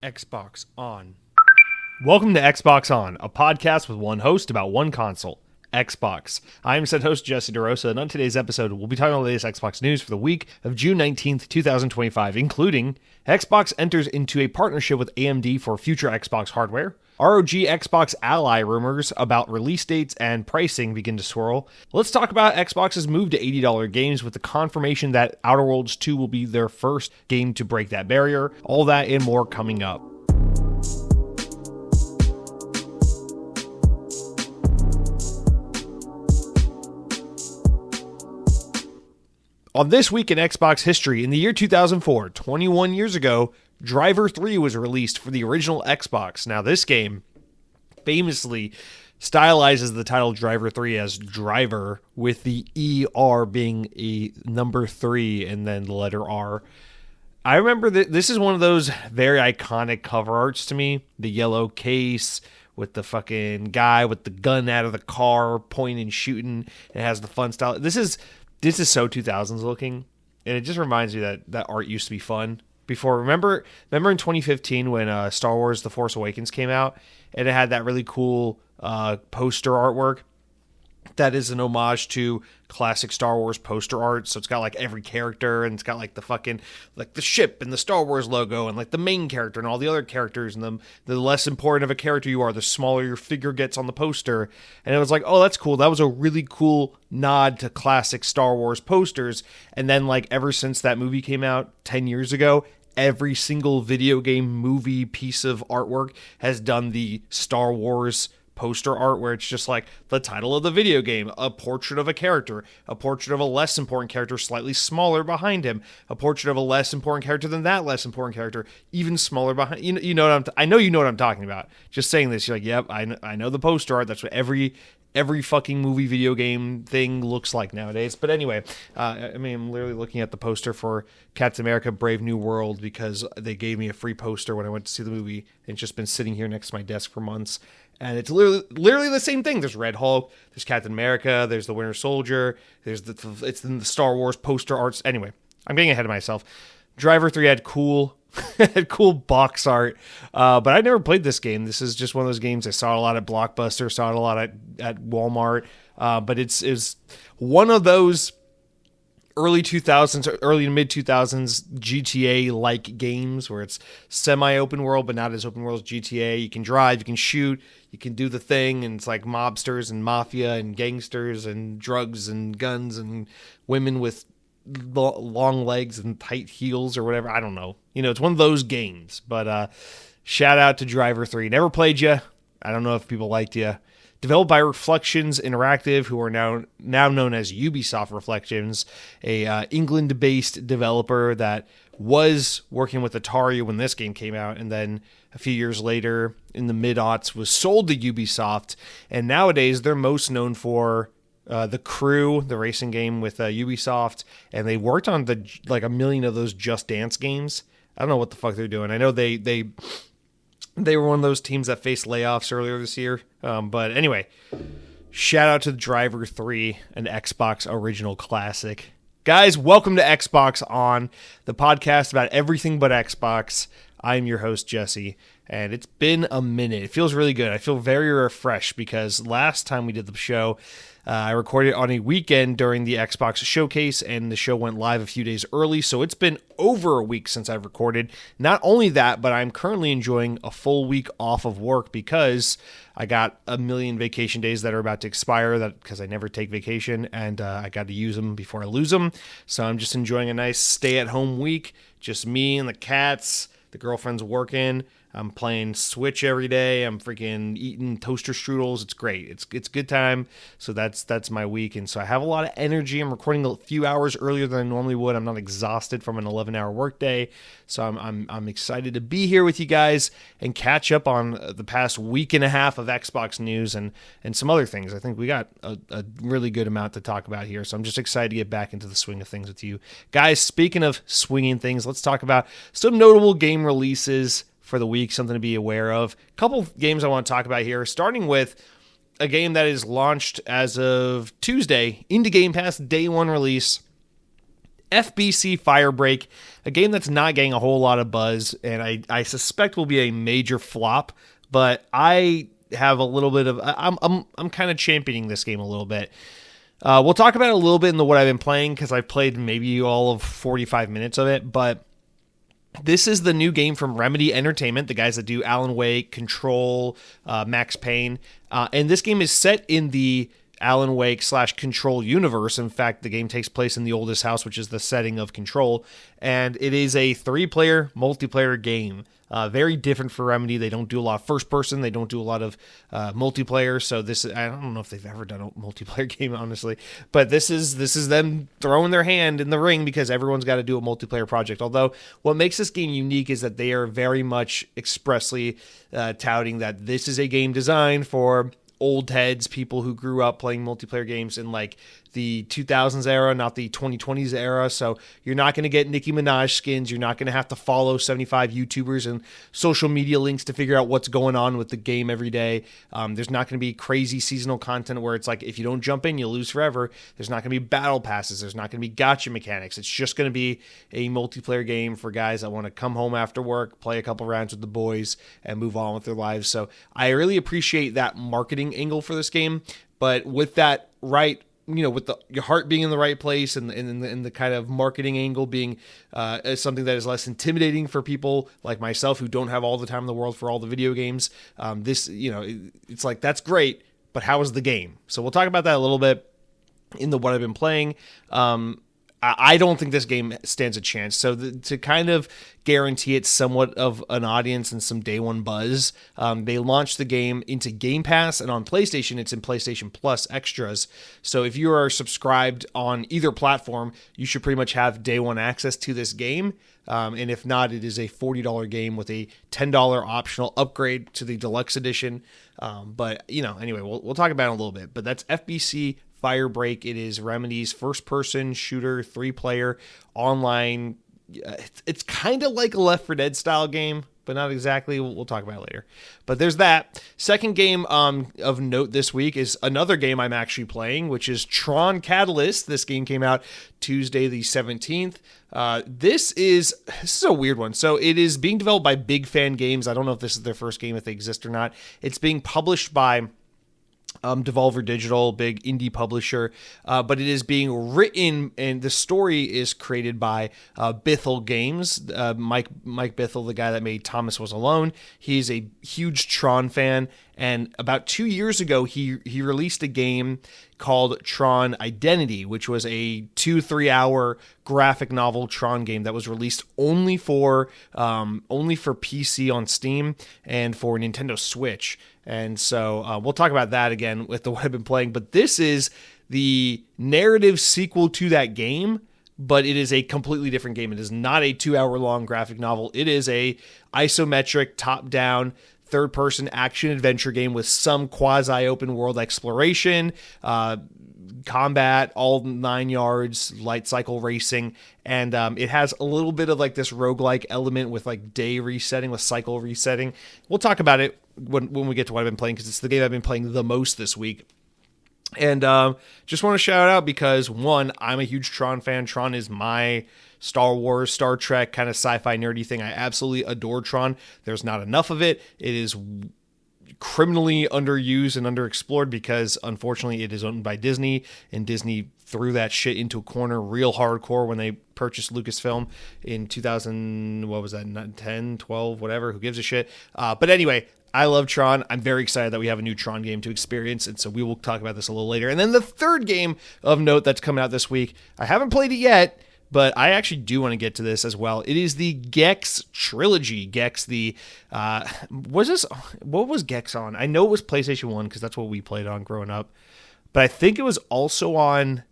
Xbox On. Welcome to Xbox On, a podcast with one host about one console, Xbox. I am said host Jesse DeRosa, and on today's episode, we'll be talking about the latest Xbox news for the week of June 19th, 2025, including Xbox enters into a partnership with AMD for future Xbox hardware, ROG Xbox Ally rumors about release dates and pricing begin to swirl. Let's talk about Xbox's move to $80 games with the confirmation that Outer Worlds 2 will be their first game to break that barrier. All that and more coming up. On this week in Xbox history, in the year 2004, 21 years ago, Driver 3 was released for the original Xbox. Now, this game famously stylizes the title Driver 3 as Driver, with the ER being a number 3 and then the letter R. I remember that this is one of those very iconic cover arts to me. The yellow case with the fucking guy with the gun out of the car pointing, shooting. It has the fun style. This is so 2000s looking, and it just reminds me that art used to be fun. Before, remember in 2015 when Star Wars The Force Awakens came out, and it had that really cool poster artwork that is an homage to classic Star Wars poster art. So it's got like every character, and it's got like the fucking like the ship and the Star Wars logo and like the main character and all the other characters, and the less important of a character you are, the smaller your figure gets on the poster. And it was like, oh, that's cool. That was a really cool nod to classic Star Wars posters. And then like ever since that movie came out 10 years ago, every single video game movie piece of artwork has done the Star Wars poster art, where it's just like the title of the video game, a portrait of a character, a portrait of a less important character slightly smaller behind him, a portrait of a less important character than that less important character even smaller behind. You know what I know you know what I'm talking about. Just saying this, you're like, yep, I know the poster art. That's what every fucking movie video game thing looks like nowadays. But anyway, I mean, I'm literally looking at the poster for Captain America Brave New World because they gave me a free poster when I went to see the movie, and it's just been sitting here next to my desk for months. And it's literally the same thing. There's Red Hulk, there's Captain America, there's the Winter Soldier, it's in the Star Wars poster arts. Anyway, I'm getting ahead of myself. Driver 3 had cool box art, but I never played this game. This is just one of those games I saw a lot at Blockbuster, saw it a lot at Walmart, but it's one of those early 2000s, early to mid 2000s GTA-like games where it's semi-open world, but not as open world as GTA. You can drive, you can shoot, you can do the thing, and it's like mobsters and mafia and gangsters and drugs and guns and women with long legs and tight heels or whatever. I don't know. You know, it's one of those games. But shout out to Driver 3. Never played you. I don't know if people liked you. Developed by Reflections Interactive, who are now known as Ubisoft Reflections, a England-based developer that was working with Atari when this game came out, and then a few years later, in the mid-aughts, was sold to Ubisoft. And nowadays, they're most known for The Crew, the racing game with Ubisoft, and they worked on a million of those Just Dance games. I don't know what the fuck they're doing. I know they were one of those teams that faced layoffs earlier this year. But anyway, shout out to Driver 3, an Xbox original classic. Guys, welcome to Xbox On, the podcast about everything but Xbox. I'm your host, Jesse, and it's been a minute. It feels really good. I feel very refreshed because last time we did the show, I recorded on a weekend during the Xbox showcase, and the show went live a few days early, so it's been over a week since I've recorded. Not only that, but I'm currently enjoying a full week off of work because I got a million vacation days that are about to expire because I never take vacation, and I got to use them before I lose them. So I'm just enjoying a nice stay-at-home week, just me and the cats. The girlfriend's working. I'm playing Switch every day. I'm freaking eating toaster strudels. It's great. It's good time. So that's my week. And so I have a lot of energy. I'm recording a few hours earlier than I normally would. I'm not exhausted from an 11-hour workday. So I'm excited to be here with you guys and catch up on the past week and a half of Xbox news and some other things. I think we got a really good amount to talk about here. So I'm just excited to get back into the swing of things with you. Guys, speaking of swinging things, let's talk about some notable game releases for the week, something to be aware of. A couple games I want to talk about here, starting with a game that is launched as of Tuesday into Game Pass, day one release, FBC Firebreak, a game that's not getting a whole lot of buzz, and I suspect will be a major flop, but I have a little bit of, I'm kind of championing this game a little bit. We'll talk about it a little bit in the what I've been playing, because I've played maybe all of 45 minutes of it, but this is the new game from Remedy Entertainment, the guys that do Alan Wake, Control, Max Payne, and this game is set in the Alan Wake / Control universe. In fact, the game takes place in the oldest house, which is the setting of Control, and it is a 3-player multiplayer game. Very different for Remedy. They don't do a lot of first person. They don't do a lot of multiplayer. So this is, I don't know if they've ever done a multiplayer game, honestly, but this is them throwing their hand in the ring because everyone's got to do a multiplayer project. Although what makes this game unique is that they are very much expressly touting that this is a game designed for old heads, people who grew up playing multiplayer games in like the 2000s era, not the 2020s era. So you're not going to get Nicki Minaj skins. You're not going to have to follow 75 YouTubers and social media links to figure out what's going on with the game every day. There's not going to be crazy seasonal content where it's like, if you don't jump in, you lose forever. There's not going to be battle passes. There's not going to be gacha mechanics. It's just going to be a multiplayer game for guys that want to come home after work, play a couple rounds with the boys, and move on with their lives. So I really appreciate that marketing angle for this game. But with that right, with your heart being in the right place and the kind of marketing angle being something that is less intimidating for people like myself who don't have all the time in the world for all the video games. It's like, that's great, but how is the game? So we'll talk about that a little bit in the what I've been playing. I don't think this game stands a chance. So to kind of guarantee it somewhat of an audience and some day one buzz, they launched the game into Game Pass, and on PlayStation, it's in PlayStation Plus Extras. So if you are subscribed on either platform, you should pretty much have day one access to this game. And if not, it is a $40 game with a $10 optional upgrade to the deluxe edition. Anyway, we'll talk about it in a little bit. But that's FBC Firebreak. It is Remedy's first-person shooter, 3-player, online. It's kind of like a Left 4 Dead style game, but not exactly. We'll talk about it later. But there's that. Second game of note this week is another game I'm actually playing, which is Tron Catalyst. This game came out Tuesday the 17th. This is a weird one. So it is being developed by Big Fan Games. I don't know if this is their first game, if they exist or not. It's being published by Devolver Digital, big indie publisher, but it is being written, and the story is created by Bithell Games. Mike Bithell, the guy that made Thomas Was Alone, he's a huge Tron fan, and about 2 years ago, he released a game called Tron Identity, which was a 2-3 hour graphic novel Tron game that was released only for PC on Steam and for Nintendo Switch. And so we'll talk about that again with what I've been playing. But this is the narrative sequel to that game, but it is a completely different game. It is not a 2-hour long graphic novel. It is a isometric, top-down, third-person action-adventure game with some quasi-open world exploration, combat, all 9 yards, light cycle racing, and it has a little bit of like this roguelike element with like day resetting, with cycle resetting. We'll talk about it when we get to what I've been playing, because it's the game I've been playing the most this week. And just want to shout out because, one, I'm a huge Tron fan. Tron is my Star Wars, Star Trek kind of sci-fi nerdy thing. I absolutely adore Tron. There's not enough of it. It is criminally underused and underexplored because, unfortunately, it is owned by Disney, and Disney threw that shit into a corner real hardcore when they purchased Lucasfilm in 2000, what was that, 10, 12, whatever, who gives a shit. But anyway, I love Tron. I'm very excited that we have a new Tron game to experience, and so we will talk about this a little later. And then the third game of note that's coming out this week, I haven't played it yet, but I actually do want to get to this as well. It is the Gex trilogy. Gex, what was Gex on? I know it was PlayStation 1 because that's what we played on growing up, but I think it was also on,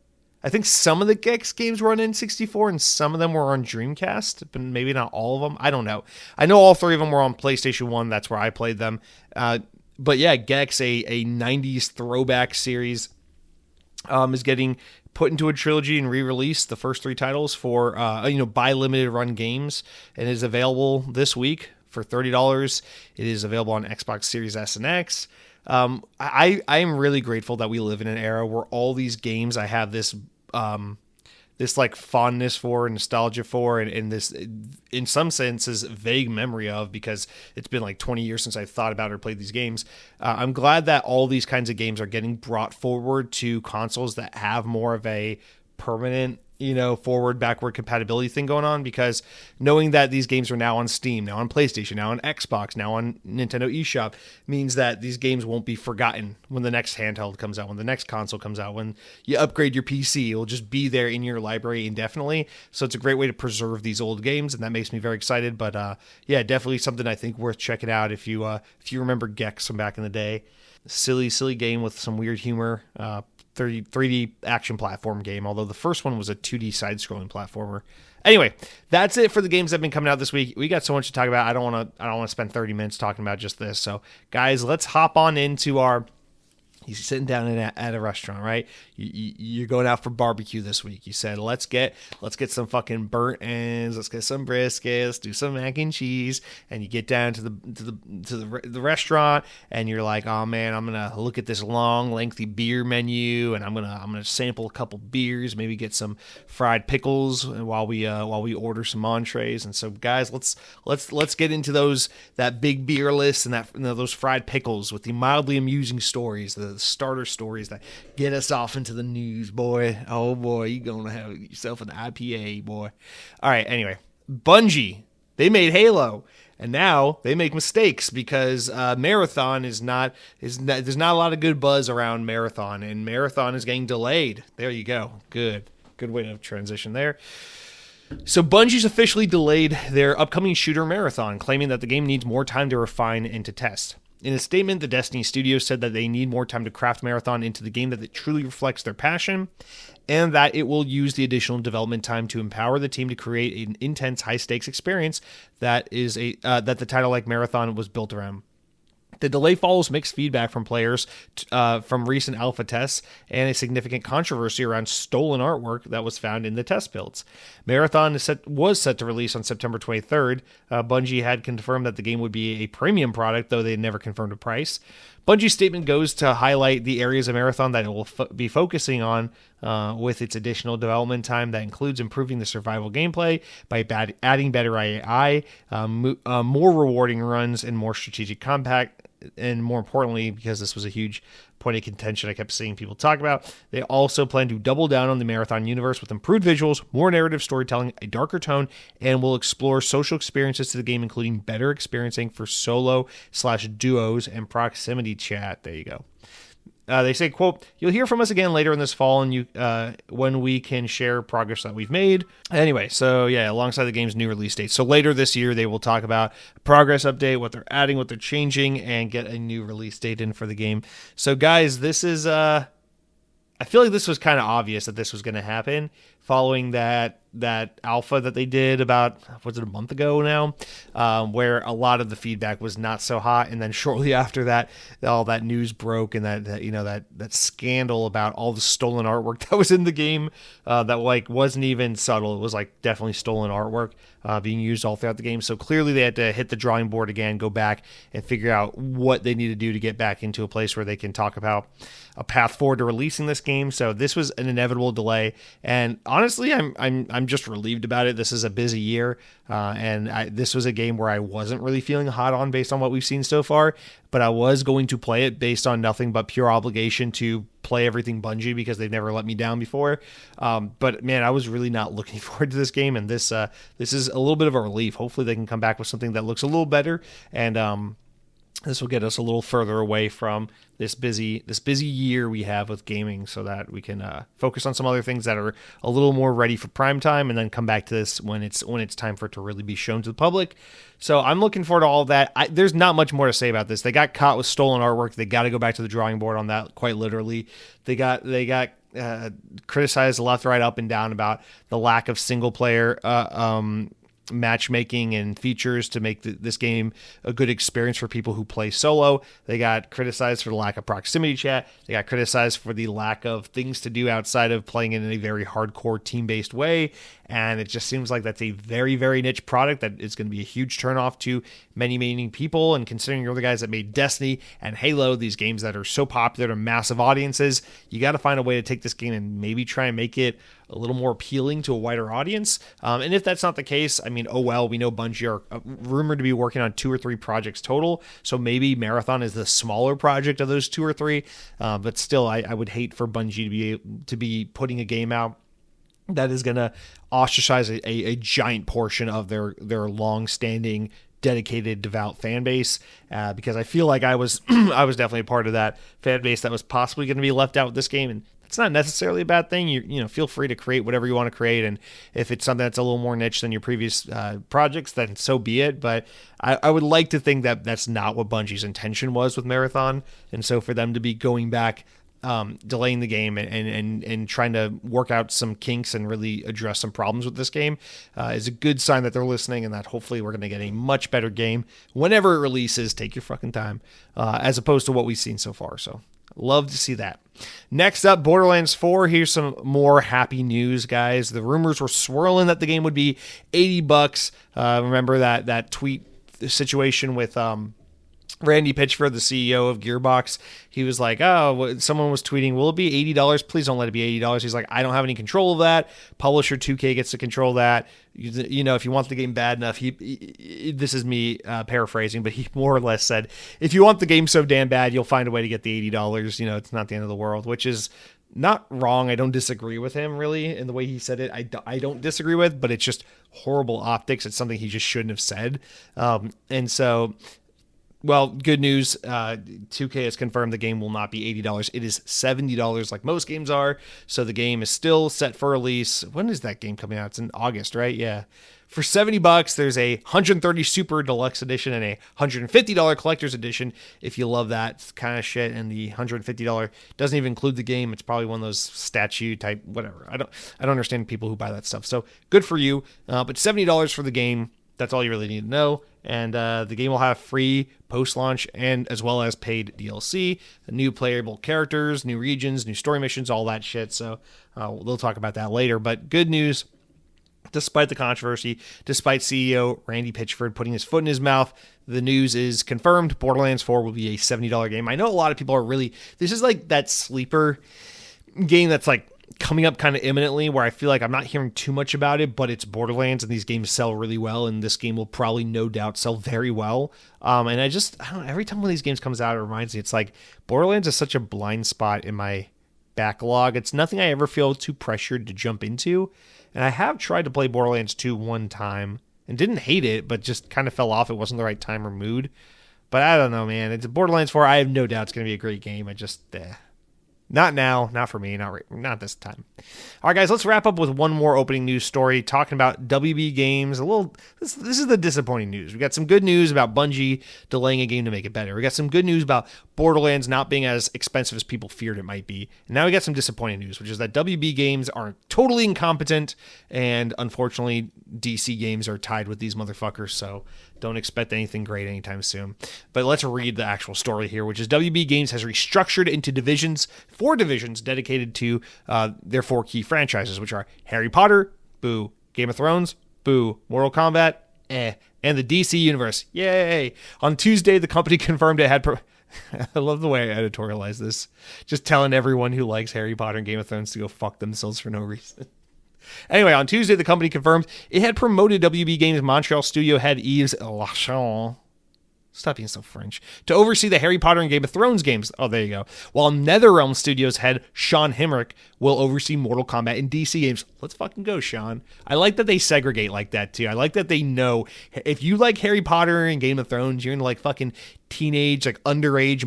I think some of the Gex games were on N64 and some of them were on Dreamcast, but maybe not all of them. I don't know. I know all three of them were on PlayStation 1. That's where I played them. But yeah, Gex, a 90s throwback series, is getting put into a trilogy and re-released, the first three titles for buy limited run games, and is available this week for $30. It is available on Xbox Series S and X. I am really grateful that we live in an era where all these games, I have this like fondness for, nostalgia for, and this, in some senses, vague memory of, because it's been like 20 years since I thought about or played these games. I'm glad that all these kinds of games are getting brought forward to consoles that have more of a permanent, forward, backward compatibility thing going on, because knowing that these games are now on Steam, now on PlayStation, now on Xbox, now on Nintendo eShop, means that these games won't be forgotten when the next handheld comes out, when the next console comes out, when you upgrade your PC, it'll just be there in your library indefinitely. So it's a great way to preserve these old games, and that makes me very excited. But yeah, definitely something I think worth checking out if you remember Gex from back in the day. Silly game with some weird humor. 3D action platform game, although the first one was a 2D side-scrolling platformer. Anyway, that's it for the games that have been coming out this week. We got so much to talk about. I don't want to spend 30 minutes talking about just this. So, guys, let's hop on into our. You're sitting down at a restaurant, right? You're going out for barbecue this week. You said, let's get some fucking burnt ends. Let's get some brisket. Let's do some mac and cheese. And you get down to the restaurant, and you're like, oh man, I'm gonna look at this long, lengthy beer menu, and I'm gonna sample a couple beers, maybe get some fried pickles while we order some entrees. And so, guys, let's get into that big beer list and those fried pickles with the mildly amusing stories, the starter stories that get us off into the news, boy. Oh boy, you're gonna have yourself an IPA, boy. All right, anyway, Bungie, they made Halo, and now they make mistakes because Marathon there's not a lot of good buzz around Marathon, and Marathon is getting delayed. There you go. Good way to transition there. So Bungie's officially delayed their upcoming shooter Marathon, claiming that the game needs more time to refine and to test. In a statement, the Destiny studio said that they need more time to craft Marathon into the game that truly reflects their passion, and that it will use the additional development time to empower the team to create an intense, high-stakes experience that the title like Marathon was built around. The delay follows mixed feedback from players from recent alpha tests and a significant controversy around stolen artwork that was found in the test builds. Marathon was set to release on September 23rd. Bungie had confirmed that the game would be a premium product, though they never confirmed a price. Bungie's statement goes to highlight the areas of Marathon that it will be focusing on with its additional development time that includes improving the survival gameplay by adding better AI, more rewarding runs, and more strategic combat. And more importantly, because this was a huge point of contention I kept seeing people talk about, they also plan to double down on the Marathon universe with improved visuals, more narrative storytelling, a darker tone, and will explore social experiences to the game, including better experiencing for solo/duos and proximity chat. There you go. They say, quote, "You'll hear from us again later in this fall, and when we can share progress that we've made." Anyway, so yeah, alongside the game's new release date. So later this year, they will talk about a progress update, what they're adding, what they're changing, and get a new release date in for the game. So guys, this is, I feel like this was kind of obvious that this was going to happen following that alpha that they did about, was it a month ago now, where a lot of the feedback was not so hot, and then shortly after that, all that news broke, and that scandal about all the stolen artwork that was in the game, that like wasn't even subtle. It was like definitely stolen artwork being used all throughout the game. So clearly they had to hit the drawing board again, go back and figure out what they need to do to get back into a place where they can talk about a path forward to releasing this game. So this was an inevitable delay, and honestly, I'm just relieved about it. This is a busy year, and this was a game where I wasn't really feeling hot on based on what we've seen so far, but I was going to play it based on nothing but pure obligation to play everything Bungie because they've never let me down before. But man, I was really not looking forward to this game, and this is a little bit of a relief. Hopefully they can come back with something that looks a little better, and this will get us a little further away from this busy year we have with gaming, so that we can focus on some other things that are a little more ready for prime time, and then come back to this when it's time for it to really be shown to the public. So I'm looking forward to all of that. There's not much more to say about this. They got caught with stolen artwork. They got to go back to the drawing board on that, quite literally. They got criticized left, right, up, and down about the lack of single player matchmaking and features to make this game a good experience for people who play solo. They got criticized for the lack of proximity chat. They got criticized for the lack of things to do outside of playing in a very hardcore team-based way. And it just seems like that's a very, very niche product that is going to be a huge turnoff to many, many people. And considering you're the guys that made Destiny and Halo, these games that are so popular to massive audiences, you got to find a way to take this game and maybe try and make it a little more appealing to a wider audience. And if that's not the case, I mean, oh well, we know Bungie are rumored to be working on 2 or 3 projects total. So maybe Marathon is the smaller project of those 2 or 3. But still, I would hate for Bungie to be putting a game out that is going to ostracize a giant portion of their long-standing, dedicated, devout fan base, because I feel like I was definitely a part of that fan base that was possibly going to be left out with this game, and that's not necessarily a bad thing. You know, feel free to create whatever you want to create, and if it's something that's a little more niche than your previous projects, then so be it. But I would like to think that that's not what Bungie's intention was with Marathon, and so for them to be going back, delaying the game and trying to work out some kinks and really address some problems with this game is a good sign that they're listening, and that hopefully we're going to get a much better game whenever it releases. Take your fucking time, as opposed to what we've seen so far. So love to see that. Next up, Borderlands 4. Here's some more happy news, guys. The rumors were swirling that the game would be $80. Remember that tweet situation with Randy Pitchford, the CEO of Gearbox. He was like, someone was tweeting, will it be $80? Please don't let it be $80. He's like, I don't have any control of that. Publisher 2K gets to control that. You know, if you want the game bad enough, this is me paraphrasing, but he more or less said, if you want the game so damn bad, you'll find a way to get the $80. You know, it's not the end of the world, which is not wrong. I don't disagree with him really in the way he said it. I don't disagree with, but it's just horrible optics. It's something he just shouldn't have said. And so, well, good news. 2K has confirmed the game will not be $80. It is $70 like most games are. So the game is still set for release. When is that game coming out? It's in August, right? Yeah. For $70, there's a 130 Super Deluxe Edition and a $150 Collector's Edition. If you love that kind of shit, and the $150 doesn't even include the game. It's probably one of those statue type, whatever. I don't understand people who buy that stuff. So good for you. But $70 for the game. That's all you really need to know. And the game will have free post-launch and as well as paid DLC, new playable characters, new regions, new story missions, all that shit. So we'll talk about that later. But good news, despite the controversy, despite CEO Randy Pitchford putting his foot in his mouth, the news is confirmed. Borderlands 4 will be a $70 game. I know a lot of people are really... This is like that sleeper game that's like coming up kind of imminently, where I feel like I'm not hearing too much about it, but it's Borderlands and these games sell really well, and this game will probably no doubt sell very well. And I don't know, every time one of these games comes out, it reminds me, it's like Borderlands is such a blind spot in my backlog. It's nothing I ever feel too pressured to jump into. And I have tried to play Borderlands 2 one time and didn't hate it, but just kind of fell off. It wasn't the right time or mood. But I don't know, man. It's Borderlands 4. I have no doubt it's going to be a great game. I just... Not now, not for me, not this time. All right, guys, let's wrap up with one more opening news story, talking about WB Games. This is the disappointing news. We got some good news about Bungie delaying a game to make it better. We got some good news about Borderlands not being as expensive as people feared it might be. And now we got some disappointing news, which is that WB Games are totally incompetent, and unfortunately, DC Games are tied with these motherfuckers, so don't expect anything great anytime soon. But let's read the actual story here, which is WB Games has restructured into four divisions dedicated to their 4 key franchises, which are Harry Potter, boo, Game of Thrones, boo, Mortal Kombat, and the DC Universe, yay. On Tuesday, the company confirmed it had... I love the way I editorialize this. Just telling everyone who likes Harry Potter and Game of Thrones to go fuck themselves for no reason. Anyway, on Tuesday, the company confirmed it had promoted WB Games Montreal studio head Yves Lachon, stop being so French, to oversee the Harry Potter and Game of Thrones games. Oh, there you go. While NetherRealm Studios head Sean Hemrick will oversee Mortal Kombat and DC games. Let's fucking go, Sean. I like that they segregate like that, too. I like that they know if you like Harry Potter and Game of Thrones, you're into like fucking teenage, like underage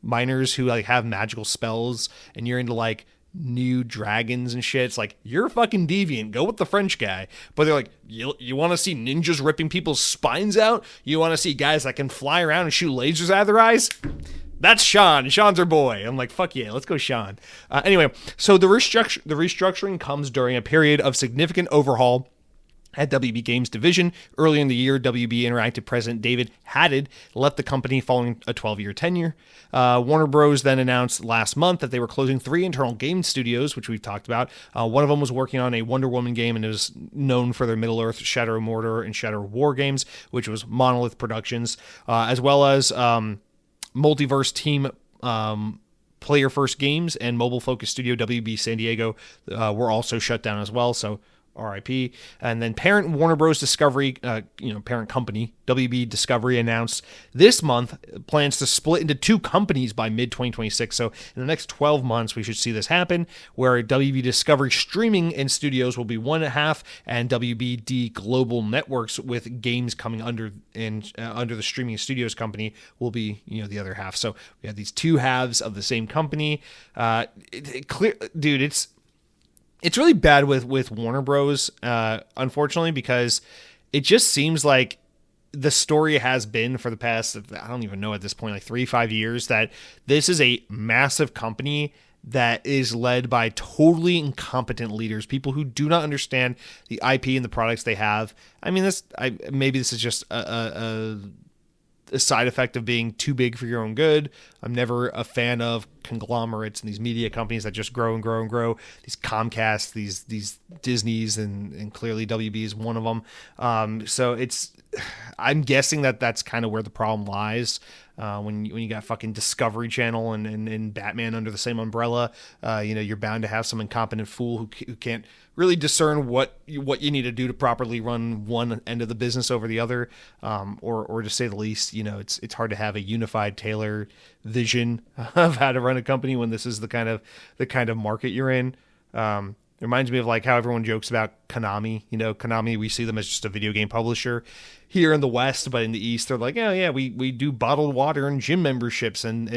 minors who like have magical spells, and you're into like new dragons and shit. It's like, you're a fucking deviant. Go with the French guy. But they're like, you want to see ninjas ripping people's spines out? You want to see guys that can fly around and shoot lasers out of their eyes? That's Sean. Sean's our boy. I'm like, fuck yeah, let's go, Sean. Anyway, so the restructuring comes during a period of significant overhaul at WB Games division. Earlier in the year, WB Interactive president David Haddad left the company following a 12-year tenure. Warner Bros. Then announced last month that they were closing 3 internal game studios, which we've talked about. One of them was working on a Wonder Woman game, and it was known for their Middle-earth, Shadow of Mordor, and Shadow of War games, which was Monolith Productions, as well as Multiverse Team Player First Games and mobile-focused studio WB San Diego were also shut down as well, so RIP. And then parent Warner Bros. Discovery, parent company, WB Discovery, announced this month plans to split into two companies by mid-2026. So in the next 12 months, we should see this happen, where WB Discovery Streaming and Studios will be one half, and WBD Global Networks with games coming under the Streaming Studios company will be, the other half. So we have these two halves of the same company. It's really bad with Warner Bros. Unfortunately, because it just seems like the story has been for the past, I don't even know at this point, like 3-5 years, that this is a massive company that is led by totally incompetent leaders, people who do not understand the IP and the products they have. I mean, maybe this is just a side effect of being too big for your own good. I'm never a fan of conglomerates and these media companies that just grow and grow and grow. These Comcast, these Disneys, and clearly WB is one of them. So I'm guessing that's kind of where the problem lies. When you got fucking Discovery Channel and Batman under the same umbrella, you're bound to have some incompetent fool who can't really discern what you need to do to properly run one end of the business over the other, or to say the least, it's hard to have a unified, tailored vision of how to run a company when this is the kind of market you're in. It reminds me of like how everyone jokes about Konami. Konami, we see them as just a video game publisher here in the West, but in the East, they're like, oh yeah, we do bottled water and gym memberships and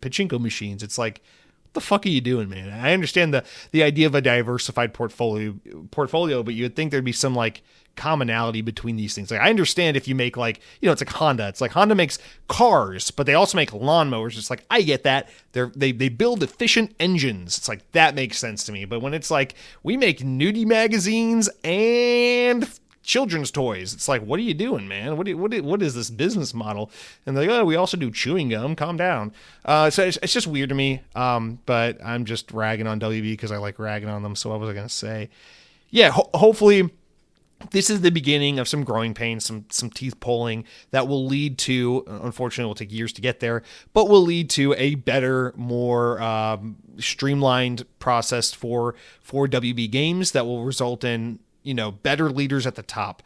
pachinko machines. It's like, what the fuck are you doing, man? I understand the idea of a diversified portfolio, but you would think there'd be some like commonality between these things. Like, I understand if you make like, it's like Honda. It's like Honda makes cars, but they also make lawnmowers. It's like, I get that. They build efficient engines. It's like, that makes sense to me. But when it's like, we make nudie magazines and children's toys, it's like, what are you doing, man? What is this business model? And they're like, oh, we also do chewing gum. Calm down. So it's just weird to me. But I'm just ragging on WB because I like ragging on them. So what was I going to say? Yeah, hopefully this is the beginning of some growing pains, some teeth pulling that will lead to, unfortunately, it will take years to get there, but will lead to a better, more streamlined process for WB games that will result in, better leaders at the top.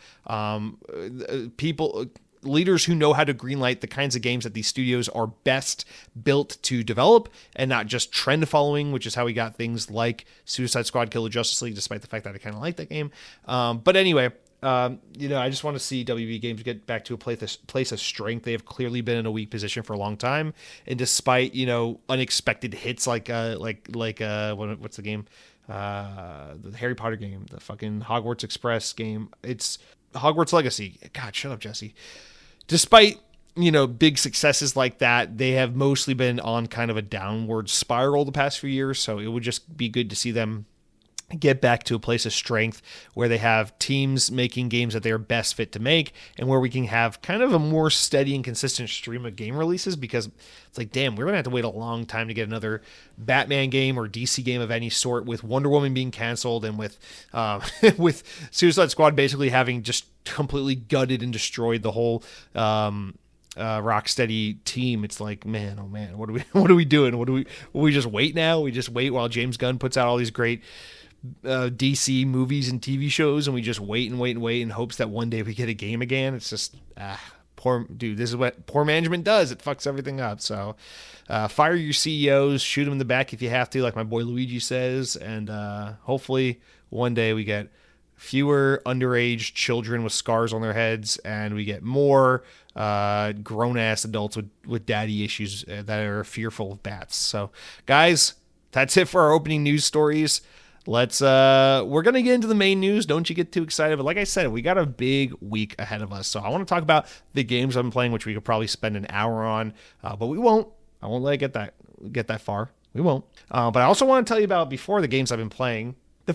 Leaders who know how to greenlight the kinds of games that these studios are best built to develop, and not just trend following, which is how we got things like Suicide Squad, Kill the Justice League, despite the fact that I kind of like that game. But anyway, I just want to see WB Games get back to a place of strength. They have clearly been in a weak position for a long time, and despite unexpected hits like what's the game? The Harry Potter game, the fucking Hogwarts Express game. It's Hogwarts Legacy. God, shut up, Jesse. Despite, big successes like that, they have mostly been on kind of a downward spiral the past few years. So it would just be good to see them get back to a place of strength where they have teams making games that they are best fit to make, and where we can have kind of a more steady and consistent stream of game releases, because it's like, damn, we're going to have to wait a long time to get another Batman game or DC game of any sort, with Wonder Woman being canceled and with with Suicide Squad basically having just completely gutted and destroyed the whole Rocksteady team. It's like, man, oh man, what are we doing? Will we just wait now? We just wait while James Gunn puts out all these great DC movies and TV shows, and we just wait in hopes that one day we get a game again. It's just poor dude. This is what poor management does. It fucks everything up. So fire your CEOs, shoot them in the back if you have to, like my boy Luigi says, and hopefully one day we get fewer underage children with scars on their heads, and we get more grown-ass adults with daddy issues that are fearful of bats. So guys, that's it for our opening news stories. We're going to get into the main news. Don't you get too excited. But like I said, we got a big week ahead of us. So I want to talk about the games I've been playing, which we could probably spend an hour on, but we won't. I won't let it get that far. We won't. But I also want to tell you about, before the games I've been playing, the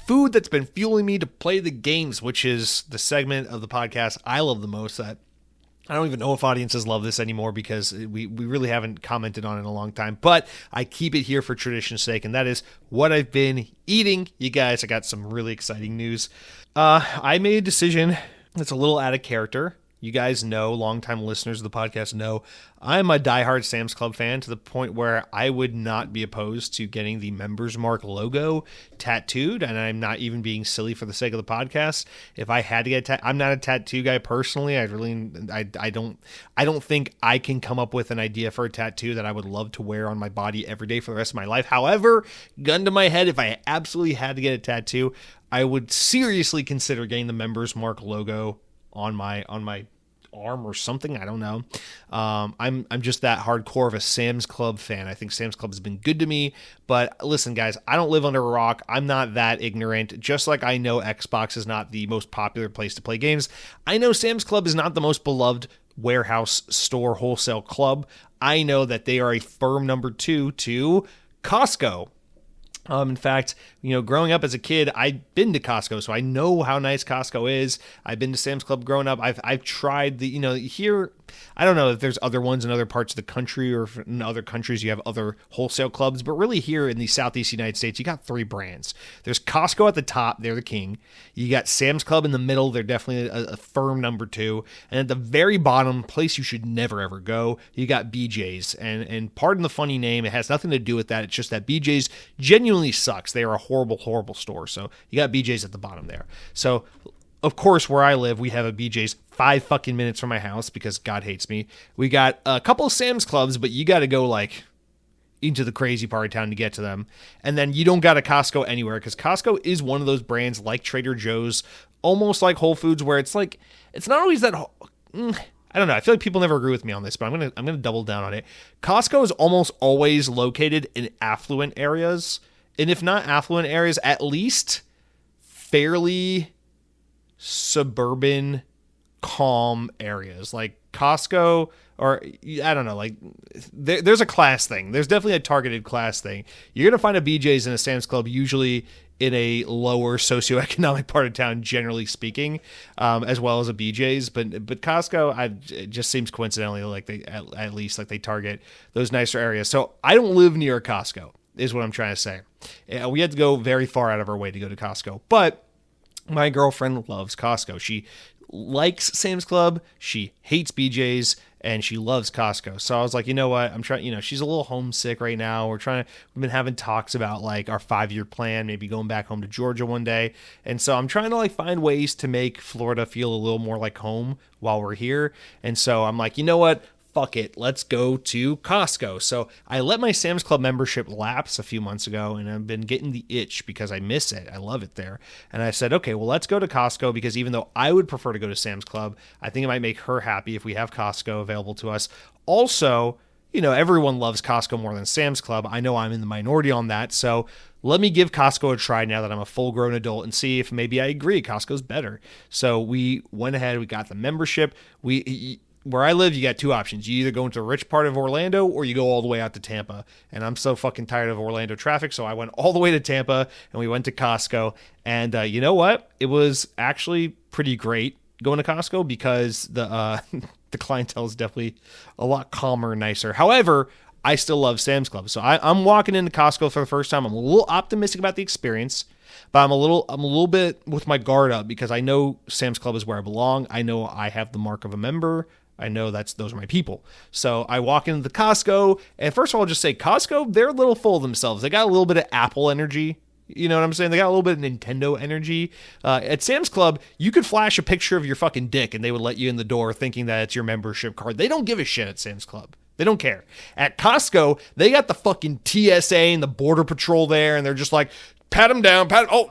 food that's been fueling me to play the games, which is the segment of the podcast I love the most, that I don't even know if audiences love this anymore, because we really haven't commented on it in a long time, but I keep it here for tradition's sake, and that is what I've been eating. You guys, I got some really exciting news. I made a decision that's a little out of character. You guys know, longtime listeners of the podcast know, I'm a diehard Sam's Club fan to the point where I would not be opposed to getting the Members Mark logo tattooed, and I'm not even being silly for the sake of the podcast. If I had to get I'm not a tattoo guy personally. I don't think I can come up with an idea for a tattoo that I would love to wear on my body every day for the rest of my life. However, gun to my head, if I absolutely had to get a tattoo, I would seriously consider getting the Members Mark logo on my arm or something. I don't know. I'm just that hardcore of a Sam's Club fan. I think Sam's Club has been good to me. But listen, guys, I don't live under a rock. I'm not that ignorant. Just like I know Xbox is not the most popular place to play games, I know Sam's Club is not the most beloved warehouse store wholesale club. I know that they are a firm number 2 to Costco. In fact, growing up as a kid, I've been to Costco, so I know how nice Costco is. I've been to Sam's Club growing up. I've tried here. I don't know if there's other ones in other parts of the country or if in other countries you have other wholesale clubs, but really here in the Southeast United States, you got 3 brands. There's Costco at the top. They're the king. You got Sam's Club in the middle. They're definitely a firm number 2. And at the very bottom, place you should never, ever go, you got BJ's. And pardon the funny name. It has nothing to do with that. It's just that BJ's genuinely sucks. They are a horrible, horrible store. So you got BJ's at the bottom there. So of course, where I live, we have a BJ's 5 fucking minutes from my house because God hates me. We got a couple of Sam's Clubs, but you got to go into the crazy part of town to get to them. And then you don't got a Costco anywhere because Costco is one of those brands like Trader Joe's, almost like Whole Foods, where it's it's not always that. I don't know. I feel like people never agree with me on this, but I'm gonna double down on it. Costco is almost always located in affluent areas, and if not affluent areas, at least fairly suburban, calm areas. Like Costco, or I don't know, there's a class thing. There's definitely a targeted class thing. You're gonna find a BJ's and a Sam's Club usually in a lower socioeconomic part of town, generally speaking, as well as a BJ's. But Costco, it just seems coincidentally like they at least they target those nicer areas. So I don't live near a Costco, is what I'm trying to say. We had to go very far out of our way to go to Costco, but my girlfriend loves Costco. She likes Sam's Club, she hates BJ's, and she loves Costco. So I was like, you know what? I'm trying, she's a little homesick right now. We've been having talks about our 5-year plan, maybe going back home to Georgia one day. And so I'm trying to find ways to make Florida feel a little more like home while we're here. And so I'm like, you know what? Fuck it, let's go to Costco. So I let my Sam's Club membership lapse a few months ago, and I've been getting the itch because I miss it. I love it there. And I said, okay, well, let's go to Costco because even though I would prefer to go to Sam's Club, I think it might make her happy if we have Costco available to us. Also, everyone loves Costco more than Sam's Club. I know I'm in the minority on that, so let me give Costco a try now that I'm a full-grown adult and see if maybe I agree Costco's better. So we went ahead, we got the membership. Where I live, you got 2 options. You either go into a rich part of Orlando or you go all the way out to Tampa. And I'm so fucking tired of Orlando traffic, so I went all the way to Tampa and we went to Costco. And you know what? It was actually pretty great going to Costco because the clientele is definitely a lot calmer and nicer. However, I still love Sam's Club. So I'm walking into Costco for the first time. I'm a little optimistic about the experience, but I'm a little bit with my guard up because I know Sam's Club is where I belong. I know I have the mark of a member. I know those are my people. So I walk into the Costco, and first of all, I'll just say Costco, they're a little full of themselves. They got a little bit of Apple energy. You know what I'm saying? They got a little bit of Nintendo energy. At Sam's Club, you could flash a picture of your fucking dick, and they would let you in the door thinking that it's your membership card. They don't give a shit at Sam's Club. They don't care. At Costco, they got the fucking TSA and the Border Patrol there, and they're just like, pat them down,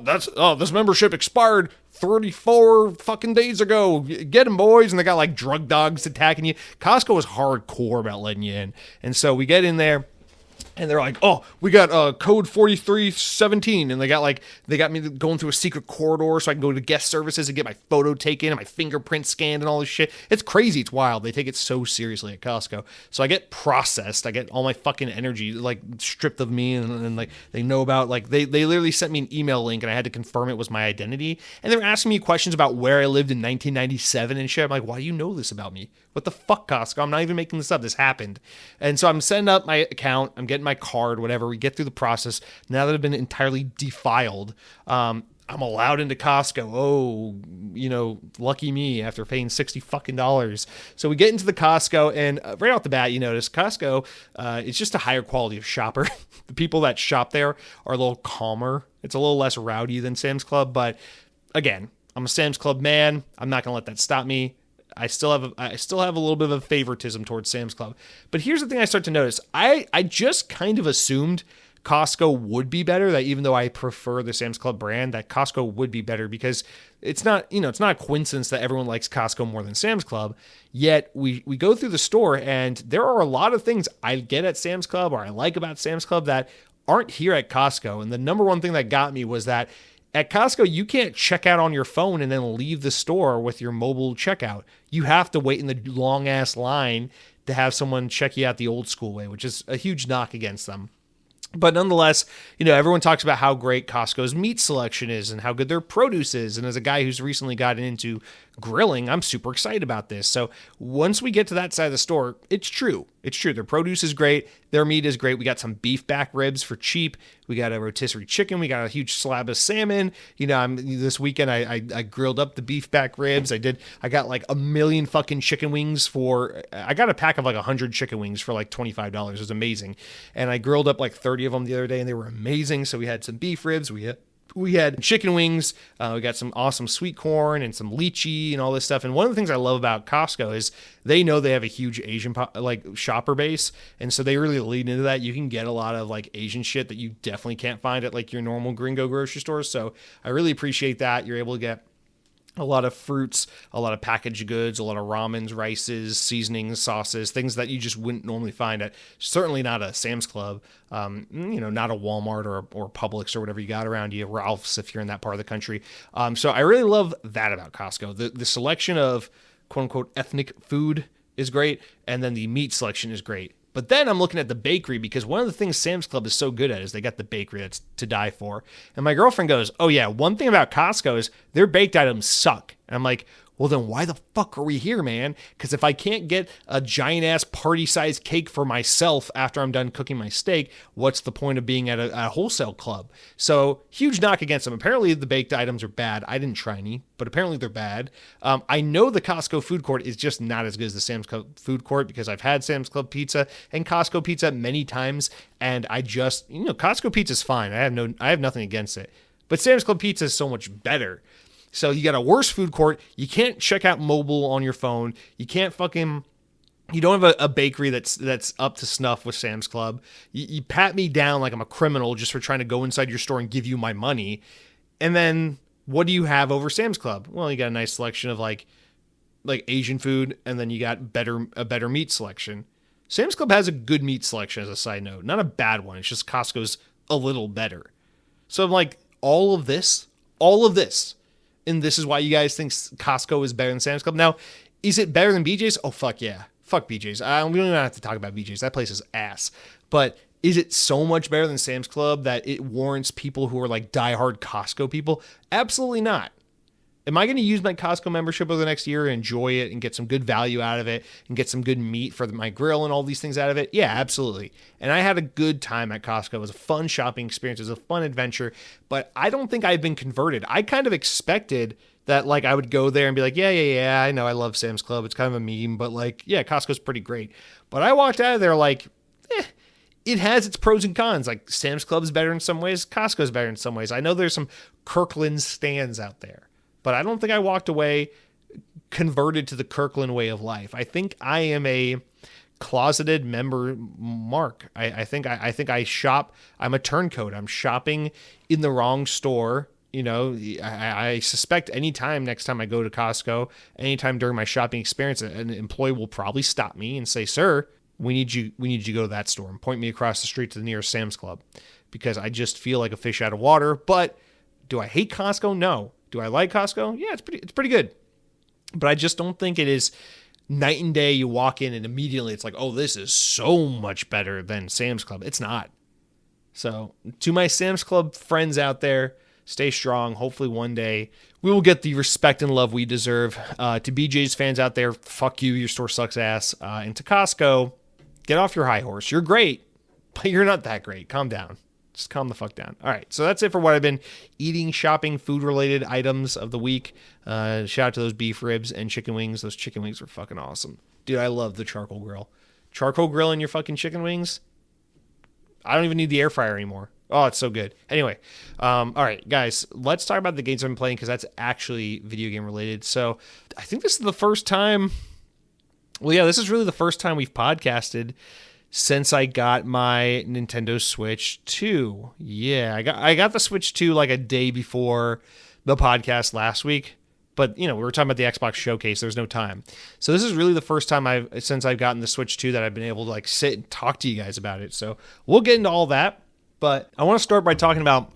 this membership expired 34 fucking days ago. Get them, boys. And they got drug dogs attacking you. Costco is hardcore about letting you in. And so we get in there. And they're like, oh, we got code 4317. And they got me going through a secret corridor so I can go to guest services and get my photo taken and my fingerprint scanned and all this shit. It's crazy. It's wild. They take it so seriously at Costco. So I get processed. I get all my fucking energy stripped of me. And they know about, they literally sent me an email link and I had to confirm it was my identity. And they were asking me questions about where I lived in 1997 and shit. I'm like, why do you know this about me? What the fuck, Costco? I'm not even making this up. This happened. And so I'm setting up my account. I'm getting my card, whatever. We get through the process. Now that I've been entirely defiled, I'm allowed into Costco. Oh, lucky me after paying $60 fucking. So we get into the Costco, and right off the bat, you notice Costco is just a higher quality of shopper. The people that shop there are a little calmer. It's a little less rowdy than Sam's Club, but again, I'm a Sam's Club man. I'm not gonna let that stop me. I still have a little bit of a favoritism towards Sam's Club. But here's the thing I start to notice. I just kind of assumed Costco would be better, that even though I prefer the Sam's Club brand, that Costco would be better, because it's not a coincidence that everyone likes Costco more than Sam's Club. Yet we go through the store, and there are a lot of things I get at Sam's Club, or I like about Sam's Club, that aren't here at Costco. And the number one thing that got me was that at Costco, you can't check out on your phone and then leave the store with your mobile checkout. You have to wait in the long ass line to have someone check you out the old school way, which is a huge knock against them. But nonetheless, everyone talks about how great Costco's meat selection is and how good their produce is. And as a guy who's recently gotten into grilling, I'm super excited about this. So once we get to that side of the store, it's true. It's true. Their produce is great. Their meat is great. We got some beef back ribs for cheap. We got a rotisserie chicken. We got a huge slab of salmon. This weekend I grilled up the beef back ribs. I got like a million fucking chicken wings I got a pack of like 100 chicken wings for like $25. It was amazing. And I grilled up like 30 of them the other day, and they were amazing. So we had some beef ribs. We had chicken wings. We got some awesome sweet corn and some lychee and all this stuff. And one of the things I love about Costco is they know they have a huge Asian shopper base, and so they really lead into that. You can get a lot of like Asian shit that you definitely can't find at like your normal gringo grocery stores. So I really appreciate that. You're able to get a lot of fruits, a lot of packaged goods, a lot of ramens, rices, seasonings, sauces, things that you just wouldn't normally find at, certainly not a Sam's Club, not a Walmart or Publix or whatever you got around you, Ralph's if you're in that part of the country. So I really love that about Costco. The selection of quote unquote ethnic food is great, and then the meat selection is great. But then I'm looking at the bakery, because one of the things Sam's Club is so good at is they got the bakery that's to die for. And my girlfriend goes, oh yeah, one thing about Costco is their baked items suck. And I'm like, well then why the fuck are we here, man? Because if I can't get a giant ass party sized cake for myself after I'm done cooking my steak, what's the point of being at a wholesale club? So huge knock against them. Apparently the baked items are bad. I didn't try any, but apparently they're bad. I know the Costco food court is just not as good as the Sam's Club food court, because I've had Sam's Club pizza and Costco pizza many times, and I just, Costco pizza is fine. I have nothing against it, but Sam's Club pizza is so much better. So you got a worse food court. You can't check out mobile on your phone. You don't have a bakery that's up to snuff with Sam's Club. You pat me down like I'm a criminal just for trying to go inside your store and give you my money. And then what do you have over Sam's Club? Well, you got a nice selection of like Asian food, and then you got a better meat selection. Sam's Club has a good meat selection, as a side note. Not a bad one. It's just Costco's a little better. So I'm like, all of this, and this is why you guys think Costco is better than Sam's Club. Now, is it better than BJ's? Oh, fuck yeah. Fuck BJ's. We don't even have to talk about BJ's. That place is ass. But is it so much better than Sam's Club that it warrants people who are like diehard Costco people? Absolutely not. Am I going to use my Costco membership over the next year and enjoy it and get some good value out of it and get some good meat for my grill and all these things out of it? Yeah, absolutely. And I had a good time at Costco. It was a fun shopping experience. It was a fun adventure, but I don't think I've been converted. I kind of expected that like I would go there and be like, yeah, I know I love Sam's Club. It's kind of a meme, but like, yeah, Costco's pretty great. But I walked out of there like, it has its pros and cons. Like Sam's Club is better in some ways. Costco's better in some ways. I know there's some Kirkland stands out there, but I don't think I walked away converted to the Kirkland way of life. I think I am a closeted member, Mark. I think I shop. I'm a turncoat. I'm shopping in the wrong store. I suspect next time I go to Costco, anytime during my shopping experience, an employee will probably stop me and say, "Sir, we need you to go to that store," and point me across the street to the nearest Sam's Club, because I just feel like a fish out of water. But do I hate Costco? No. Do I like Costco? Yeah, it's pretty good. But I just don't think it is night and day. You walk in and immediately it's like, oh, this is so much better than Sam's Club. It's not. So to my Sam's Club friends out there, stay strong. Hopefully one day we will get the respect and love we deserve. To BJ's fans out there, fuck you. Your store sucks ass. And to Costco, get off your high horse. You're great, but you're not that great. Calm down. Just calm the fuck down. All right, so that's it for what I've been eating, shopping, food-related items of the week. Shout out to those beef ribs and chicken wings. Those chicken wings are fucking awesome. Dude, I love the charcoal grill. Charcoal grill in your fucking chicken wings? I don't even need the air fryer anymore. Oh, it's so good. Anyway, all right, guys, let's talk about the games I've been playing because that's actually video game related. So I think this is the first time. Well, yeah, this is really the first time we've podcasted since I got my Nintendo Switch 2. Yeah, I got the Switch 2 like a day before the podcast last week. But, we were talking about the Xbox showcase. There's no time. So this is really the first time since I've gotten the Switch 2 that I've been able to like sit and talk to you guys about it. So we'll get into all that. But I want to start by talking about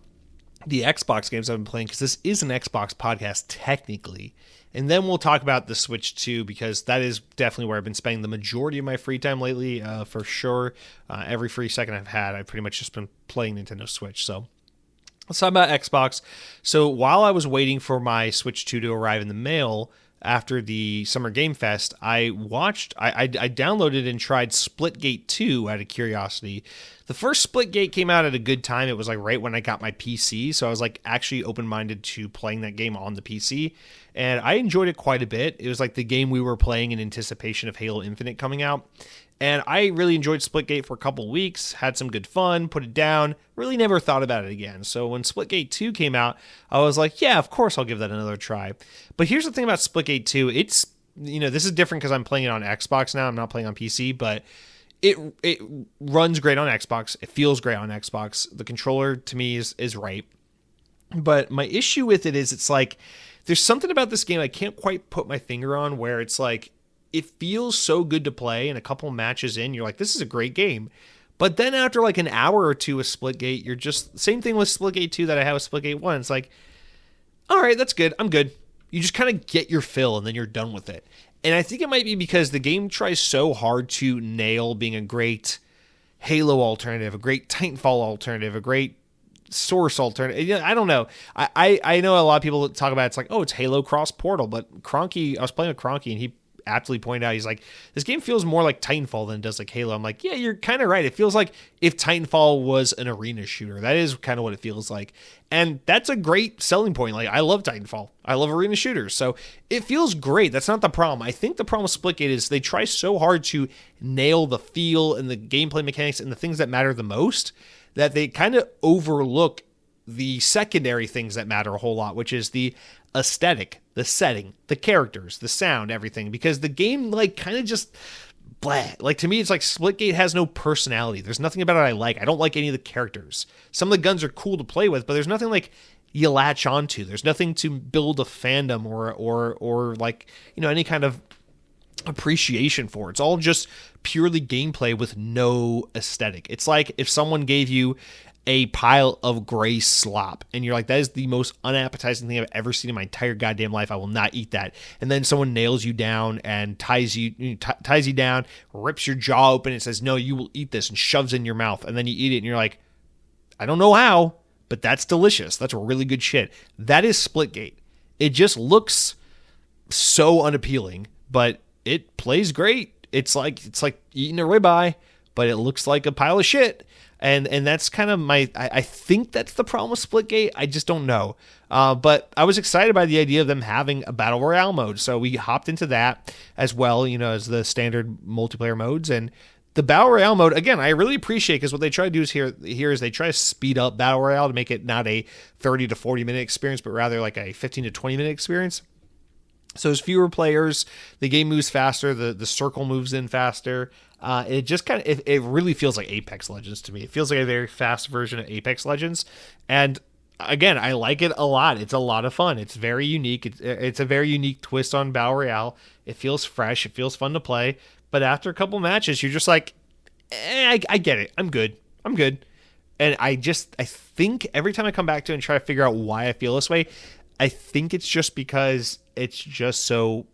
the Xbox games I've been playing because this is an Xbox podcast technically. And then we'll talk about the Switch 2 because that is definitely where I've been spending the majority of my free time lately, for sure. Every free second I've had, I've pretty much just been playing Nintendo Switch. So let's talk about Xbox. So while I was waiting for my Switch 2 to arrive in the mail after the Summer Game Fest, I downloaded and tried Splitgate 2 out of curiosity. The first Splitgate came out at a good time. It was like right when I got my PC, so I was like actually open-minded to playing that game on the PC, and I enjoyed it quite a bit. It was like the game we were playing in anticipation of Halo Infinite coming out. And I really enjoyed Splitgate for a couple weeks, had some good fun, put it down, really never thought about it again. So when Splitgate 2 came out, I was like, yeah, of course I'll give that another try. But here's the thing about Splitgate 2. It's, this is different because I'm playing it on Xbox now. I'm not playing on PC, but it runs great on Xbox. It feels great on Xbox. The controller to me is right. But my issue with it is it's like, there's something about this game I can't quite put my finger on where it's like, it feels so good to play, and a couple matches in, you're like, this is a great game. But then after like an hour or two with Splitgate, you're just, same thing with Splitgate 2 that I have with Splitgate 1. It's like, all right, that's good. I'm good. You just kind of get your fill, and then you're done with it. And I think it might be because the game tries so hard to nail being a great Halo alternative, a great Titanfall alternative, a great Source alternative. I don't know. I know a lot of people talk about it's like, oh, it's Halo cross Portal, but Cronky, I was playing with Cronky, and he aptly pointed out, he's like, this game feels more like Titanfall than it does like Halo. I'm like, yeah, you're kind of right. It feels like if Titanfall was an arena shooter. That is kind of what it feels like. And that's a great selling point. Like, I love Titanfall. I love arena shooters. So it feels great. That's not the problem. I think the problem with Splitgate is they try so hard to nail the feel and the gameplay mechanics and the things that matter the most that they kind of overlook the secondary things that matter a whole lot, which is the aesthetic, the setting, the characters, the sound, everything. Because the game, like, kind of just blah. Like, to me, it's like Splitgate has no personality. There's nothing about it I like. I don't like any of the characters. Some of the guns are cool to play with, but there's nothing like you latch onto. There's nothing to build a fandom or like, any kind of appreciation for. It's all just purely gameplay with no aesthetic. It's like if someone gave you a pile of gray slop and you're like, that is the most unappetizing thing I've ever seen in my entire goddamn life. I will not eat that. And then someone nails you down and ties you down, rips your jaw open and says, no, you will eat this, and shoves it in your mouth. And then you eat it and you're like, I don't know how, but that's delicious. That's really good shit. That is Splitgate. It just looks so unappealing, but it plays great. It's like eating a ribeye, but it looks like a pile of shit. And that's kind of I think that's the problem with Splitgate. I just don't know. But I was excited by the idea of them having a Battle Royale mode. So we hopped into that as well, as the standard multiplayer modes. And the Battle Royale mode, again, I really appreciate, because what they try to do is here is they try to speed up Battle Royale to make it not a 30 to 40 minute experience, but rather like a 15 to 20 minute experience. So there's fewer players, the game moves faster, the circle moves in faster. It just kind of, it really feels like Apex Legends to me. It feels like a very fast version of Apex Legends. And again, I like it a lot. It's a lot of fun. It's very unique. It's a very unique twist on Battle Royale. It feels fresh. It feels fun to play. But after a couple matches, you're just like, I get it. I'm good. And I think every time I come back to it and try to figure out why I feel this way, I think it's just because it's just so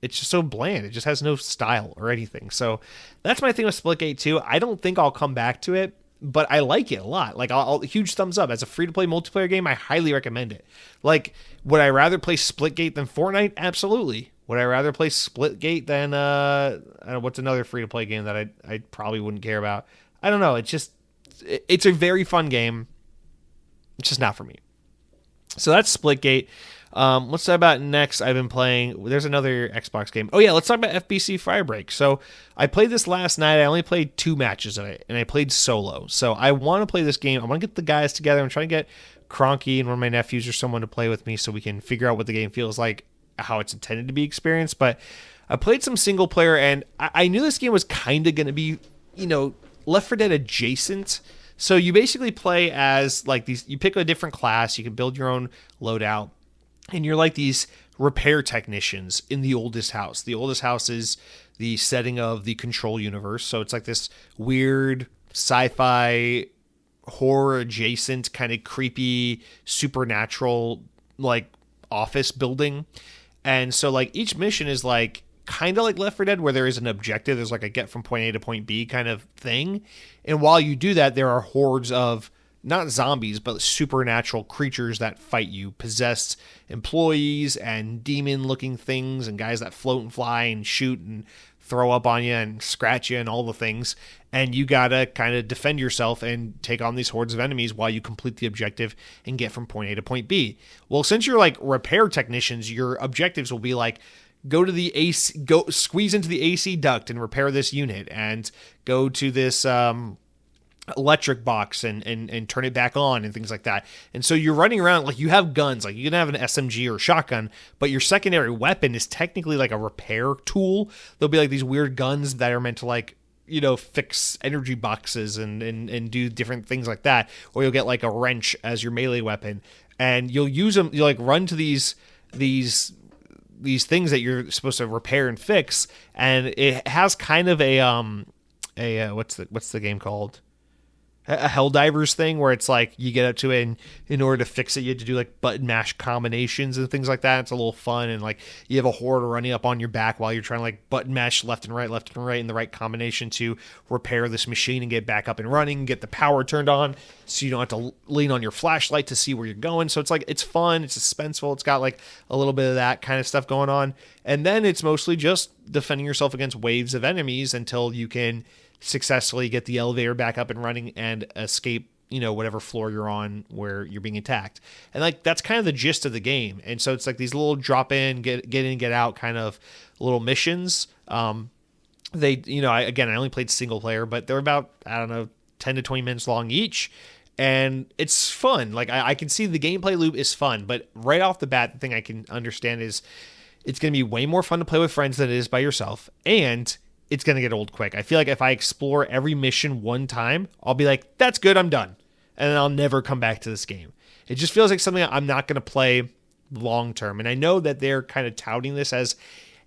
bland. It just has no style or anything. So that's my thing with Splitgate 2. I don't think I'll come back to it, but I like it a lot. Like, I'll huge thumbs up. As a free-to-play multiplayer game, I highly recommend it. Like, would I rather play Splitgate than Fortnite? Absolutely. Would I rather play Splitgate than, what's another free-to-play game that I probably wouldn't care about? I don't know. It's just it's a very fun game. It's just not for me. So that's Splitgate. Let's talk about next. I've been playing. There's another Xbox game. Oh yeah, let's talk about FBC Firebreak. So I played this last night. I only played 2 matches of it, and I played solo. So I want to play this game. I want to get the guys together. I'm trying to get Cronky and one of my nephews or someone to play with me so we can figure out what the game feels like, how it's intended to be experienced. But I played some single player, and I knew this game was kind of going to be, Left 4 Dead adjacent. So you basically play as like these. You pick a different class. You can build your own loadout. And you're like these repair technicians in the oldest house. The oldest house is the setting of the Control universe. So it's like this weird sci-fi horror adjacent kind of creepy supernatural like office building. And so like each mission is like kind of like Left 4 Dead where there is an objective. There's like a get from point A to point B kind of thing. And while you do that, there are hordes of not zombies, but supernatural creatures that fight you, possessed employees and demon-looking things and guys that float and fly and shoot and throw up on you and scratch you and all the things. And you gotta kind of defend yourself and take on these hordes of enemies while you complete the objective and get from point A to point B. Well, since you're like repair technicians, your objectives will be like, go to the AC, go squeeze into the AC duct and repair this unit, and go to this electric box and turn it back on and things like that. And so you're running around like you have guns, like you can have an SMG or a shotgun, but your secondary weapon is technically like a repair tool. There'll be like these weird guns that are meant to like, fix energy boxes and do different things like that. Or you'll get like a wrench as your melee weapon, and you'll use them. You like run to these things that you're supposed to repair and fix. And it has kind of a what's the game called? A Helldivers thing where it's like you get up to it and in order to fix it you have to do like button mash combinations and things like that. It's a little fun, and like you have a horde running up on your back while you're trying to like button mash left and right in the right combination to repair this machine and get back up and running, get the power turned on so you don't have to lean on your flashlight to see where you're going. So it's like, it's fun, it's suspenseful, it's got like a little bit of that kind of stuff going on. And then it's mostly just defending yourself against waves of enemies until you can successfully get the elevator back up and running and escape, whatever floor you're on where you're being attacked. And like, that's kind of the gist of the game. And so it's like these little drop in, get in, get out kind of little missions. I only played single player, but they're about, 10 to 20 minutes long each. And it's fun. Like I can see the gameplay loop is fun, but right off the bat, the thing I can understand is it's going to be way more fun to play with friends than it is by yourself. And it's going to get old quick. I feel like if I explore every mission one time, I'll be like, that's good, I'm done. And then I'll never come back to this game. It just feels like something I'm not going to play long term. And I know that they're kind of touting this as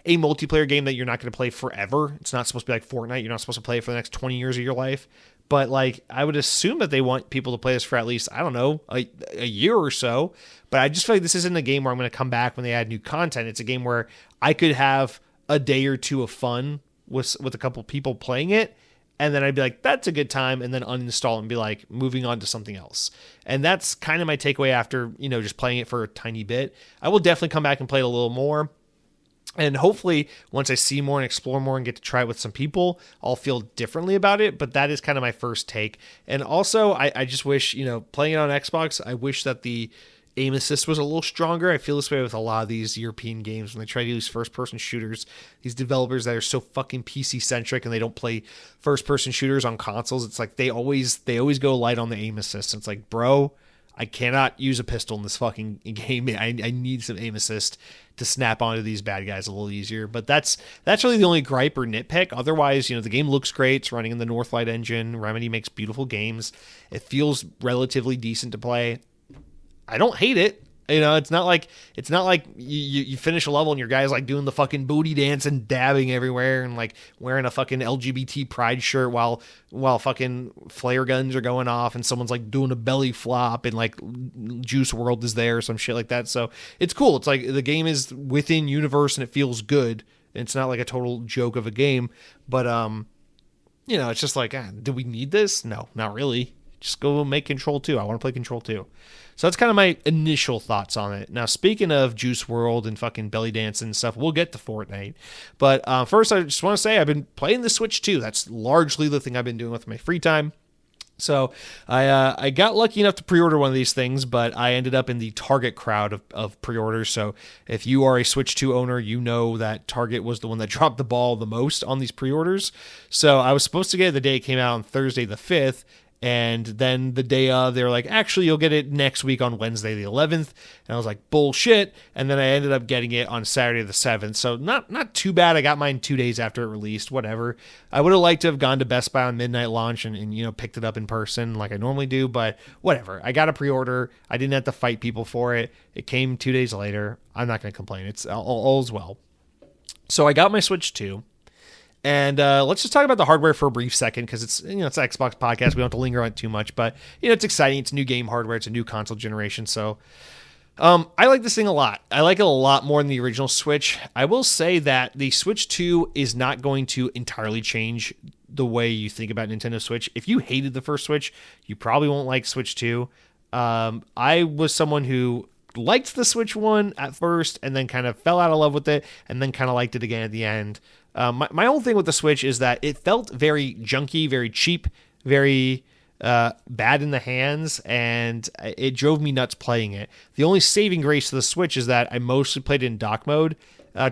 a multiplayer game that you're not going to play forever. It's not supposed to be like Fortnite. You're not supposed to play it for the next 20 years of your life. But like, I would assume that they want people to play this for at least, a year or so. But I just feel like this isn't a game where I'm going to come back when they add new content. It's a game where I could have a day or two of fun with a couple people playing it, and then I'd be like, that's a good time, and then uninstall and be like, moving on to something else. And that's kind of my takeaway after, just playing it for a tiny bit. I will definitely come back and play it a little more. And hopefully, once I see more and explore more and get to try it with some people, I'll feel differently about it. But that is kind of my first take. And also, I just wish, playing it on Xbox, I wish that the aim assist was a little stronger. I feel this way with a lot of these European games when they try to use first-person shooters. These developers that are so fucking PC-centric and they don't play first-person shooters on consoles. It's like they always go light on the aim assist. It's like, bro, I cannot use a pistol in this fucking game. I need some aim assist to snap onto these bad guys a little easier. But that's really the only gripe or nitpick. Otherwise, the game looks great. It's running in the Northlight engine. Remedy makes beautiful games. It feels relatively decent to play. I don't hate it. It's not like you finish a level and your guy's like doing the fucking booty dance and dabbing everywhere and like wearing a fucking LGBT pride shirt while fucking flare guns are going off and someone's like doing a belly flop and like Juice World is there or some shit like that. So it's cool. It's like the game is within universe and it feels good. It's not like a total joke of a game, but it's just like, do we need this? No, not really. Just go make Control 2. I want to play Control 2. So that's kind of my initial thoughts on it. Now, speaking of Juice World and fucking belly dancing and stuff, we'll get to Fortnite. But first, I just want to say I've been playing the Switch too. That's largely the thing I've been doing with my free time. So I got lucky enough to pre-order one of these things, but I ended up in the Target crowd of pre-orders. So if you are a Switch 2 owner, you know that Target was the one that dropped the ball the most on these pre-orders. So I was supposed to get it the day it came out on Thursday the 5th. And then the day of, they were like, actually, you'll get it next week on Wednesday the 11th. And I was like, bullshit. And then I ended up getting it on Saturday the 7th. So not too bad. I got mine 2 days after it released, whatever. I would have liked to have gone to Best Buy on midnight launch and picked it up in person like I normally do, but whatever. I got a pre-order. I didn't have to fight people for it. It came 2 days later. I'm not going to complain. It's all's well. So I got my Switch 2. And let's just talk about the hardware for a brief second, because it's an Xbox podcast. We don't have to linger on it too much, but it's exciting. It's new game hardware. It's a new console generation. So I like this thing a lot. I like it a lot more than the original Switch. I will say that the Switch 2 is not going to entirely change the way you think about Nintendo Switch. If you hated the first Switch, you probably won't like Switch 2. I was someone who liked the Switch 1 at first and then kind of fell out of love with it and then kind of liked it again at the end. My whole thing with the Switch is that it felt very junky, very cheap, very bad in the hands, and it drove me nuts playing it. The only saving grace to the Switch is that I mostly played it in dock mode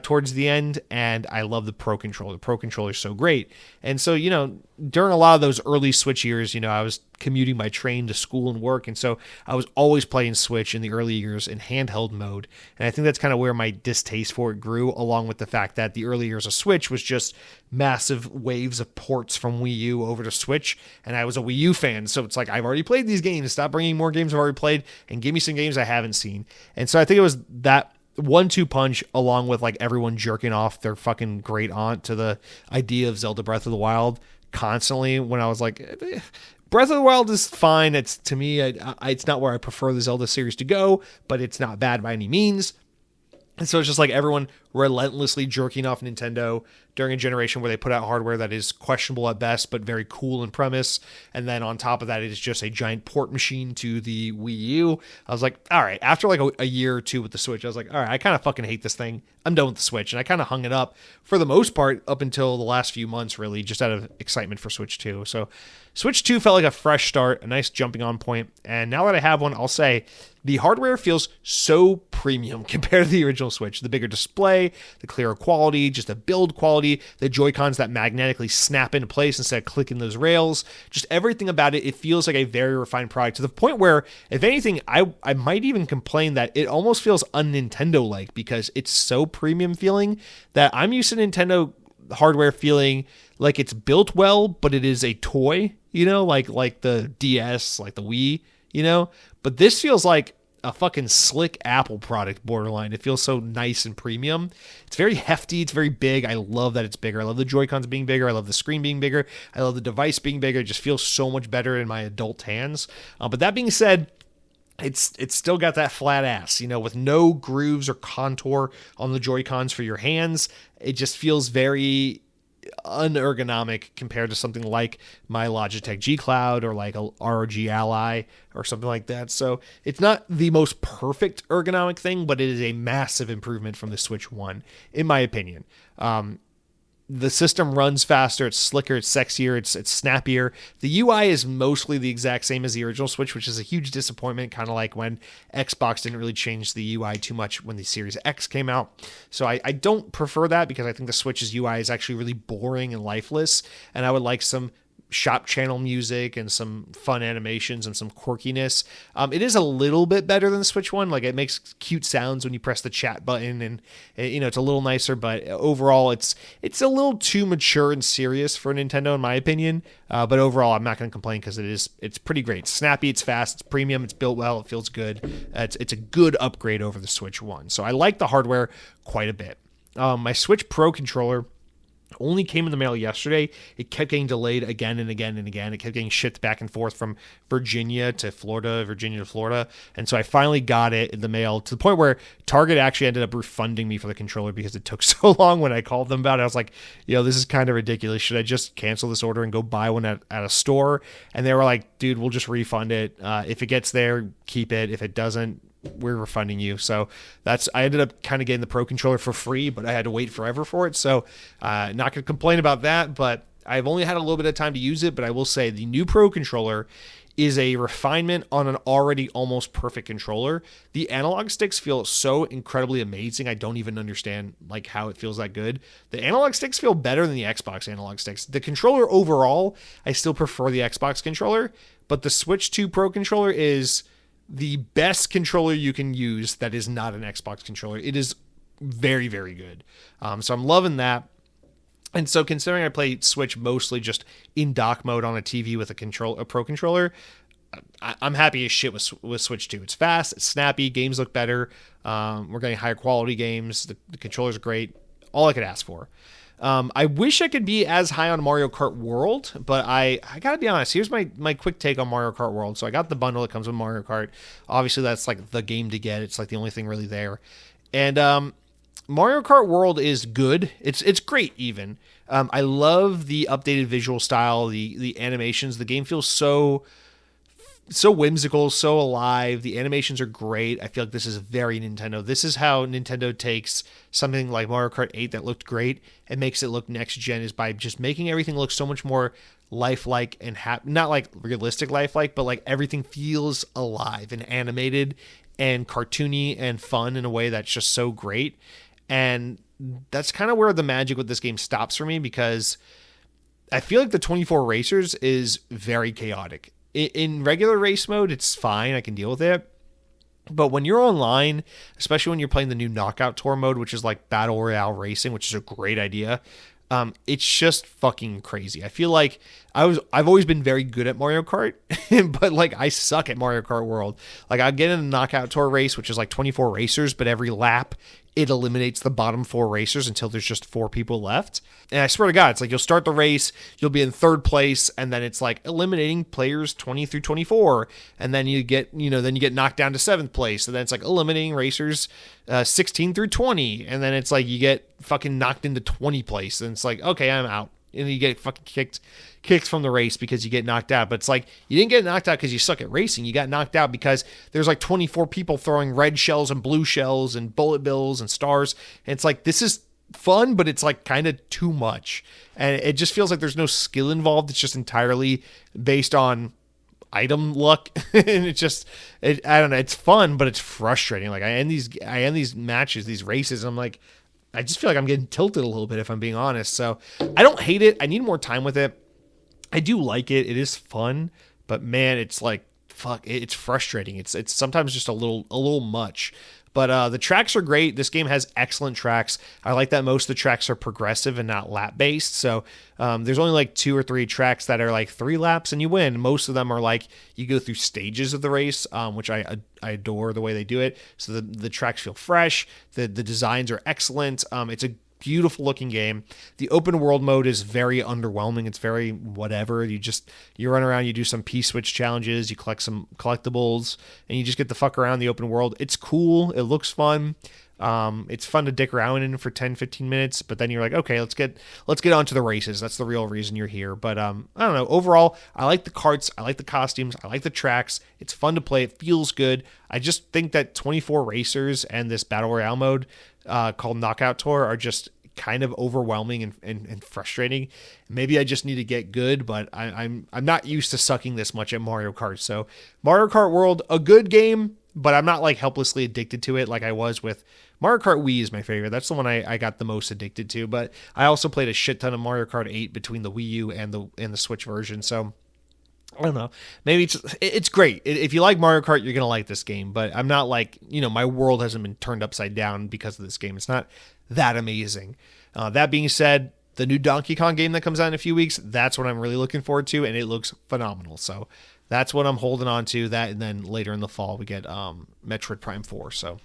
towards the end, and I love the Pro Controller. The Pro Controller is so great. And so, during a lot of those early Switch years, I was commuting by train to school and work, and so I was always playing Switch in the early years in handheld mode. And I think that's kind of where my distaste for it grew, along with the fact that the early years of Switch was just massive waves of ports from Wii U over to Switch, and I was a Wii U fan, so it's like, I've already played these games. Stop bringing more games I've already played and give me some games I haven't seen. And so I think it was that 1-2 punch, along with like everyone jerking off their fucking great aunt to the idea of Zelda Breath of the Wild constantly, when I was like, Breath of the Wild is fine. It's, to me, it's not where I prefer the Zelda series to go, but it's not bad by any means. And so it's just like everyone relentlessly jerking off Nintendo during a generation where they put out hardware that is questionable at best, but very cool in premise. And then on top of that, it is just a giant port machine to the Wii U. I was like, all right, after like a year or two with the Switch, I was like, all right, I kind of fucking hate this thing. I'm done with the Switch. And I kind of hung it up for the most part up until the last few months, really, just out of excitement for Switch 2. So Switch 2 felt like a fresh start, a nice jumping on point. And now that I have one, I'll say the hardware feels so premium compared to the original Switch. The bigger display, the clearer quality, just the build quality, the Joy-Cons that magnetically snap into place instead of clicking those rails. Just everything about it, it feels like a very refined product, to the point where, if anything, I might even complain that it almost feels un-Nintendo-like, because it's so premium feeling that I'm used to Nintendo hardware feeling like it's built well, but it is a toy, like the DS, like the Wii, but this feels like a fucking slick Apple product, borderline. It feels so nice and premium. It's very hefty. It's very big. I love that it's bigger. I love the Joy-Cons being bigger. I love the screen being bigger. I love the device being bigger. It just feels so much better in my adult hands. But that being said, it's still got that flat ass, with no grooves or contour on the Joy-Cons for your hands. It just feels very unergonomic compared to something like my Logitech G Cloud or like a ROG Ally or something like that. So it's not the most perfect ergonomic thing, but it is a massive improvement from the Switch 1, in my opinion. The system runs faster, it's slicker, it's sexier, it's snappier. The UI is mostly the exact same as the original Switch, which is a huge disappointment, kind of like when Xbox didn't really change the UI too much when the Series X came out. So I don't prefer that, because I think the Switch's UI is actually really boring and lifeless, and I would like some shop channel music and some fun animations and some quirkiness. It is a little bit better than the Switch 1. Like, it makes cute sounds when you press the chat button, and it's a little nicer, but overall it's a little too mature and serious for Nintendo, in my opinion. But overall, I'm not going to complain, because it's pretty great. It's snappy, it's fast, it's premium, it's built well, it feels good. It's a good upgrade over the Switch 1. So I like the hardware quite a bit. My Switch Pro controller only came in the mail yesterday. It kept getting delayed again and again and again. It kept getting shipped back and forth from Virginia to Florida. And so I finally got it in the mail, to the point where Target actually ended up refunding me for the controller because it took so long when I called them about it. I was like, this is kind of ridiculous. Should I just cancel this order and go buy one at a store? And they were like, dude, we'll just refund it. If it gets there, keep it. If it doesn't, we're refunding you. So I ended up kind of getting the Pro controller for free, but I had to wait forever for it. So not going to complain about that, but I've only had a little bit of time to use it, but I will say the new Pro Controller is a refinement on an already almost perfect controller. The analog sticks feel so incredibly amazing. I don't even understand like how it feels that good. The analog sticks feel better than the Xbox analog sticks. The controller overall, I still prefer the Xbox controller, but the Switch 2 Pro controller is the best controller you can use that is not an Xbox controller. It is very, very good. So I'm loving that. And so considering I play Switch mostly just in dock mode on a TV with a Pro controller, I'm happy as shit with Switch 2. It's fast, it's snappy, games look better. We're getting higher quality games. The controllers are great. All I could ask for. I wish I could be as high on Mario Kart World, but I gotta be honest. Here's my quick take on Mario Kart World. So I got the bundle that comes with Mario Kart. Obviously, that's like the game to get. It's like the only thing really there. And Mario Kart World is good. It's great even. I love the updated visual style, the animations. The game feels so whimsical, so alive. The animations are great. I feel like this is very Nintendo. This is how Nintendo takes something like Mario Kart 8 that looked great and makes it look next gen, is by just making everything look so much more lifelike and not like realistic lifelike, but like everything feels alive and animated and cartoony and fun in a way that's just so great. And that's kind of where the magic with this game stops for me, because I feel like the 24 racers is very chaotic. In regular race mode, it's fine. I can deal with it. But when you're online, especially when you're playing the new Knockout Tour mode, which is like Battle Royale racing, which is a great idea, it's just fucking crazy. I feel like I've always been very good at Mario Kart, but like I suck at Mario Kart World. Like I get in a Knockout Tour race, which is like 24 racers, but every lap it eliminates the bottom 4 racers until there's just 4 people left. And I swear to God, it's like you'll start the race, you'll be in 3rd place, and then it's like eliminating players 20 through 24, and then you get knocked down to 7th place, and then it's like eliminating racers 16 through 20, and then it's like you get fucking knocked into 20 place, and it's like, okay, I'm out. And you get fucking kicked from the race because you get knocked out. But it's like, you didn't get knocked out because you suck at racing. You got knocked out because there's like 24 people throwing red shells and blue shells and bullet bills and stars. And it's like, this is fun, but it's like kind of too much. And it just feels like there's no skill involved. It's just entirely based on item luck. And I don't know. It's fun, but it's frustrating. Like I end these matches, these races. And I'm like, I just feel like I'm getting tilted a little bit, if I'm being honest. So I don't hate it. I need more time with it. I do like it. It is fun, but man, it's like, fuck, it's frustrating. It's sometimes just a little much. But the tracks are great. This game has excellent tracks. I like that most of the tracks are progressive and not lap based. So there's only like 2 or 3 tracks that are like 3 laps and you win. Most of them are like you go through stages of the race, which I adore the way they do it. So the tracks feel fresh. The designs are excellent. It's a beautiful looking game. The open world mode is very underwhelming. It's very whatever. You run around, you do some P-switch challenges, you collect some collectibles, and you just get the fuck around the open world. It's cool. It looks fun. It's fun to dick around in for 10-15 minutes, but then you're like, okay, let's get on to the races. That's the real reason you're here. But I don't know. Overall, I like the carts, I like the costumes, I like the tracks. It's fun to play. It feels good. I just think that 24 racers and this Battle Royale mode called Knockout Tour are just kind of overwhelming and frustrating. Maybe I just need to get good, but I'm not used to sucking this much at Mario Kart. So Mario Kart World, a good game, but I'm not like helplessly addicted to it like I was with Mario Kart Wii is my favorite. That's the one I got the most addicted to. But I also played a shit ton of Mario Kart 8 between the Wii U and the Switch version. So I don't know. Maybe it's great. If you like Mario Kart, you're going to like this game. But I'm not like, my world hasn't been turned upside down because of this game. It's not that amazing. That being said, the new Donkey Kong game that comes out in a few weeks, that's what I'm really looking forward to. And it looks phenomenal. So that's what I'm holding on to. That, and then later in the fall, we get Metroid Prime 4. So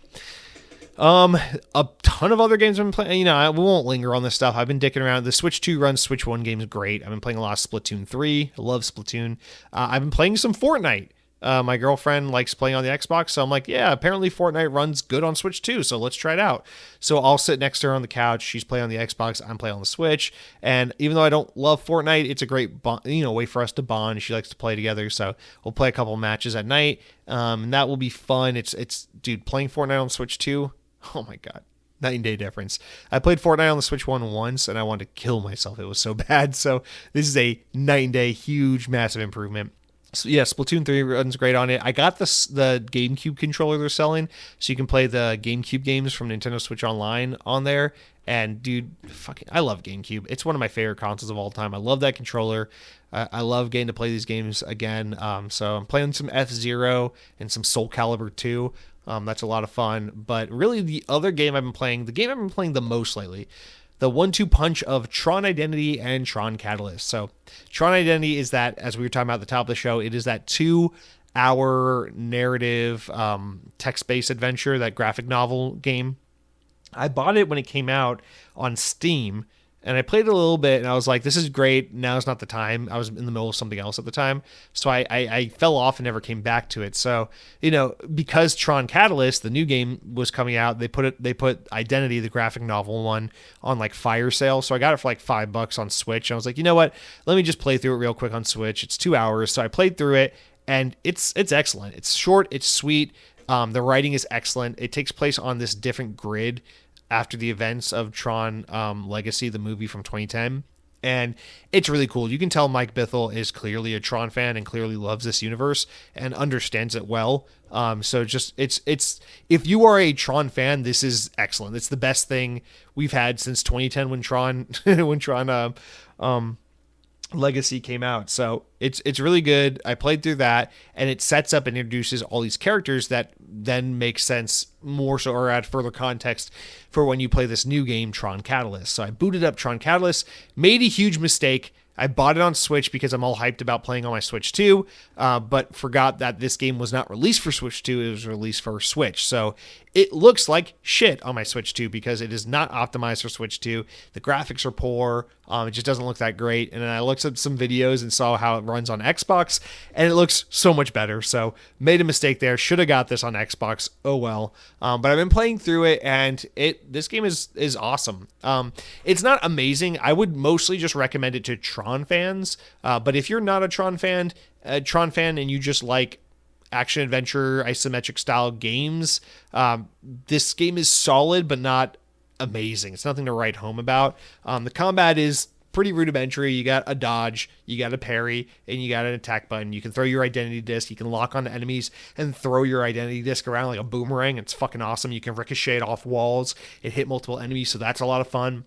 a ton of other games I've been playing. We won't linger on this stuff. I've been dicking around. The Switch 2 runs Switch 1 games great. I've been playing a lot of Splatoon 3. I love Splatoon. I've been playing some Fortnite. My girlfriend likes playing on the Xbox, so I'm like, yeah, apparently Fortnite runs good on Switch 2, so let's try it out. So I'll sit next to her on the couch. She's playing on the Xbox. I'm playing on the Switch. And even though I don't love Fortnite, it's a great way for us to bond. She likes to play together, so we'll play a couple matches at night, and that will be fun. It's dude, playing Fortnite on Switch 2, oh my God. night and day difference. I played Fortnite on the Switch 1 once, and I wanted to kill myself. It was so bad. So this is a night and day, huge, massive improvement. So yeah, Splatoon 3 runs great on it. I got the GameCube controller they're selling, so you can play the GameCube games from Nintendo Switch Online on there. And dude, I love GameCube. It's one of my favorite consoles of all time. I love that controller. I love getting to play these games again. So I'm playing some F-Zero and some Soul Calibur 2. That's a lot of fun. But really, the game I've been playing the most lately, the 1-2 punch of Tron Identity and Tron Catalyst. So Tron Identity is that, as we were talking about at the top of the show, it is that 2-hour narrative text-based adventure, that graphic novel game. I bought it when it came out on Steam, and I played it a little bit, and I was like, this is great. Now is not the time. I was in the middle of something else at the time. So I fell off and never came back to it. So, because Tron Catalyst, the new game, was coming out, they put Identity, the graphic novel one, on like fire sale. So I got it for like $5 on Switch. And I was like, you know what? Let me just play through it real quick on Switch. It's 2 hours. So I played through it, and it's excellent. It's short. It's sweet. The writing is excellent. It takes place on this different grid after the events of Tron Legacy, the movie from 2010. And it's really cool. You can tell Mike Bithell is clearly a Tron fan and clearly loves this universe and understands it well. So just it's if you are a Tron fan, this is excellent. It's the best thing we've had since 2010 when Tron Legacy came out. So it's really good. I played through that, and it sets up and introduces all these characters that then make sense more so, or add further context for when you play this new game, Tron Catalyst. So I booted up Tron Catalyst, made a huge mistake. I bought it on Switch because I'm all hyped about playing on my Switch 2, but forgot that this game was not released for Switch 2. It was released for Switch. So it looks like shit on my Switch 2 because it is not optimized for Switch 2. The graphics are poor. It just doesn't look that great. And then I looked at some videos and saw how it runs on Xbox, and it looks so much better. So made a mistake there. Should have got this on Xbox. Oh well. But I've been playing through it, and this game is awesome. It's not amazing. I would mostly just recommend it to Tron fans. But if you're not a Tron fan, and you just like action adventure isometric style games, this game is solid but not amazing. It's nothing to write home about. The combat is pretty rudimentary. You got a dodge, you got a parry, and you got an attack button. You can throw your identity disc, you can lock onto enemies and throw your identity disc around like a boomerang. It's fucking awesome. You can ricochet it off walls, it hit multiple enemies, so that's a lot of fun.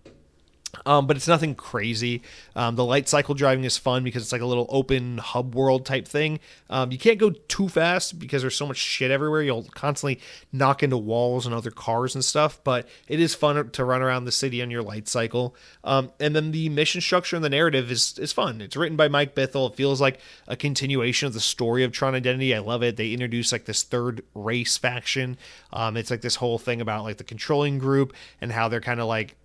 But it's nothing crazy. The light cycle driving is fun because it's like a little open hub world type thing. You can't go too fast because there's so much shit everywhere. You'll constantly knock into walls and other cars and stuff, but it is fun to run around the city on your light cycle. And then the mission structure and the narrative is fun. It's written by Mike Bithell. It feels like a continuation of the story of Tron Identity. I love it. They introduce like this third race faction. It's like this whole thing about like the controlling group and how they're kind of like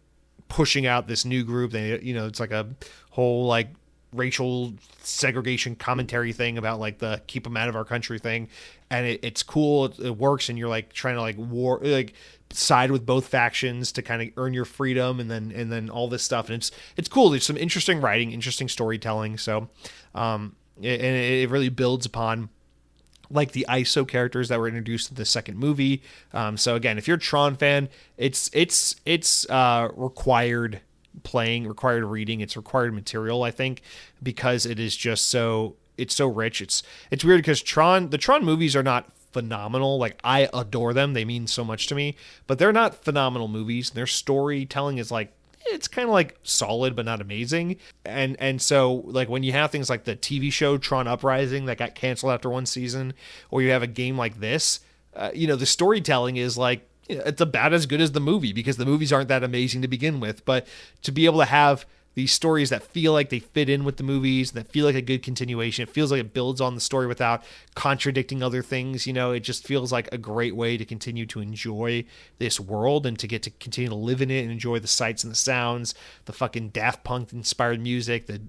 pushing out this new group. They, it's like a whole like racial segregation commentary thing about like the keep them out of our country thing, and it's cool. It works, and you're like trying to like side with both factions to kind of earn your freedom, and then all this stuff, and it's cool. There's some interesting writing, interesting storytelling. So it really builds upon like the ISO characters that were introduced in the second movie. So again, if you're a Tron fan, it's required playing, required reading, it's required material, I think, because it is just it's so rich. It's weird because the Tron movies are not phenomenal. Like, I adore them. They mean so much to me, but they're not phenomenal movies. Their storytelling is like, it's kind of like solid but not amazing, and so like when you have things like the TV show Tron Uprising that got canceled after one season, or you have a game like this, the storytelling is like, it's about as good as the movie because the movies aren't that amazing to begin with, but to be able to have these stories that feel like they fit in with the movies, that feel like a good continuation. It feels like it builds on the story without contradicting other things. It just feels like a great way to continue to enjoy this world and to get to continue to live in it and enjoy the sights and the sounds, the fucking Daft Punk inspired music, the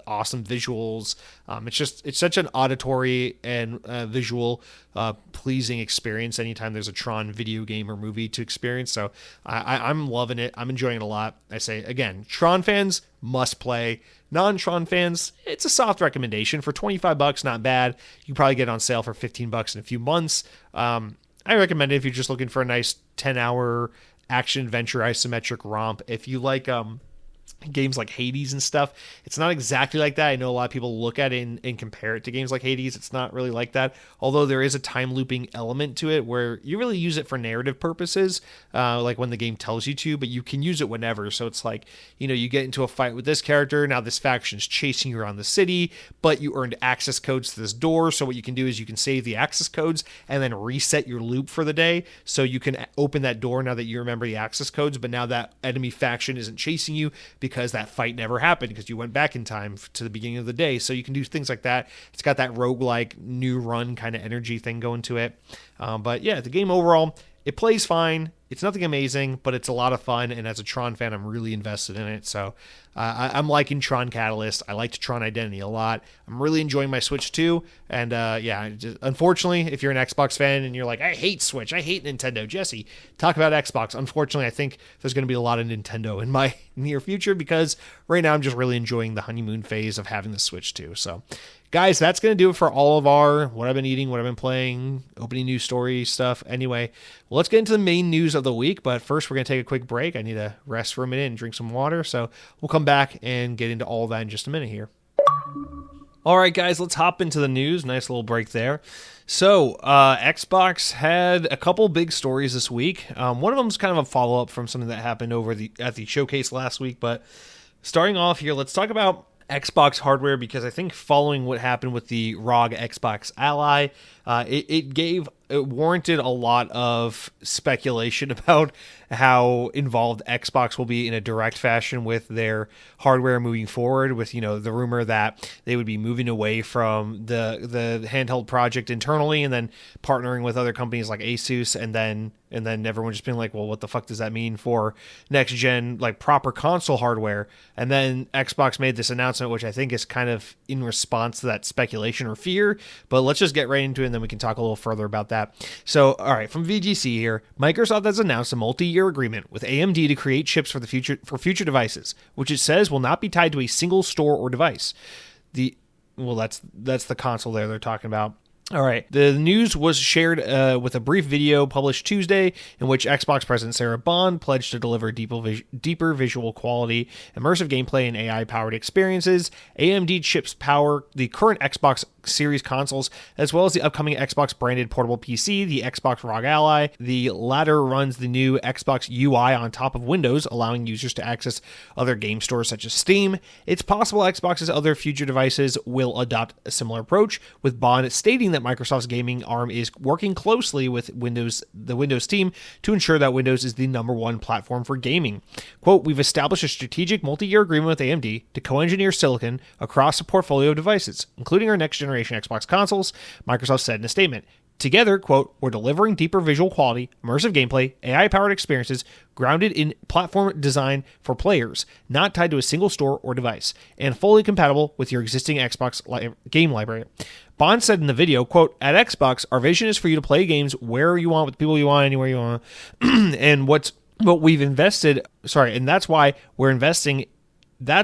awesome visuals. It's such an auditory and visual pleasing experience anytime there's a Tron video game or movie to experience. So I'm loving it. I'm enjoying it a lot. I say again, Tron fans must play. Non-Tron fans, it's a soft recommendation. For $25, not bad. You can probably get it on sale for $15 in a few months. I recommend it if you're just looking for a nice 10-hour action adventure isometric romp. If you like games like Hades and stuff, it's not exactly like that. I know a lot of people look at it and compare it to games like Hades. It's not really like that, although there is a time looping element to it where you really use it for narrative purposes, like when the game tells you to, but you can use it whenever. So it's like, you get into a fight with this character, now this faction is chasing you around the city, but you earned access codes to this door. So what you can do is you can save the access codes and then reset your loop for the day, so you can open that door now that you remember the access codes, but now that enemy faction isn't chasing you because that fight never happened because you went back in time to the beginning of the day. So you can do things like that. It's got that roguelike new run kind of energy thing going to it. But yeah, the game overall, it plays fine. It's nothing amazing, but it's a lot of fun. And as a Tron fan, I'm really invested in it. So I'm liking Tron Catalyst. I liked Tron Identity a lot. I'm really enjoying my Switch 2. And unfortunately, if you're an Xbox fan and you're like, I hate Switch, I hate Nintendo, Jesse, talk about Xbox. Unfortunately, I think there's going to be a lot of Nintendo in my near future because right now I'm just really enjoying the honeymoon phase of having the Switch 2. So guys, that's going to do it for all of our what I've been eating, what I've been playing, opening news story stuff. Anyway, well, let's get into the main news of the week. But first, we're going to take a quick break. I need to rest for a minute and drink some water. So we'll come back and get into all of that in just a minute here. All right, guys, let's hop into the news. Nice little break there. So Xbox had a couple big stories this week. One of them is kind of a follow-up from something that happened at the showcase last week. But starting off here, let's talk about Xbox hardware, because I think following what happened with the ROG Xbox Ally, it warranted a lot of speculation about how involved Xbox will be in a direct fashion with their hardware moving forward, with the rumor that they would be moving away from the handheld project internally and then partnering with other companies like Asus, and then everyone just being like, well, what the fuck does that mean for next gen, like proper console hardware? And then Xbox made this announcement, which I think is kind of in response to that speculation or fear. But let's just get right into it, and then we can talk a little further about that. So, all right, from VGC here, Microsoft has announced a multi-year agreement with AMD to create chips for future devices, which it says will not be tied to a single store or device. That's the console there they're talking about. All right. The news was shared with a brief video published Tuesday in which Xbox President Sarah Bond pledged to deliver deeper visual quality, immersive gameplay, and AI-powered experiences. AMD chips power the current Xbox Series consoles, as well as the upcoming Xbox-branded portable PC, the Xbox ROG Ally. The latter runs the new Xbox UI on top of Windows, allowing users to access other game stores such as Steam. It's possible Xbox's other future devices will adopt a similar approach, with Bond stating that Microsoft's gaming arm is working closely with the Windows team to ensure that Windows is the number one platform for gaming. Quote, "We've established a strategic multi-year agreement with AMD to co-engineer silicon across a portfolio of devices, including our next-generation Xbox consoles," Microsoft said in a statement. Together, quote, "We're delivering deeper visual quality, immersive gameplay, AI-powered experiences grounded in platform design for players, not tied to a single store or device, and fully compatible with your existing Xbox game library." Bond said in the video, quote, "At Xbox, our vision is for you to play games wherever you want, with people you want, anywhere you want, and that's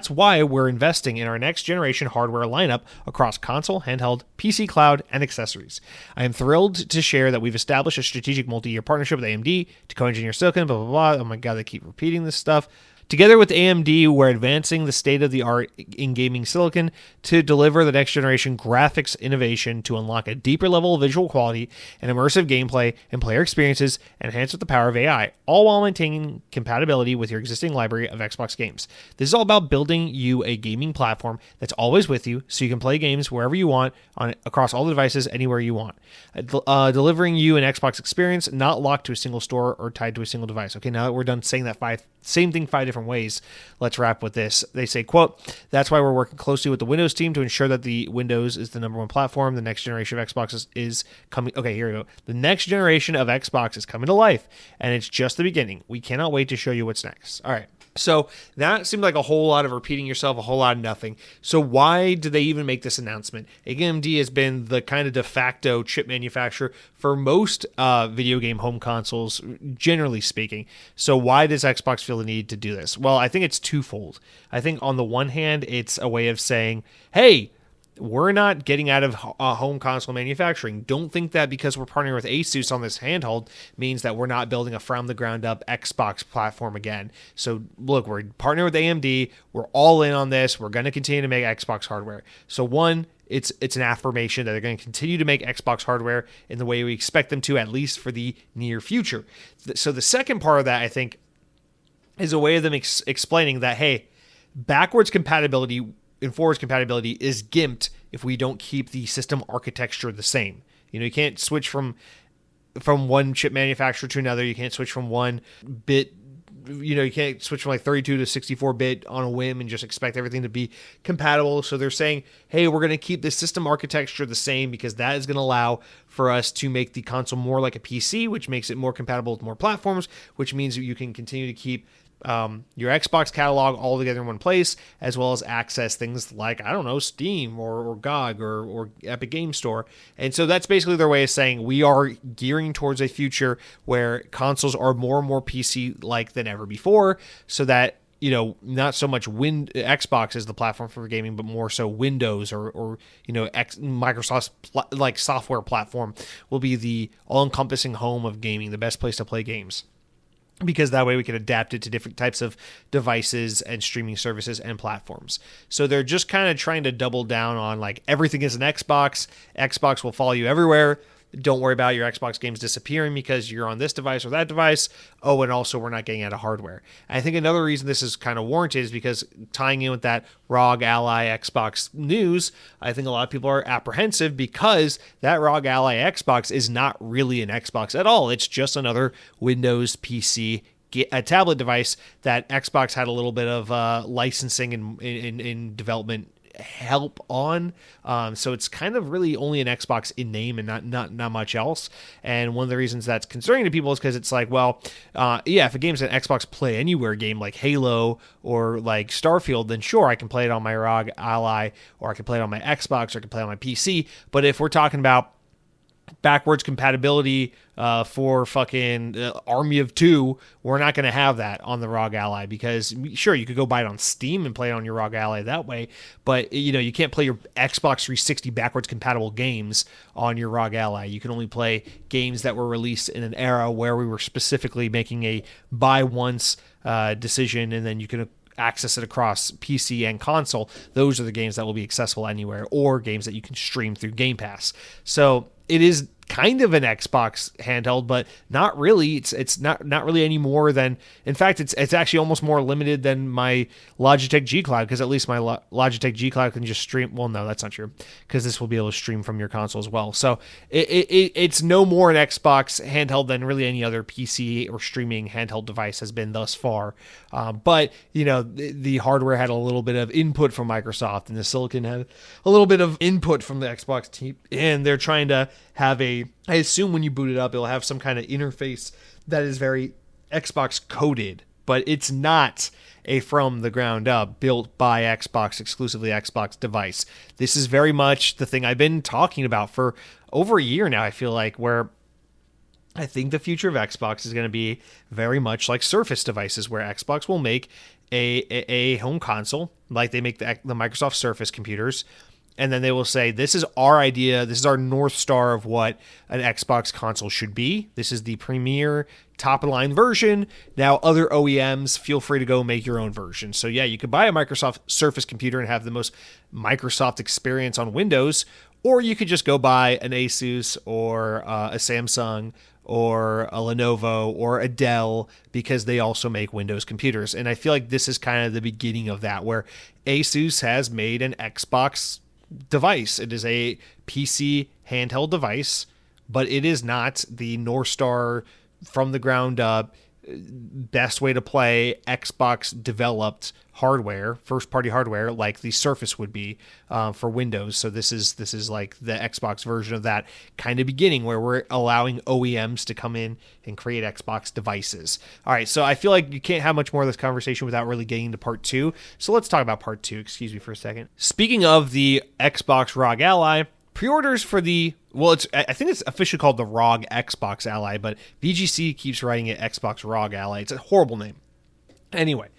why we're investing in our next generation hardware lineup across console, handheld, PC, cloud, and accessories. I am thrilled to share that we've established a strategic multi-year partnership with AMD to co-engineer silicon, blah, blah, blah." Oh my God, they keep repeating this stuff. Together with AMD, we're advancing the state-of-the-art in gaming silicon to deliver the next-generation graphics innovation to unlock a deeper level of visual quality and immersive gameplay and player experiences, enhanced with the power of AI, all while maintaining compatibility with your existing library of Xbox games. This is all about building you a gaming platform that's always with you, so you can play games wherever you want, across all the devices, anywhere you want. Delivering you an Xbox experience not locked to a single store or tied to a single device. Okay, now that we're done saying that same thing five different ways, let's wrap with this. They say, quote, "That's why we're working closely with the Windows team to ensure that the Windows is the number one platform. The next generation of Xbox is coming." Okay, here we go. "The next generation of Xbox is coming to life, and it's just the beginning. We cannot wait to show you what's next." All right. So that seemed like a whole lot of repeating yourself, a whole lot of nothing. So why did they even make this announcement? AMD has been the kind of de facto chip manufacturer for most video game home consoles, generally speaking. So why does Xbox feel the need to do this? Well, I think it's twofold. I think on the one hand, it's a way of saying, hey, we're not getting out of home console manufacturing. Don't think that because we're partnering with Asus on this handheld means that we're not building a from the ground up Xbox platform again. So look, we're partnering with AMD. We're all in on this. We're going to continue to make Xbox hardware. So one, it's an affirmation that they're going to continue to make Xbox hardware in the way we expect them to, at least for the near future. So the second part of that, I think, is a way of them explaining that, hey, backwards compatibility and forwards compatibility is gimped if we don't keep the system architecture the same. You can't switch from one chip manufacturer to another. You can't switch from one bit. You can't switch from like 32 to 64 bit on a whim and just expect everything to be compatible. So they're saying, hey, we're going to keep the system architecture the same because that is going to allow for us to make the console more like a PC, which makes it more compatible with more platforms, which means that you can continue to keep your Xbox catalog all together in one place, as well as access things like, I don't know, Steam or GOG or Epic Game Store. And so that's basically their way of saying we are gearing towards a future where consoles are more and more PC-like than ever before, so that, not so much Xbox is the platform for gaming, but more so Windows or Microsoft's like software platform will be the all-encompassing home of gaming, the best place to play games. Because that way we can adapt it to different types of devices and streaming services and platforms. So they're just kind of trying to double down on like everything is an Xbox. Xbox will follow you everywhere. Don't worry about your Xbox games disappearing because you're on this device or that device. Oh, and also we're not getting out of hardware. I think another reason this is kind of warranted is because tying in with that ROG Ally Xbox news, I think a lot of people are apprehensive because that ROG Ally Xbox is not really an Xbox at all. It's just another Windows PC a tablet device that Xbox had a little bit of licensing and in development help on, so it's kind of really only an Xbox in name and not much else. And one of the reasons that's concerning to people is because it's like, well, if a game's an Xbox Play Anywhere game like Halo or like Starfield, then sure, I can play it on my ROG Ally, or I can play it on my Xbox, or I can play it on my PC. But if we're talking about backwards compatibility for fucking Army of Two, we're not going to have that on the ROG Ally, because sure, you could go buy it on Steam and play it on your ROG Ally that way, but you can't play your Xbox 360 backwards compatible games on your ROG Ally. You can only play games that were released in an era where we were specifically making a buy once decision, and then you can access it across PC and console. Those are the games that will be accessible anywhere, or games that you can stream through Game Pass. So it is kind of an Xbox handheld, but not really. It's not really any more than, in fact, it's actually almost more limited than my Logitech G Cloud, because at least my Logitech G Cloud can just stream. Well, no, that's not true, because this will be able to stream from your console as well. So it's no more an Xbox handheld than really any other PC or streaming handheld device has been thus far. But the hardware had a little bit of input from Microsoft, and the silicon had a little bit of input from the Xbox team, and they're trying to have I assume when you boot it up, it'll have some kind of interface that is very Xbox coded, but it's not a from the ground up, built by Xbox, exclusively Xbox device. This is very much the thing I've been talking about for over a year now, I feel like, where I think the future of Xbox is going to be very much like Surface devices, where Xbox will make a home console, like they make the Microsoft Surface computers, and then they will say, this is our idea, this is our North Star of what an Xbox console should be. This is the premier top-of-the-line version. Now, other OEMs, feel free to go make your own version. So yeah, you could buy a Microsoft Surface computer and have the most Microsoft experience on Windows, or you could just go buy an Asus or a Samsung or a Lenovo or a Dell, because they also make Windows computers. And I feel like this is kind of the beginning of that, where Asus has made an Xbox device. It is a PC handheld device, but it is not the North Star from the ground up best way to play Xbox developed hardware, first party hardware, like the Surface would be for Windows. So this is like the Xbox version of that kind of beginning, where we're allowing OEMs to come in and create Xbox devices. All right, so I feel like you can't have much more of this conversation without really getting to part two. So let's talk about part two. Excuse me for a second. Speaking of the Xbox ROG Ally, pre-orders for I think it's officially called the ROG Xbox Ally, but VGC keeps writing it Xbox ROG Ally. It's a horrible name. Anyway,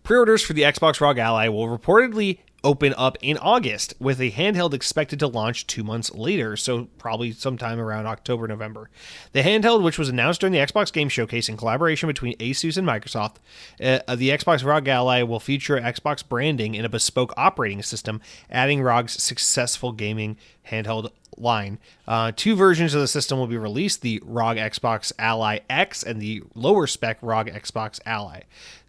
pre-orders for the Xbox ROG Ally will reportedly open up in August, with a handheld expected to launch 2 months later, so probably sometime around October, November. The handheld, which was announced during the Xbox Game Showcase in collaboration between Asus and Microsoft, the Xbox ROG Ally will feature Xbox branding in a bespoke operating system, adding ROG's successful gaming handheld line. 2 versions of the system will be released, the ROG Xbox Ally X and the lower spec ROG Xbox Ally.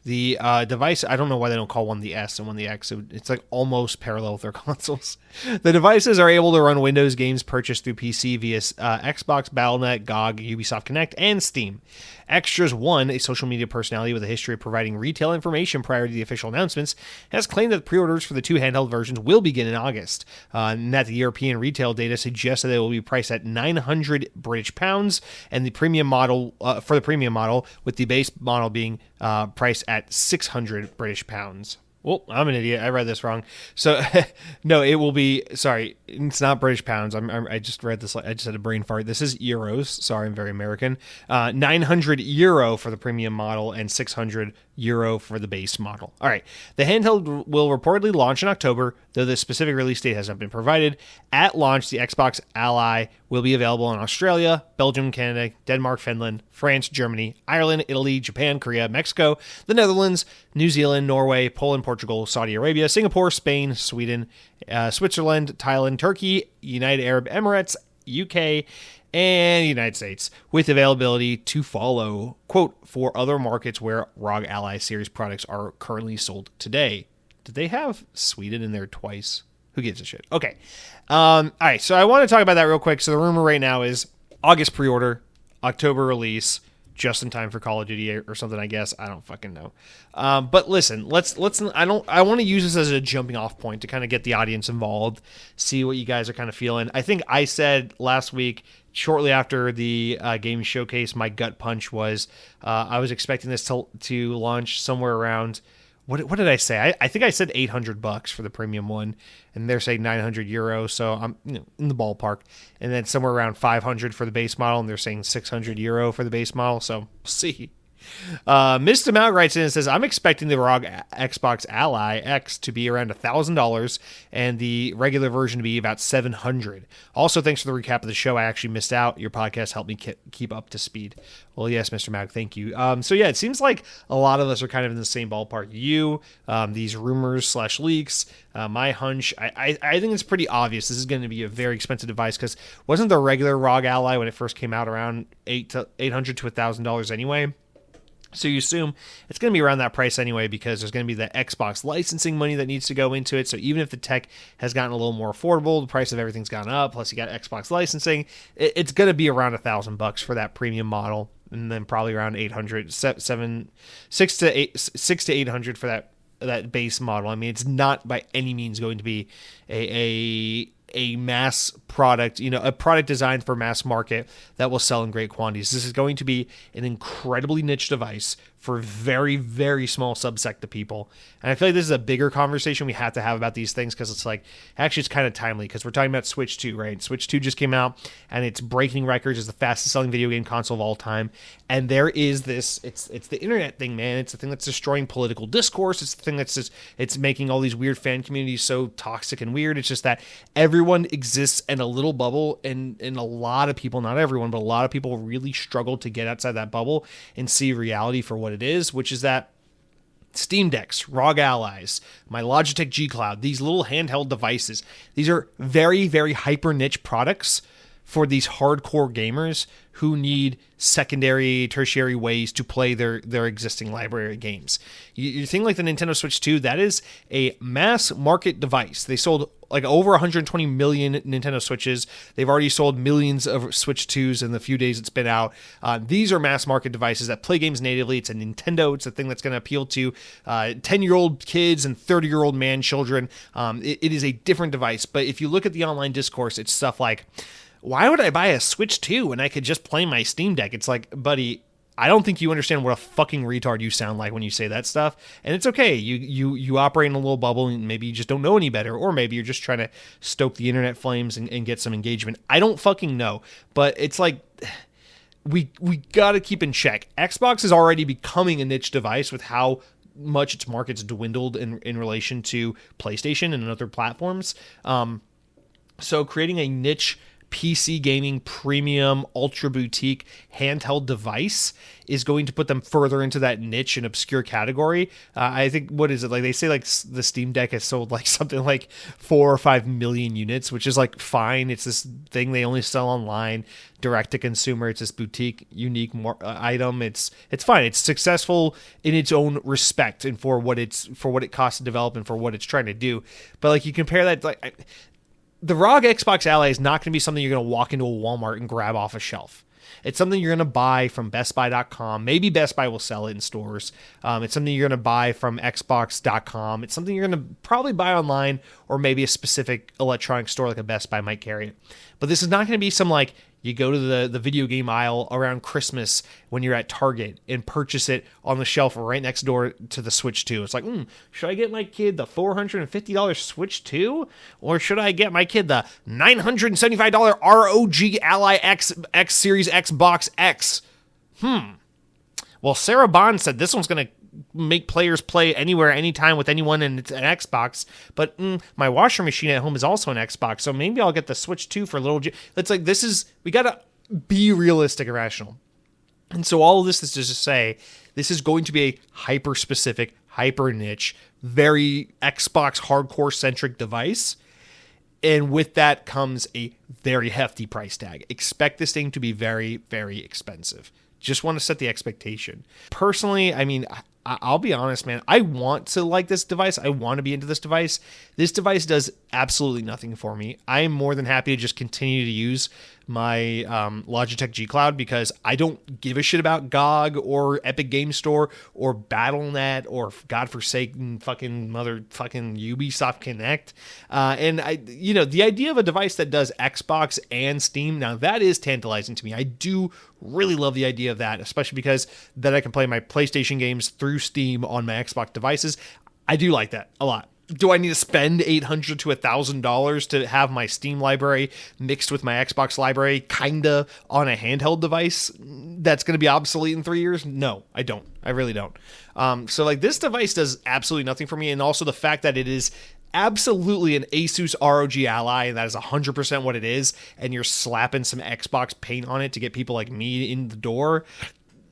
The device, I don't know why they don't call one the S and one the X. It's like almost parallel with their consoles. The devices are able to run Windows games purchased through PC via Xbox, Battle.net, GOG, Ubisoft Connect, and Steam. Extras One, a social media personality with a history of providing retail information prior to the official announcements, has claimed that pre-orders for the 2 handheld versions will begin in August, and that the European retail data suggests that they will be priced at £900 British, and the premium model for the premium model, with the base model being priced at £600 British. Well, I'm an idiot. I read this wrong. So, no, it will be. Sorry, it's not British pounds. I just read this. I just had a brain fart. This is euros. Sorry, I'm very American. €900 for the premium model and €600 for the base model. All right. The handheld will reportedly launch in October, though the specific release date has not been provided. At launch, the Xbox Ally will be available in Australia, Belgium, Canada, Denmark, Finland, France, Germany, Ireland, Italy, Japan, Korea, Mexico, the Netherlands, New Zealand, Norway, Poland, Portugal, Saudi Arabia, Singapore, Spain, Sweden, Switzerland, Thailand, Turkey, United Arab Emirates, UK, and United States, with availability to follow, quote, for other markets where ROG Ally series products are currently sold today. Did they have Sweden in there twice? Who gives a shit? Okay. All right, so I want to talk about that real quick. So the rumor right now is August pre-order, October release, just in time for Call of Duty or something, I guess. I don't fucking know. But listen, let's I want to use this as a jumping off point to kind of get the audience involved, see what you guys are kind of feeling. I think I said last week, shortly after the game showcase, my gut punch was I was expecting this to launch somewhere around, what did I say? I think I said $800 for the premium one, and they're saying €900, so I'm in the ballpark. And then somewhere around 500 for the base model, and they're saying €600 for the base model. So we'll see. Mr. Mal writes in and says, I'm expecting the ROG Xbox Ally X to be around $1,000 and the regular version to be about $700. Also, thanks for the recap of the show. I actually missed out. Your podcast helped me keep up to speed. Well, yes, Mr. Mag, thank you. So yeah, it seems like a lot of us are kind of in the same ballpark. These rumors / leaks, my hunch, I think it's pretty obvious this is going to be a very expensive device, because wasn't the regular ROG Ally when it first came out around $800 to $1,000 anyway? So you assume it's going to be around that price anyway, because there's going to be the Xbox licensing money that needs to go into it. So even if the tech has gotten a little more affordable, the price of everything's gone up, plus you got Xbox licensing, it's going to be around $1,000 for that premium model, and then probably around 6 to 800 for that base model. I mean, it's not by any means going to be a mass product, a product designed for mass market that will sell in great quantities. This is going to be an incredibly niche device for very, very small subsect of people. And I feel like this is a bigger conversation we have to have about these things, because it's like, actually it's kind of timely, because we're talking about Switch 2, right? Switch 2 just came out, and it's breaking records as the fastest selling video game console of all time. And there is this, it's the internet thing, man. It's the thing that's destroying political discourse. It's the thing that's just, it's making all these weird fan communities so toxic and weird. It's just that everyone exists in a little bubble, and a lot of people, not everyone, but a lot of people really struggle to get outside that bubble and see reality for what it is, which is that Steam Decks, ROG Allies, my Logitech G Cloud, these little handheld devices, these are very, very hyper niche products for these hardcore gamers who need secondary, tertiary ways to play their existing library of games. You think like the Nintendo Switch 2, that is a mass market device. They sold like over 120 million Nintendo Switches. They've already sold millions of Switch 2s in the few days it's been out. These are mass market devices that play games natively. It's a Nintendo. It's a thing that's going to appeal to 10-year-old kids and 30-year-old man children. It is a different device. But if you look at the online discourse, it's stuff like, why would I buy a Switch 2 when I could just play my Steam Deck? It's like, buddy, I don't think you understand what a fucking retard you sound like when you say that stuff. And it's okay. You operate in a little bubble, and maybe you just don't know any better. Or maybe you're just trying to stoke the internet flames and get some engagement. I don't fucking know. But it's like, we got to keep in check. Xbox is already becoming a niche device with how much its market's dwindled in relation to PlayStation and other platforms. So creating a niche PC gaming premium ultra boutique handheld device is going to put them further into that niche and obscure category. I think, what is it, like they say, like the Steam Deck has sold like something like 4 or 5 million units, which is like fine. It's this thing they only sell online, direct to consumer. It's this boutique unique item. It's fine. It's successful in its own respect and for what it costs to develop and for what it's trying to do. But like you compare that, like the ROG Xbox Ally is not going to be something you're going to walk into a Walmart and grab off a shelf. It's something you're going to buy from BestBuy.com. Maybe Best Buy will sell it in stores. It's something you're going to buy from Xbox.com. It's something you're going to probably buy online, or maybe a specific electronic store like a Best Buy might carry it. But this is not going to be some like you go to the video game aisle around Christmas when you're at Target and purchase it on the shelf right next door to the Switch 2. It's like, should I get my kid the $450 Switch 2? Or should I get my kid the $975 ROG Ally X Series Xbox X? Well, Sarah Bond said this one's going to make players play anywhere, anytime with anyone, and it's an Xbox. But my washer machine at home is also an Xbox, so maybe I'll get the Switch 2 for a little. It's like, we got to be realistic and rational. And so all of this is just to say, this is going to be a hyper-specific, hyper-niche, very Xbox hardcore-centric device. And with that comes a very hefty price tag. Expect this thing to be very, very expensive. Just want to set the expectation. Personally, I mean, I'll be honest, man. I want to like this device. I want to be into this device. This device does absolutely nothing for me. I am more than happy to just continue to use my Logitech G Cloud because I don't give a shit about GOG or Epic Game Store or Battle.net or godforsaken fucking motherfucking Ubisoft Connect. And the idea of a device that does Xbox and Steam, now that is tantalizing to me. I do really love the idea of that, especially because then I can play my PlayStation games through Steam on my Xbox devices. I do like that a lot. Do I need to spend $800 to $1,000 to have my Steam library mixed with my Xbox library kinda on a handheld device that's going to be obsolete in 3 years? No, I don't. I really don't. So like this device does absolutely nothing for me. And also the fact that it is absolutely an Asus ROG Ally, and that is 100% what it is, and you're slapping some Xbox paint on it to get people like me in the door.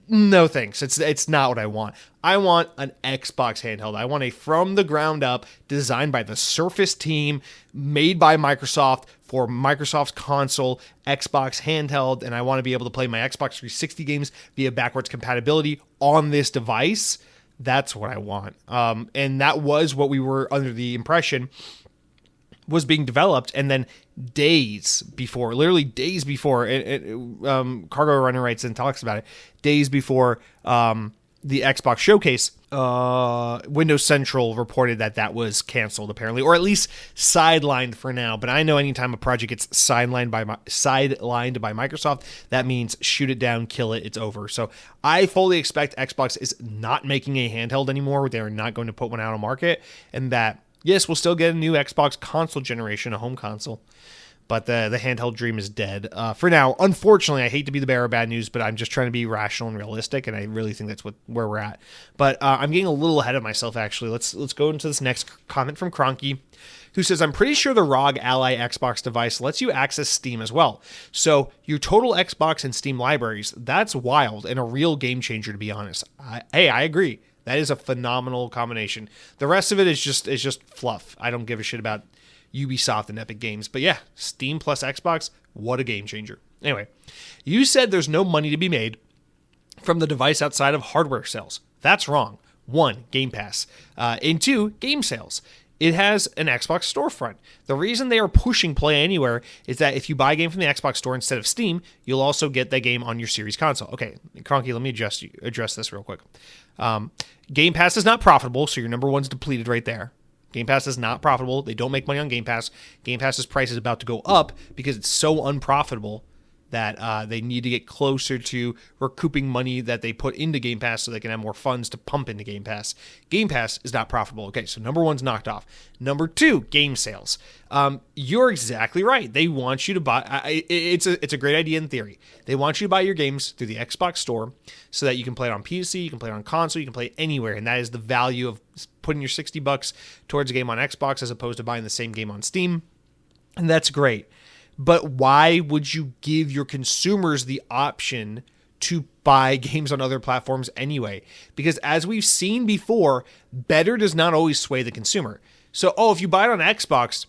No thanks. It's not what I want. I want an Xbox handheld. I want a from the ground up, designed by the Surface team, made by Microsoft for Microsoft's console, Xbox handheld, and I want to be able to play my Xbox 360 games via backwards compatibility on this device. That's what I want. And that was what we were under the impression was being developed, and then literally days before, Cargo Runner writes and talks about it, days before the Xbox showcase, Windows Central reported that was canceled, apparently, or at least sidelined for now. But I know anytime a project gets sidelined by Microsoft, that means shoot it down, kill it, it's over. So I fully expect Xbox is not making a handheld anymore. They are not going to put one out on market, and that, yes, we'll still get a new Xbox console generation, a home console, but the handheld dream is dead for now. Unfortunately, I hate to be the bearer of bad news, but I'm just trying to be rational and realistic, and I really think that's where we're at. But I'm getting a little ahead of myself, actually. Let's go into this next comment from Cronky, who says, I'm pretty sure the ROG Ally Xbox device lets you access Steam as well. So your total Xbox and Steam libraries, that's wild and a real game changer, to be honest. I agree. That is a phenomenal combination. The rest of it is just fluff. I don't give a shit about Ubisoft and Epic Games. But yeah, Steam plus Xbox, what a game changer. Anyway, you said there's no money to be made from the device outside of hardware sales. That's wrong. 1, Game Pass. And 2, game sales. It has an Xbox storefront. The reason they are pushing Play Anywhere is that if you buy a game from the Xbox store instead of Steam, you'll also get that game on your Series console. Okay, Cronky, let me address this real quick. Game Pass is not profitable, so your number one's depleted right there. Game Pass is not profitable. They don't make money on Game Pass. Game Pass's price is about to go up because it's so unprofitable that they need to get closer to recouping money that they put into Game Pass so they can have more funds to pump into Game Pass. Game Pass is not profitable. Okay, so number one's knocked off. Number two, game sales. You're exactly right. They want you to buy. It's a great idea in theory. They want you to buy your games through the Xbox Store so that you can play it on PC, you can play it on console, you can play it anywhere, and that is the value of putting your $60 towards a game on Xbox as opposed to buying the same game on Steam. And that's great. But why would you give your consumers the option to buy games on other platforms anyway? Because as we've seen before, better does not always sway the consumer. So, if you buy it on Xbox,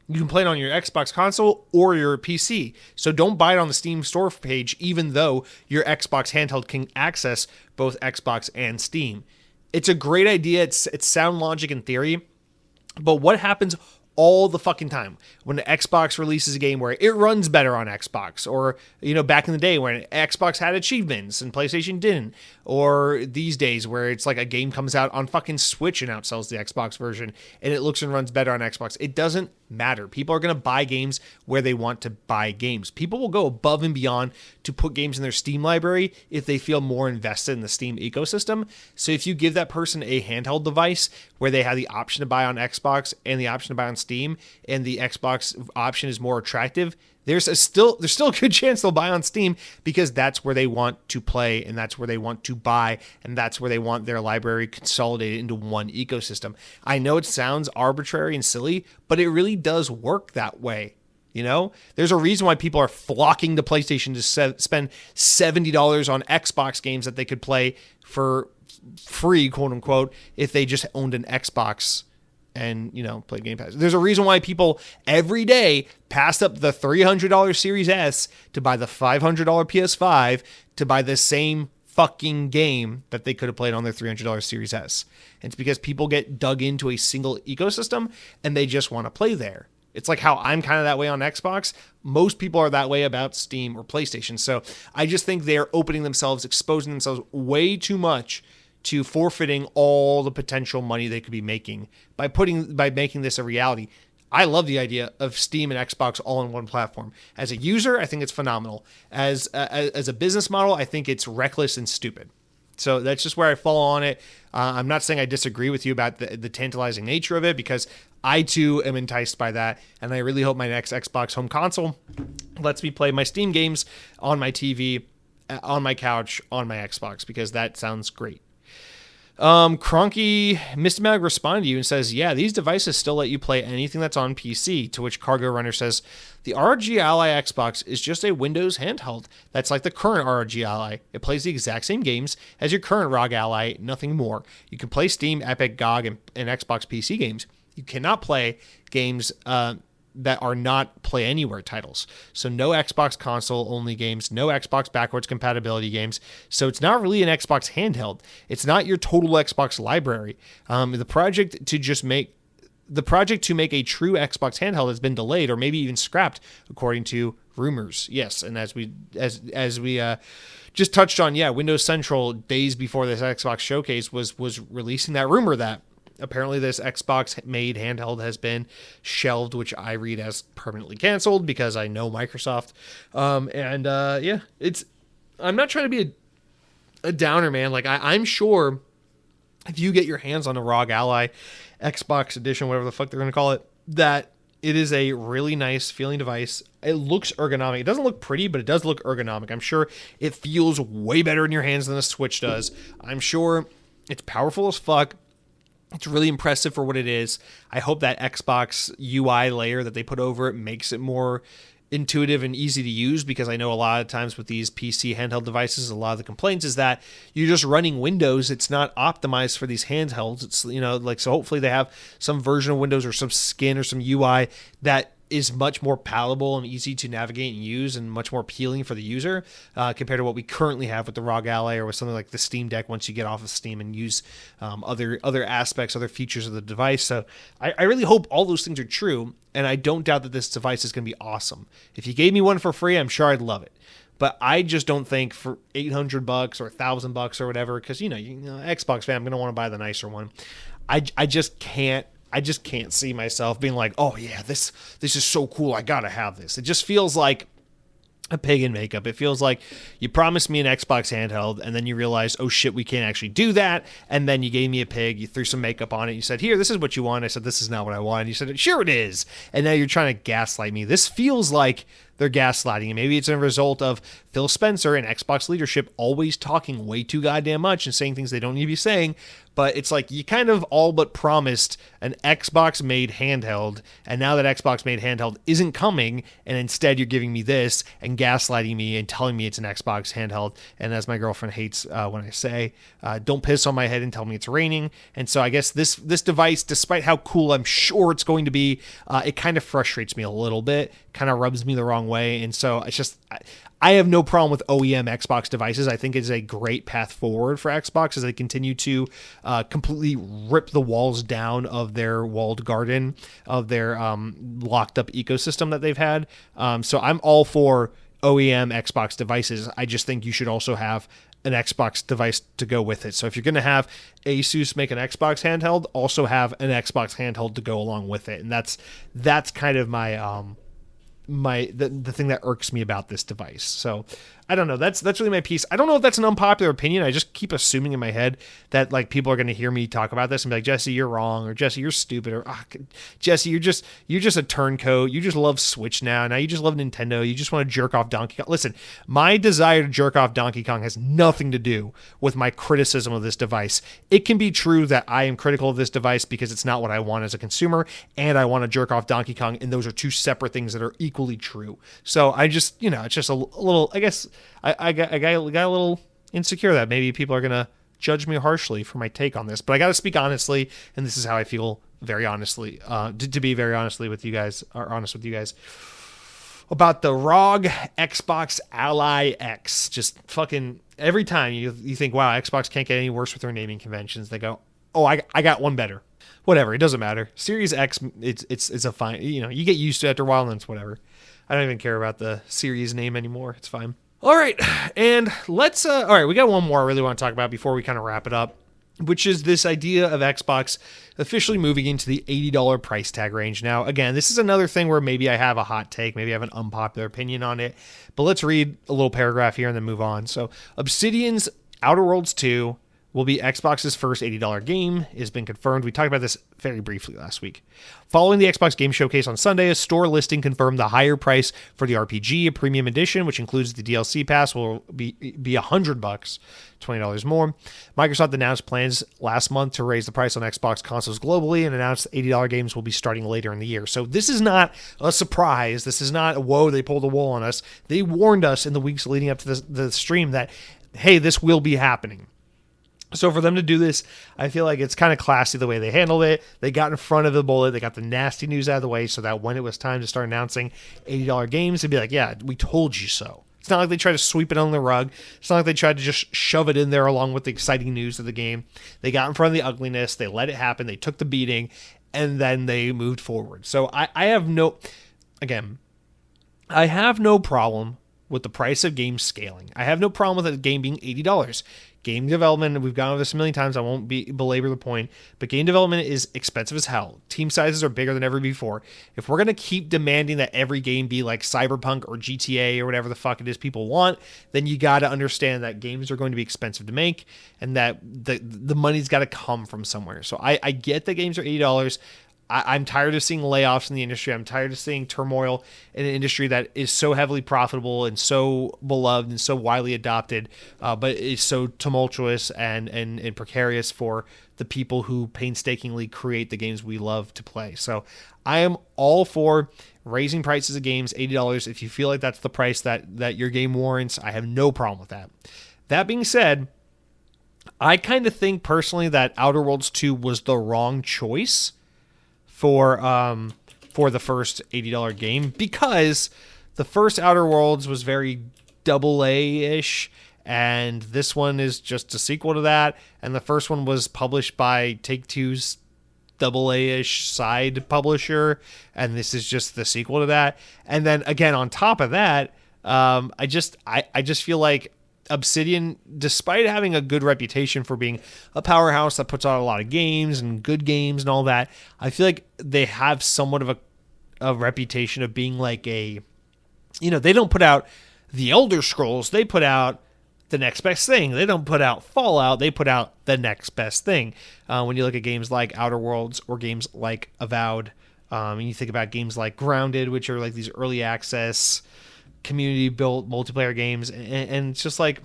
you can play it on your Xbox console or your PC. So don't buy it on the Steam store page, even though your Xbox handheld can access both Xbox and Steam. It's a great idea. It's sound logic in theory. But what happens all the fucking time when the Xbox releases a game where it runs better on Xbox, or back in the day when Xbox had achievements and PlayStation didn't, or these days where it's like a game comes out on fucking Switch and outsells the Xbox version and it looks and runs better on Xbox. It doesn't matter. People are going to buy games where they want to buy games. People will go above and beyond to put games in their Steam library if they feel more invested in the Steam ecosystem. So if you give that person a handheld device where they have the option to buy on Xbox and the option to buy on Steam, and the Xbox option is more attractive, there's still a good chance they'll buy on Steam, because that's where they want to play and that's where they want to buy and that's where they want their library consolidated into one ecosystem. I know it sounds arbitrary and silly, but it really does work that way. There's a reason why people are flocking to PlayStation to spend $70 on Xbox games that they could play for free, quote unquote, if they just owned an Xbox and play Game Pass. There's a reason why people every day passed up the $300 Series S to buy the $500 PS5 to buy the same fucking game that they could have played on their $300 Series S. And it's because people get dug into a single ecosystem and they just want to play there. It's like how I'm kind of that way on Xbox. Most people are that way about Steam or PlayStation. So I just think they're opening themselves, exposing themselves way too much to forfeiting all the potential money they could be making by making this a reality. I love the idea of Steam and Xbox all in one platform. As a user, I think it's phenomenal. As a business model, I think it's reckless and stupid. So that's just where I fall on it. I'm not saying I disagree with you about the tantalizing nature of it, because I too am enticed by that, and I really hope my next Xbox home console lets me play my Steam games on my TV, on my couch, on my Xbox, because that sounds great. Cronky Mystamag responded to you and says, yeah, these devices still let you play anything that's on PC, to which Cargo Runner says, the ROG Ally Xbox is just a Windows handheld that's like the current ROG Ally. It plays the exact same games as your current ROG Ally, nothing more. You can play Steam, Epic, GOG, and Xbox PC games. You cannot play games that are not Play Anywhere titles. So no Xbox console only games, no Xbox backwards compatibility games. So it's not really an Xbox handheld. It's not your total Xbox library. The project to make a true Xbox handheld has been delayed or maybe even scrapped, according to rumors. Yes, and as we just touched on, Windows Central days before this Xbox showcase was releasing that rumor that apparently this Xbox-made handheld has been shelved, which I read as permanently canceled because I know Microsoft. I'm not trying to be a downer, man. Like I'm sure if you get your hands on a ROG Ally Xbox Edition, whatever the fuck they're going to call it, that it is a really nice feeling device. It looks ergonomic. It doesn't look pretty, but it does look ergonomic. I'm sure it feels way better in your hands than a Switch does. I'm sure it's powerful as fuck. It's really impressive for what it is. I hope that Xbox UI layer that they put over it makes it more intuitive and easy to use, because I know a lot of times with these PC handheld devices, a lot of the complaints is that you're just running Windows. It's not optimized for these handhelds. It's so hopefully they have some version of Windows or some skin or some UI that is much more palatable and easy to navigate and use and much more appealing for the user compared to what we currently have with the ROG Ally or with something like the Steam Deck once you get off of Steam and use other aspects, other features of the device. So I really hope all those things are true, and I don't doubt that this device is going to be awesome. If you gave me one for free, I'm sure I'd love it. But I just don't think for $800 or $1,000 or whatever, because Xbox fan, I'm going to want to buy the nicer one. I just can't see myself being like, oh yeah, this is so cool, I gotta have this. It just feels like a pig in makeup. It feels like you promised me an Xbox handheld and then you realize, oh shit, we can't actually do that. And then you gave me a pig, you threw some makeup on it, you said, here, this is what you want. I said, this is not what I want. And you said, sure it is. And now you're trying to gaslight me. This feels like they're gaslighting. And maybe it's a result of Phil Spencer and Xbox leadership always talking way too goddamn much and saying things they don't need to be saying. But it's like you kind of all but promised an Xbox-made handheld, and now that Xbox-made handheld isn't coming, and instead you're giving me this and gaslighting me and telling me it's an Xbox handheld. And as my girlfriend hates when I say, don't piss on my head and tell me it's raining. And so I guess this device, despite how cool I'm sure it's going to be, it kind of frustrates me a little bit, kind of rubs me the wrong way. And so it's just... I have no problem with OEM Xbox devices. I think it's a great path forward for Xbox as they continue to completely rip the walls down of their walled garden, of their locked up ecosystem that they've had. So I'm all for OEM Xbox devices. I just think you should also have an Xbox device to go with it. So if you're going to have Asus make an Xbox handheld, also have an Xbox handheld to go along with it. And that's kind of my... the thing that irks me about this device. So I don't know. That's really my piece. I don't know if that's an unpopular opinion. I just keep assuming in my head that like people are going to hear me talk about this and be like, Jesse, you're wrong, or Jesse, you're stupid, or Jesse, you're just a turncoat. You just love Switch now. Now you just love Nintendo. You just want to jerk off Donkey Kong. Listen, my desire to jerk off Donkey Kong has nothing to do with my criticism of this device. It can be true that I am critical of this device because it's not what I want as a consumer, and I want to jerk off Donkey Kong, and those are two separate things that are equally true. So I just, it's just a little, I guess, I got a little insecure that maybe people are going to judge me harshly for my take on this, but I got to speak honestly, and this is how I feel very honestly, to be very honest with you guys, about the ROG Xbox Ally X. Just fucking every time you think, wow, Xbox can't get any worse with their naming conventions, they go, oh, I got one better. Whatever, it doesn't matter. Series X, it's a fine, you get used to it after a while, and it's whatever. I don't even care about the series name anymore. It's fine. All right, and let's, all right, we got one more I really want to talk about before we kind of wrap it up, which is this idea of Xbox officially moving into the $80 price tag range. Now, again, this is another thing where maybe I have a hot take, maybe I have an unpopular opinion on it, but let's read a little paragraph here and then move on. So, Obsidian's Outer Worlds 2 will be Xbox's first $80 game. It has been confirmed. We talked about this very briefly last week. Following the Xbox Game Showcase on Sunday, a store listing confirmed the higher price for the RPG, a premium edition, which includes the DLC pass, will be $100, $20 more. Microsoft announced plans last month to raise the price on Xbox consoles globally and announced $80 games will be starting later in the year. So this is not a surprise. This is not, whoa, they pulled the wool on us. They warned us in the weeks leading up to the stream that, hey, this will be happening. So for them to do this, I feel like it's kind of classy the way they handled it. They got in front of the bullet. They got the nasty news out of the way so that when it was time to start announcing $80 games, they'd be like, yeah, we told you so. It's not like they tried to sweep it under the rug. It's not like they tried to just shove it in there along with the exciting news of the game. They got in front of the ugliness. They let it happen. They took the beating, and then they moved forward. So I have no problem with the price of games scaling. I have no problem with a game being $80. Game development, we've gone over this a million times, I won't belabor the point, but game development is expensive as hell. Team sizes are bigger than ever before. If we're going to keep demanding that every game be like Cyberpunk or GTA or whatever the fuck it is people want, then you got to understand that games are going to be expensive to make and that the money's got to come from somewhere. So I get that games are $80. I'm tired of seeing layoffs in the industry. I'm tired of seeing turmoil in an industry that is so heavily profitable and so beloved and so widely adopted, but is so tumultuous and precarious for the people who painstakingly create the games we love to play. So I am all for raising prices of games, $80. If you feel like that's the price that your game warrants, I have no problem with that. That being said, I kind of think personally that Outer Worlds 2 was the wrong choice for the first $80 game, because the first Outer Worlds was very AA-ish, and this one is just a sequel to that, and the first one was published by Take-Two's AA-ish side publisher, and this is just the sequel to that. And then again, on top of that, I just feel like Obsidian, despite having a good reputation for being a powerhouse that puts out a lot of games and good games and all that, I feel like they have somewhat of a reputation of being like they don't put out The Elder Scrolls, they put out the next best thing. They don't put out Fallout, they put out the next best thing. When you look at games like Outer Worlds or games like Avowed, and you think about games like Grounded, which are like these early access, community-built multiplayer games, and it's just like,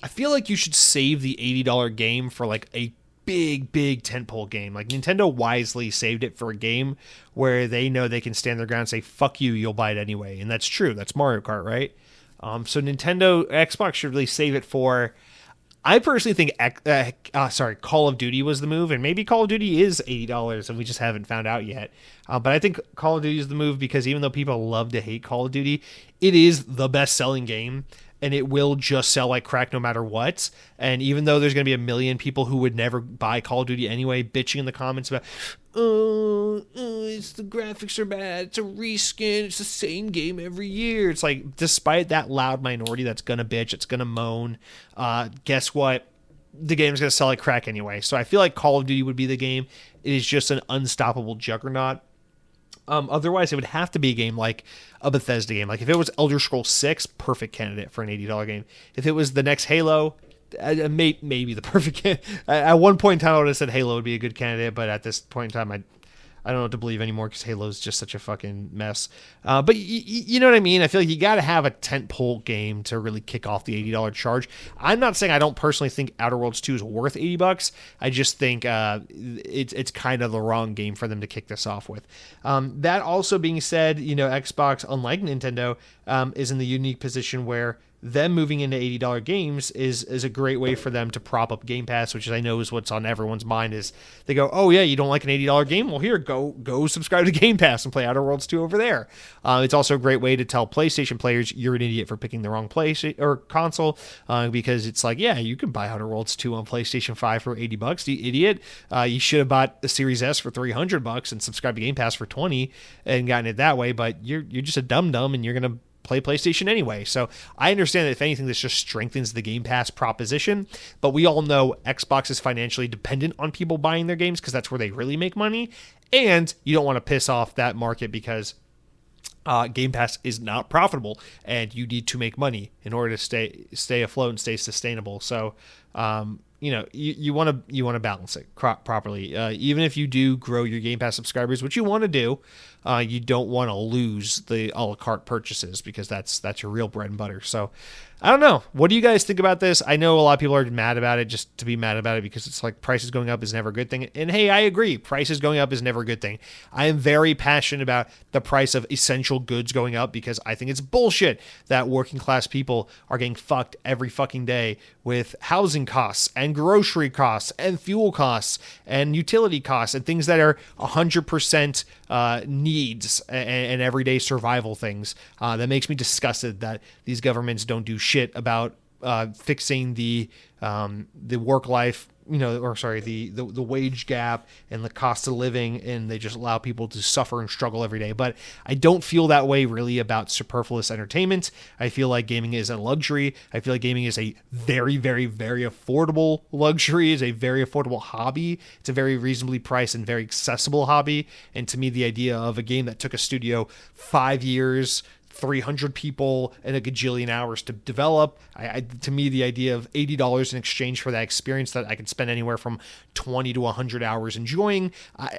I feel like you should save the $80 game for like a big tentpole game. Like Nintendo wisely saved it for a game where they know they can stand their ground and say, fuck you, you'll buy it anyway. And that's true. That's Mario Kart, right? So Nintendo, Xbox should really save it for, I personally think, Call of Duty was the move, and maybe Call of Duty is $80 and we just haven't found out yet. But I think Call of Duty is the move because even though people love to hate Call of Duty, it is the best-selling game, and it will just sell like crack no matter what. And even though there's going to be a million people who would never buy Call of Duty anyway, bitching in the comments about, it's the graphics are bad, it's a reskin, it's the same game every year. It's like, despite that loud minority that's going to bitch, it's going to moan, guess what? The game's going to sell like crack anyway. So I feel like Call of Duty would be the game. It is just an unstoppable juggernaut. Otherwise, it would have to be a game like a Bethesda game. Like if it was Elder Scrolls 6, perfect candidate for an $80 game. If it was the next Halo, maybe the perfect candidate. At one point in time, I would have said Halo would be a good candidate, but at this point in time, I don't know what to believe anymore because Halo is just such a fucking mess. But you know what I mean? I feel like you got to have a tentpole game to really kick off the $80 charge. I'm not saying I don't personally think Outer Worlds 2 is worth $80. I just think it's kind of the wrong game for them to kick this off with. That also being said, Xbox, unlike Nintendo, is in the unique position where them moving into $80 games is a great way for them to prop up Game Pass, which I know is what's on everyone's mind. Is they go, oh yeah, you don't like an $80 game? Well, here, go subscribe to Game Pass and play Outer Worlds 2 over there. It's also a great way to tell PlayStation players you're an idiot for picking the wrong or console, because it's like, yeah, you can buy Outer Worlds 2 on PlayStation 5 for $80, you idiot. You should have bought the Series S for $300 and subscribed to Game Pass for $20 and gotten it that way, but you're just a dum-dum and you're going to play PlayStation anyway. So I understand that if anything, this just strengthens the Game Pass proposition, but we all know Xbox is financially dependent on people buying their games because that's where they really make money, and you don't want to piss off that market because Game Pass is not profitable and you need to make money in order to stay afloat and stay sustainable. So you want to balance it properly. Even if you do grow your Game Pass subscribers, which you want to do, you don't want to lose the a la carte purchases because that's your real bread and butter. So I don't know. What do you guys think about this? I know a lot of people are mad about it just to be mad about it because it's like prices going up is never a good thing. And hey, I agree. Prices going up is never a good thing. I am very passionate about the price of essential goods going up because I think it's bullshit that working class people are getting fucked every fucking day with housing costs and grocery costs and fuel costs and utility costs and things that are 100% needs and everyday survival things. That makes me disgusted that these governments don't do shit about fixing the work life, the wage gap and the cost of living, and they just allow people to suffer and struggle every day. But I don't feel that way really about superfluous entertainment. I feel like gaming is a luxury. I feel like gaming is a very, very, very affordable luxury, is a very affordable hobby. It's a very reasonably priced and very accessible hobby. And to me, the idea of a game that took a studio 5 years, 300 people, and a gajillion hours to develop. To me, the idea of $80 in exchange for that experience that I could spend anywhere from 20 to 100 hours enjoying,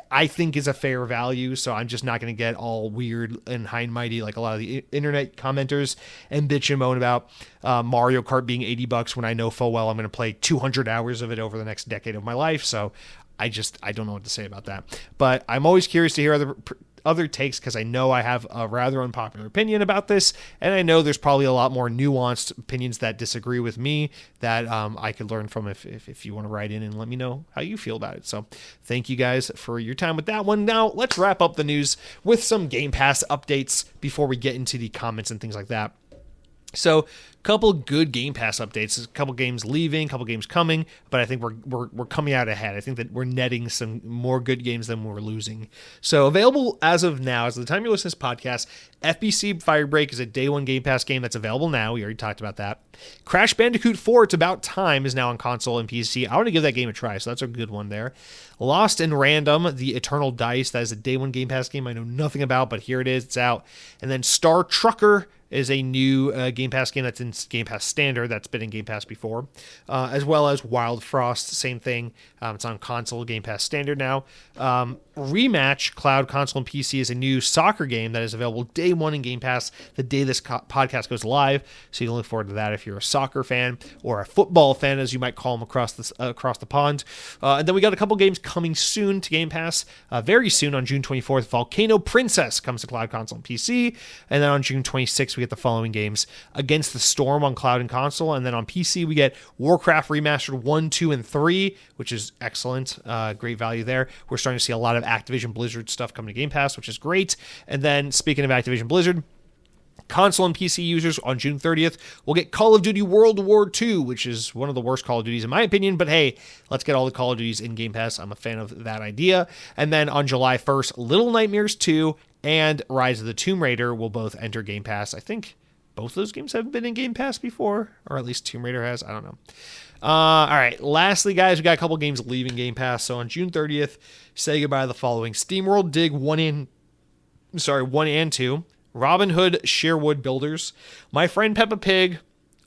I think is a fair value. So I'm just not going to get all weird and high and mighty like a lot of the internet commenters and bitch and moan about Mario Kart being $80 when I know full well I'm going to play 200 hours of it over the next decade of my life. So I don't know what to say about that. But I'm always curious to hear other takes because I know I have a rather unpopular opinion about this, and I know there's probably a lot more nuanced opinions that disagree with me that I could learn from if you want to write in and let me know how you feel about it. So thank you guys for your time with that one. Now let's wrap up the news with some Game Pass updates before we get into the comments and things like that. So a couple good Game Pass updates, a couple games leaving, a couple games coming, but I think we're coming out ahead. I think that we're netting some more good games than we're losing. So available as of now, as of the time you listen to this podcast, FBC Firebreak is a day one Game Pass game that's available now. We already talked about that. Crash Bandicoot 4, It's About Time, is now on console and PC. I want to give that game a try, so that's a good one there. Lost in Random, The Eternal Dice, that is a day one Game Pass game I know nothing about, but here it is, it's out. And then Star Trucker is a new Game Pass game that's in Game Pass Standard that's been in Game Pass before, as well as Wild Frost, same thing. It's on console, Game Pass Standard now. Rematch, cloud, console, and PC is a new soccer game that is available day one in Game Pass the day this podcast goes live. So you can look forward to that if you're a soccer fan or a football fan, as you might call them across the pond. And then we got a couple games coming soon to Game Pass. Very soon on June 24th, Volcano Princess comes to cloud, console, and PC. And then on June 26th, we get the following games: Against the Storm on cloud and console. And then on PC, we get Warcraft Remastered 1, 2, and 3, which is excellent. Great value there. We're starting to see a lot of Activision Blizzard stuff coming to Game Pass, which is great. And then speaking of Activision Blizzard, console and PC users on June 30th will get Call of Duty World War II, which is one of the worst Call of Duties in my opinion, but hey, let's get all the Call of Duties in Game Pass. I'm a fan of that idea. And then on July 1st, Little Nightmares 2 and Rise of the Tomb Raider will both enter Game Pass. I think both those games have been in Game Pass before, or at least Tomb Raider has. I don't know. All right. Lastly, guys, we got a couple games leaving Game Pass. So on June 30th, say goodbye to the following: SteamWorld Dig 1 and 2, Robin Hood Sherwood Builders, My Friend Peppa Pig,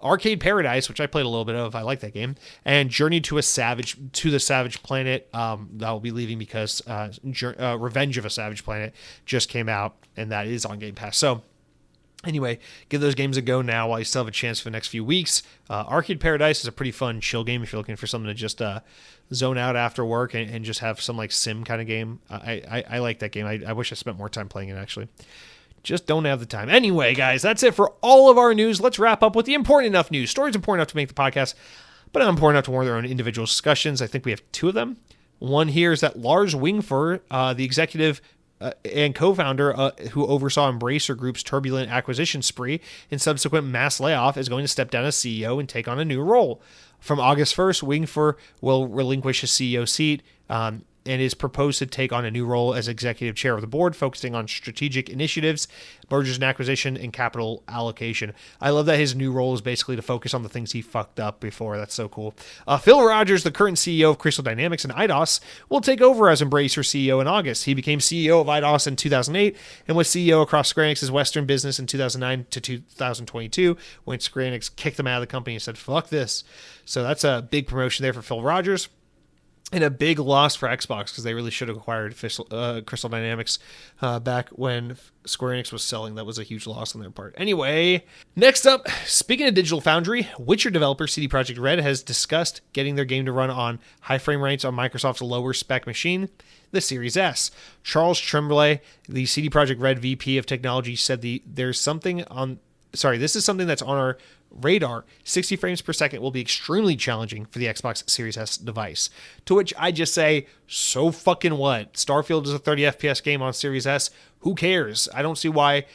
Arcade Paradise, which I played a little bit of. I like that game. And Journey to the Savage Planet. That will be leaving because Revenge of a Savage Planet just came out, and that is on Game Pass. So anyway, give those games a go now while you still have a chance for the next few weeks. Arcade Paradise is a pretty fun chill game if you're looking for something to just zone out after work and just have some like sim kind of game. I like that game. I wish I spent more time playing it, actually. Just don't have the time. Anyway, guys, that's it for all of our news. Let's wrap up with the important enough news. Stories important enough to make the podcast, but not important enough to warrant their own individual discussions. I think we have two of them. One here is that Lars Wingfur, the executive and co-founder who oversaw Embracer Group's turbulent acquisition spree and subsequent mass layoff, is going to step down as CEO and take on a new role. From August 1st, Wingfur will relinquish his CEO seat and is proposed to take on a new role as executive chair of the board, focusing on strategic initiatives, mergers and acquisition, and capital allocation. I love that his new role is basically to focus on the things he fucked up before. That's so cool. Phil Rogers, the current CEO of Crystal Dynamics and IDOS, will take over as Embracer CEO in August. He became CEO of IDOS in 2008 and was CEO across Square Enix's Western business in 2009 to 2022, when Square Enix kicked him out of the company and said, fuck this. So that's a big promotion there for Phil Rogers. And a big loss for Xbox, because they really should have acquired Crystal Dynamics back when Square Enix was selling. That was a huge loss on their part. Anyway, next up, speaking of Digital Foundry, Witcher developer CD Projekt Red has discussed getting their game to run on high frame rates on Microsoft's lower spec machine, the Series S. Charles Tremblay, the CD Projekt Red VP of Technology, said this is something that's on our radar. 60 frames per second will be extremely challenging for the Xbox Series S device. To which I just say, so fucking what? Starfield is a 30 FPS game on Series S. Who cares? I don't see why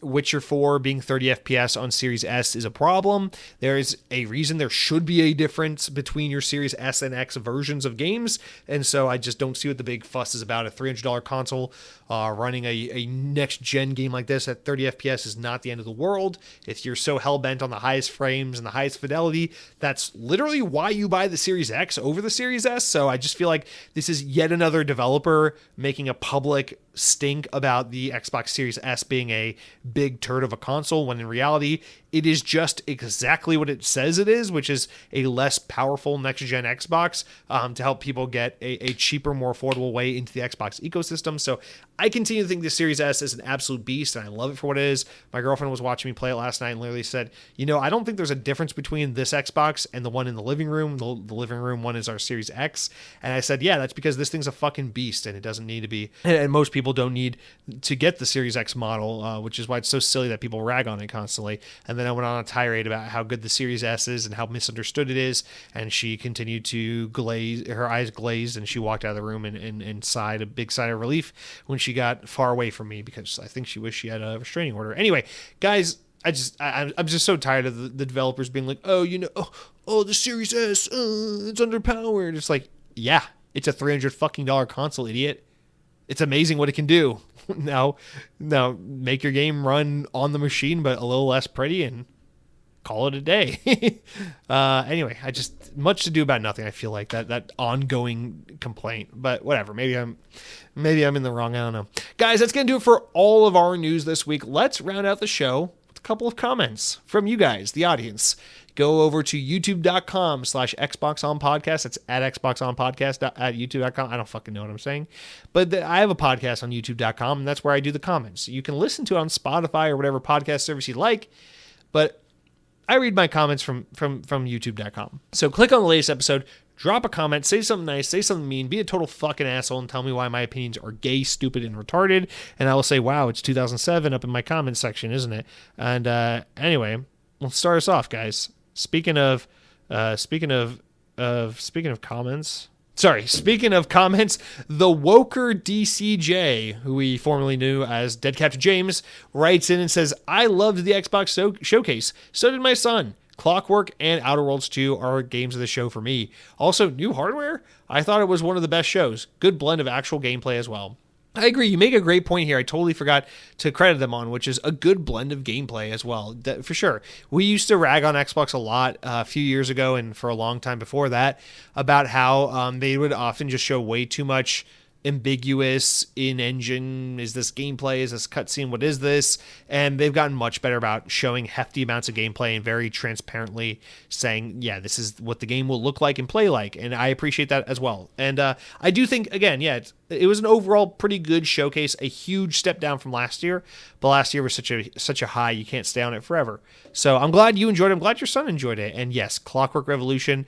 Witcher 4 being 30 FPS on Series S is a problem. There is a reason there should be a difference between your Series S and X versions of games, and so I just don't see what the big fuss is about. A $300 console running a next-gen game like this at 30 FPS is not the end of the world. If you're so hell-bent on the highest frames and the highest fidelity, that's literally why you buy the Series X over the Series S. So I just feel like this is yet another developer making a public stink about the Xbox Series S being a big turd of a console, when in reality it is just exactly what it says it is, which is a less powerful next-gen Xbox to help people get a cheaper, more affordable way into the Xbox ecosystem. So I continue to think the Series S is an absolute beast, and I love it for what it is. My girlfriend was watching me play it last night and literally said, I don't think there's a difference between this Xbox and the one in the living room. The living room one is our Series X. And I said, yeah, that's because this thing's a fucking beast, and it doesn't need to be. And most people don't need to get the Series X model, which is why it's so silly that people rag on it constantly. And then I went on a tirade about how good the Series S is and how misunderstood it is, and she continued to her eyes glazed, and she walked out of the room and sighed a big sigh of relief when she got far away from me, because I think she wished she had a restraining order. Anyway, guys, I'm just so tired of the developers being like, the Series S, it's underpowered. It's like, yeah, it's a $300 console, idiot. It's amazing what it can do. Now make your game run on the machine, but a little less pretty, and call it a day. Anyway, much to do about nothing. I feel like that ongoing complaint, but whatever. Maybe I'm in the wrong. I don't know. Guys, that's going to do it for all of our news this week. Let's round out the show with a couple of comments from you guys, the audience. Go over to youtube.com/XboxOnPodcast. That's at XboxOnPodcast at youtube.com. I don't fucking know what I'm saying. But I have a podcast on youtube.com, and that's where I do the comments. You can listen to it on Spotify or whatever podcast service you like, but I read my comments from youtube.com. So click on the latest episode, drop a comment, say something nice, say something mean, be a total fucking asshole, and tell me why my opinions are gay, stupid, and retarded. And I will say, wow, it's 2007 up in my comments section, isn't it? And anyway, let's start us off, guys. Speaking of comments. Speaking of comments, the Woker DCJ, who we formerly knew as Dead Captain James, writes in and says, I loved the Xbox showcase. So did my son. Clockwork and Outer Worlds 2 are games of the show for me. Also, new hardware? I thought it was one of the best shows. Good blend of actual gameplay as well. I agree. You make a great point here. I totally forgot to credit them on, which is a good blend of gameplay as well, for sure. We used to rag on Xbox a lot a few years ago and for a long time before that about how they would often just show way too much ambiguous in-engine. Is this gameplay? Is this cutscene? What is this? And they've gotten much better about showing hefty amounts of gameplay and very transparently saying, yeah, this is what the game will look like and play like. And I appreciate that as well. And I do think, again, yeah, it was an overall pretty good showcase, a huge step down from last year. But last year was such a high, you can't stay on it forever. So I'm glad you enjoyed it. I'm glad your son enjoyed it. And yes, Clockwork Revolution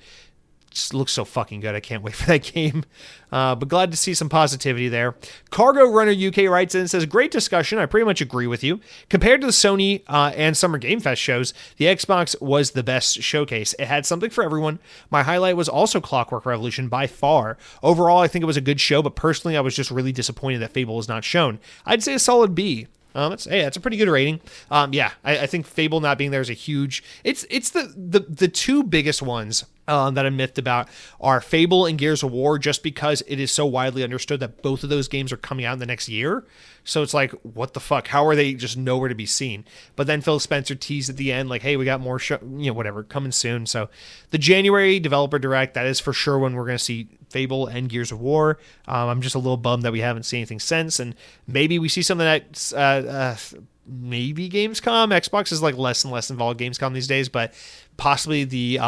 just looks so fucking good. I can't wait for that game. But glad to see some positivity there. Cargo Runner UK writes in and says, great discussion. I pretty much agree with you. Compared to the Sony and Summer Game Fest shows, the Xbox was the best showcase. It had something for everyone. My highlight was also Clockwork Revolution by far. Overall, I think it was a good show, but personally, I was just really disappointed that Fable was not shown. I'd say a solid B. That's a pretty good rating. I think Fable not being there is a huge. It's the two biggest ones that I'm miffed about are Fable and Gears of War, just because it is so widely understood that both of those games are coming out in the next year. So it's like, what the fuck? How are they just nowhere to be seen? But then Phil Spencer teased at the end, like, hey, we got more whatever, coming soon. So the January Developer Direct, that is for sure when we're going to see Fable and Gears of War. I'm just a little bummed that we haven't seen anything since, and maybe we see something that maybe Gamescom. Xbox is like less and less involved in Gamescom these days, but possibly the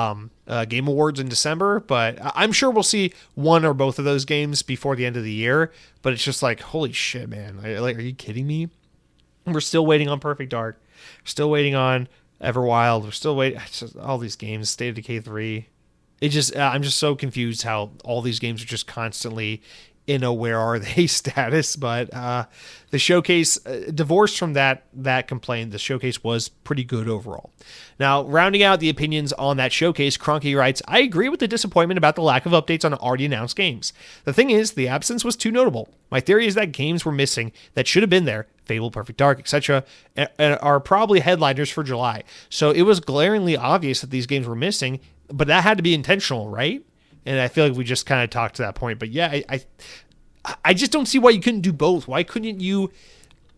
Game Awards in December. But I'm sure we'll see one or both of those games before the end of the year. But it's just like, holy shit, man! Are you kidding me? We're still waiting on Perfect Dark. We're still waiting on Everwild. We're still waiting. All these games. State of Decay 3. I'm just so confused how all these games are just constantly in a where are they status. But the showcase, divorced from that complaint, the showcase was pretty good overall. Now, rounding out the opinions on that showcase, Cronky writes, I agree with the disappointment about the lack of updates on already announced games. The thing is, the absence was too notable. My theory is that games were missing that should have been there, Fable, Perfect Dark, etc., are probably headliners for July. So it was glaringly obvious that these games were missing, but that had to be intentional, right? And I feel like we just kind of talked to that point. But yeah, I just don't see why you couldn't do both. Why couldn't you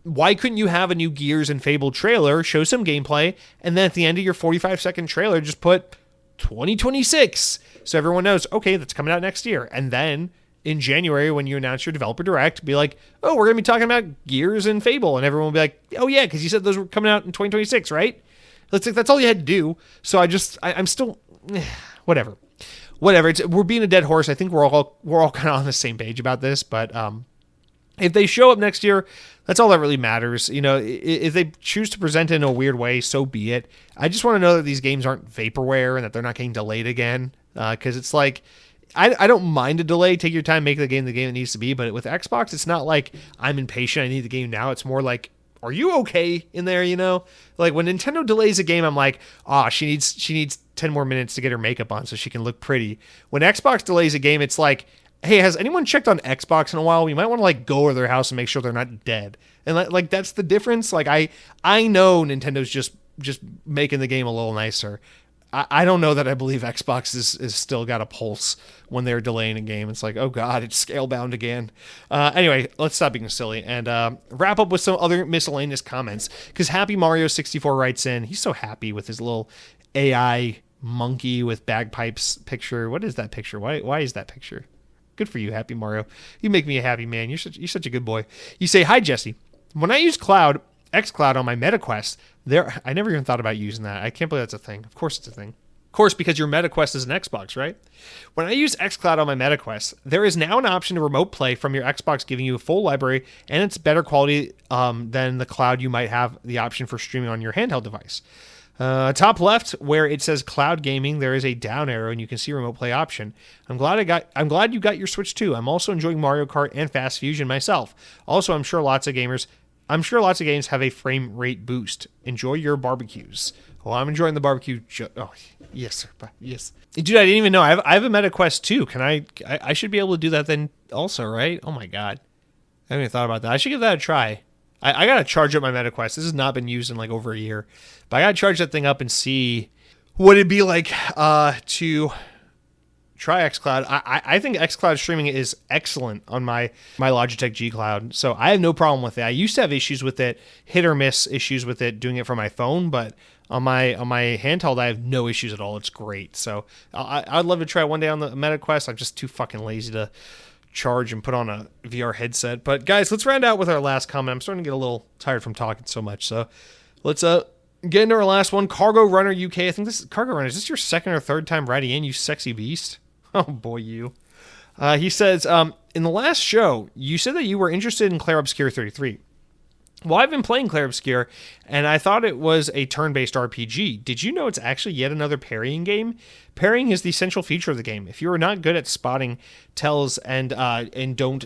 have a new Gears and Fable trailer, show some gameplay, and then at the end of your 45-second trailer, just put 2026, so everyone knows, okay, that's coming out next year. And then in January, when you announce your Developer Direct, be like, oh, we're going to be talking about Gears and Fable. And everyone will be like, oh yeah, because you said those were coming out in 2026, right? That's all you had to do. So I'm still, whatever. We're being a dead horse. I think we're all kind of on the same page about this. But if they show up next year, that's all that really matters. If they choose to present it in a weird way, so be it. I just want to know that these games aren't vaporware and that they're not getting delayed again. Because it's like, I don't mind a delay. Take your time, make the game it needs to be. But with Xbox, it's not like I'm impatient, I need the game now. It's more like, are you okay in there? Like when Nintendo delays a game, I'm like, she needs 10 more minutes to get her makeup on so she can look pretty. When Xbox delays a game, it's like, hey, has anyone checked on Xbox in a while? We might want to like go to their house and make sure they're not dead. And like that's the difference. Like I know Nintendo's just making the game a little nicer. I don't know that I believe Xbox is still got a pulse when they're delaying a game. It's like, oh God, it's scale-bound again. Anyway, let's stop being silly and wrap up with some other miscellaneous comments. Because Happy Mario 64 writes in, he's so happy with his little AI monkey with bagpipes picture. What is that picture? Why is that picture? Good for you, Happy Mario. You make me a happy man. You're such a good boy. You say, hi, Jesse. When I use cloud, xCloud on my MetaQuest, I never even thought about using that. I can't believe that's a thing. Of course it's a thing. Of course, because your MetaQuest is an Xbox, right? When I use xCloud on my MetaQuest, there is now an option to remote play from your Xbox, giving you a full library, and it's better quality than the cloud you might have the option for streaming on your handheld device. Top left, where it says cloud gaming, there is a down arrow and you can see remote play option. I'm glad you got your Switch too. I'm also enjoying Mario Kart and Fast Fusion myself. Also, I'm sure lots of games have a frame rate boost. Enjoy your barbecues. Well, I'm enjoying the barbecue. Oh, yes, sir. Yes. Dude, I didn't even know. I have a MetaQuest too. I should be able to do that then also, right? Oh my God. I haven't even thought about that. I should give that a try. I got to charge up my MetaQuest. This has not been used in like over a year. But I got to charge that thing up and see what it'd be like to try xCloud. I think xCloud streaming is excellent on my Logitech G Cloud. So I have no problem with it. I used to have issues with it, hit or miss issues with it doing it from my phone, but on my handheld, I have no issues at all. It's great. So I'd love to try it one day on the MetaQuest. I'm just too fucking lazy to charge and put on a VR headset. But guys, let's round out with our last comment. I'm starting to get a little tired from talking so much. So let's get into our last one. Cargo Runner UK. I think this is Cargo Runner. Is this your second or third time writing in, you sexy beast? Oh boy, you. He says, in the last show, you said that you were interested in Clair Obscur 33. Well, I've been playing Clair Obscur, and I thought it was a turn-based RPG. Did you know it's actually yet another parrying game? Parrying is the central feature of the game. If you are not good at spotting tells and don't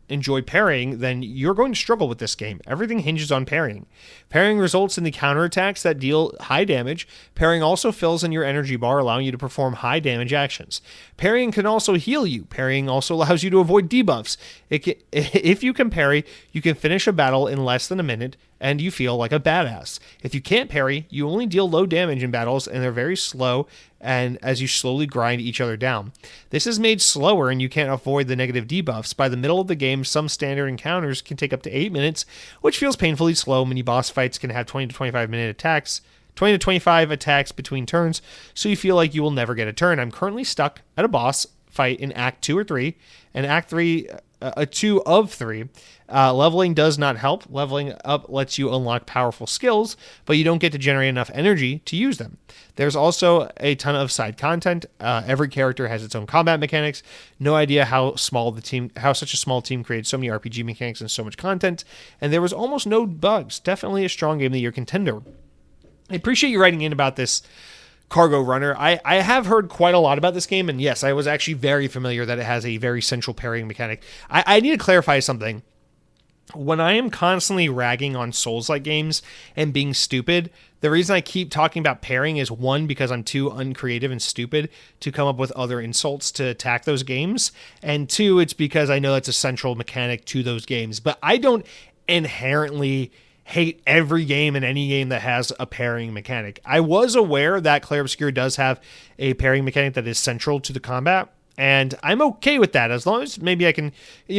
enjoy parrying, then you're going to struggle with this game. Everything hinges on parrying. Parrying results in the counterattacks that deal high damage. Parrying also fills in your energy bar, allowing you to perform high damage actions. Parrying can also heal you. Parrying also allows you to avoid debuffs. If you can parry, you can finish a battle in less than a minute, and you feel like a badass. If you can't parry, you only deal low damage in battles, and they're very slow, and as you slowly grind each other down. This is made slower, and you can't avoid the negative debuffs. By the middle of the game, some standard encounters can take up to 8 minutes, which feels painfully slow. Many boss fights can have 20 to 25 minute attacks. 20 to 25 attacks between turns, so you feel like you will never get a turn. I'm currently stuck at a boss fight in Act 2 or 3, and Act 3, 2 of 3. Leveling does not help. Leveling up lets you unlock powerful skills, but you don't get to generate enough energy to use them. There's also a ton of side content. Every character has its own combat mechanics. No idea how such a small team created so many RPG mechanics and so much content, and there was almost no bugs. Definitely a strong Game of the Year contender. I appreciate you writing in about this Cargo Runner. I have heard quite a lot about this game, and yes, I was actually very familiar that it has a very central parrying mechanic. I need to clarify something. When I am constantly ragging on Souls-like games and being stupid, the reason I keep talking about parrying is, one, because I'm too uncreative and stupid to come up with other insults to attack those games, and two, it's because I know that's a central mechanic to those games. But I don't inherently hate every game and any game that has a parrying mechanic. I was aware that Clair Obscur does have a parrying mechanic that is central to the combat, and I'm okay with that as long as maybe I can,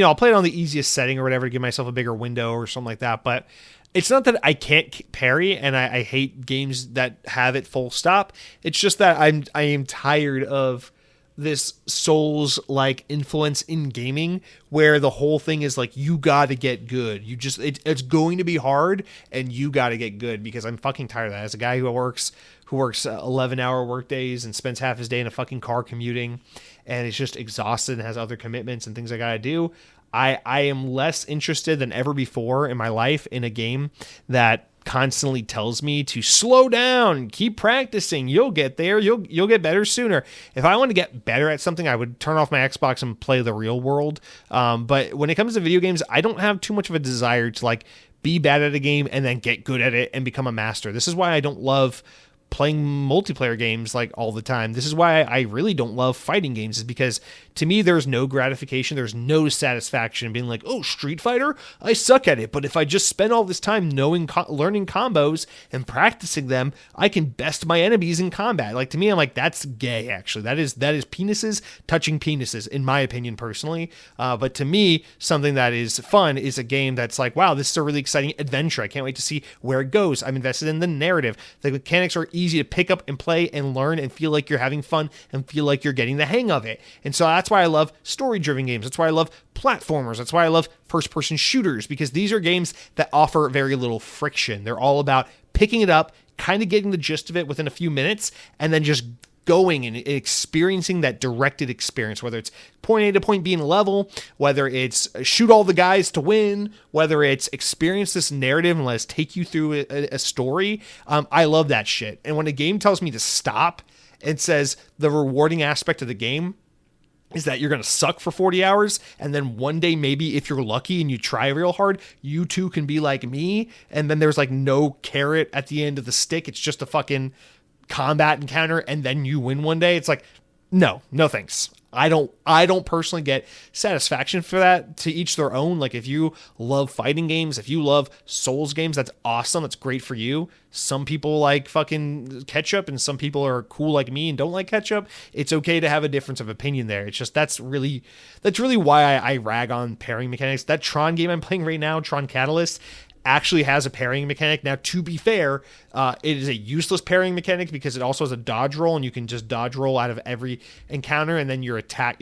I'll play it on the easiest setting or whatever to give myself a bigger window or something like that. But it's not that I can't parry and I hate games that have it full stop. It's just that I am tired of this Souls-like influence in gaming where the whole thing is like, you got to get good. It's going to be hard and you got to get good, because I'm fucking tired of that. As a guy who works 11-hour work days and spends half his day in a fucking car commuting and is just exhausted and has other commitments and things I got to do, I am less interested than ever before in my life in a game that constantly tells me to slow down, keep practicing, you'll get there, you'll get better sooner. If I want to get better at something, I would turn off my Xbox and play the real world. But when it comes to video games, I don't have too much of a desire to be bad at a game and then get good at it and become a master. This is why I don't love playing multiplayer games all the time. This is why I really don't love fighting games, is because to me there's no gratification, there's no satisfaction in being like, oh, Street Fighter, I suck at it, but if I just spend all this time learning combos and practicing them, I can best my enemies in combat. To me, I'm like, that's gay. Actually, that is penises touching penises, in my opinion personally. But to me, something that is fun is a game that's like, wow, this is a really exciting adventure. I can't wait to see where it goes. I'm invested in the narrative. The mechanics are easy to pick up and play and learn and feel like you're having fun and feel like you're getting the hang of it. And so that's why I love story-driven games. That's why I love platformers. That's why I love first-person shooters, because these are games that offer very little friction. They're all about picking it up, kind of getting the gist of it within a few minutes, and then just going and experiencing that directed experience, whether it's point A to point B in a level, whether it's shoot all the guys to win, whether it's experience this narrative and let us take you through a story. I love that shit. And when a game tells me to stop and says the rewarding aspect of the game is that you're going to suck for 40 hours, and then one day, maybe if you're lucky and you try real hard, you too can be like me, and then there's like no carrot at the end of the stick. It's just a fucking combat encounter, and then you win one day. It's like, no thanks. I don't personally get satisfaction for that. To each their own. Like, if you love fighting games, if you love Souls games, that's awesome. That's great for you. Some people like fucking ketchup, and some people are cool like me and don't like ketchup. It's okay to have a difference of opinion there. It's just, that's really why I rag on pairing mechanics. That Tron game I'm playing right now, Tron Catalyst, actually has a pairing mechanic. Now, to be fair, it is a useless pairing mechanic because it also has a dodge roll, and you can just dodge roll out of every encounter, and then your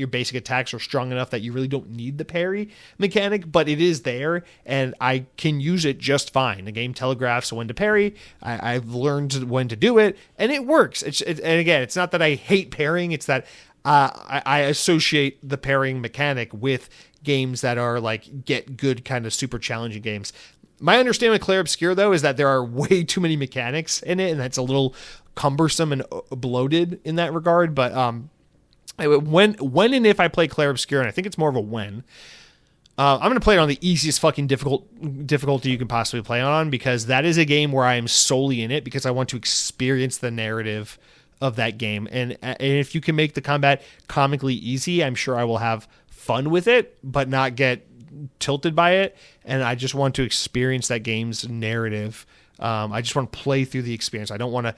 basic attacks are strong enough that you really don't need the parry mechanic, but it is there, and I can use it just fine. The game telegraphs when to parry. I've learned when to do it, and it works. And again, it's not that I hate pairing, it's that I associate the pairing mechanic with games that are like get good kind of super challenging games. My understanding of Clair Obscur, though, is that there are way too many mechanics in it, and that's a little cumbersome and bloated in that regard. But when and if I play Clair Obscur, and I think it's more of a when, I'm going to play it on the easiest fucking difficulty you can possibly play on, because that is a game where I am solely in it because I want to experience the narrative of that game. And if you can make the combat comically easy, I'm sure I will have fun with it, but not get tilted by it. And I just want to experience that game's narrative. I just want to play through the experience. I don't want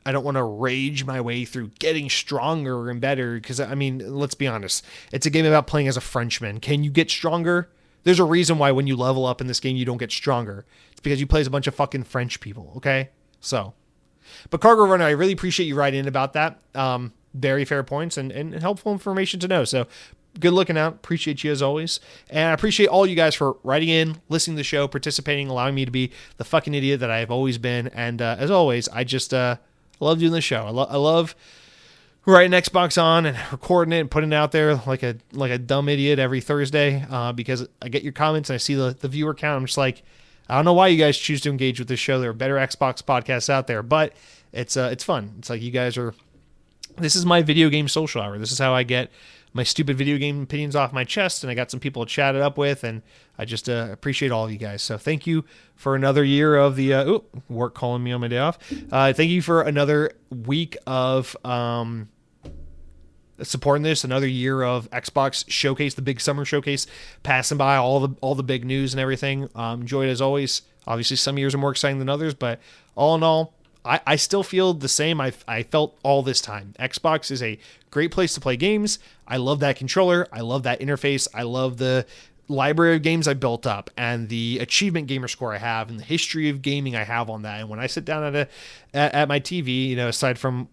to rage my way through getting stronger and better, because I mean, let's be honest, it's a game about playing as a Frenchman. Can you get stronger? There's a reason why when you level up in this game you don't get stronger. It's because you play as a bunch of fucking French people. Okay, so. But Cargo Runner, I really appreciate you writing in about that. Very fair points and helpful information to know. So good looking out. Appreciate you as always. And I appreciate all you guys for writing in, listening to the show, participating, allowing me to be the fucking idiot that I have always been. And as always, I just love doing the show. I love writing Xbox on and recording it and putting it out there like a dumb idiot every Thursday, because I get your comments and I see the viewer count. I'm just like, I don't know why you guys choose to engage with this show. There are better Xbox podcasts out there, but it's fun. It's like you guys are. This is my video game social hour. This is how I get my stupid video game opinions off my chest, and I got some people to chat it up with, and I just appreciate all of you guys. So thank you for another year of the work calling me on my day off. Thank you for another week of supporting this, another year of Xbox Showcase, the big summer showcase, passing by all the big news and everything. Enjoyed it as always. Obviously, some years are more exciting than others, but all in all, I still feel the same I felt all this time. Xbox is a great place to play games. I love that controller. I love that interface. I love the library of games I built up and the achievement gamer score I have and the history of gaming I have on that. And when I sit down at my TV, you know, aside from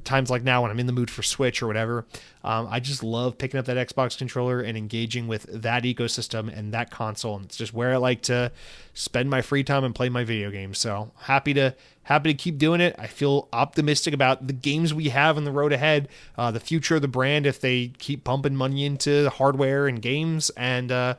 times like now when I'm in the mood for Switch or whatever, I just love picking up that Xbox controller and engaging with that ecosystem and that console. And it's just where I like to spend my free time and play my video games. So happy to keep doing it. I feel optimistic about the games we have in the road ahead, the future of the brand if they keep pumping money into hardware and games, and I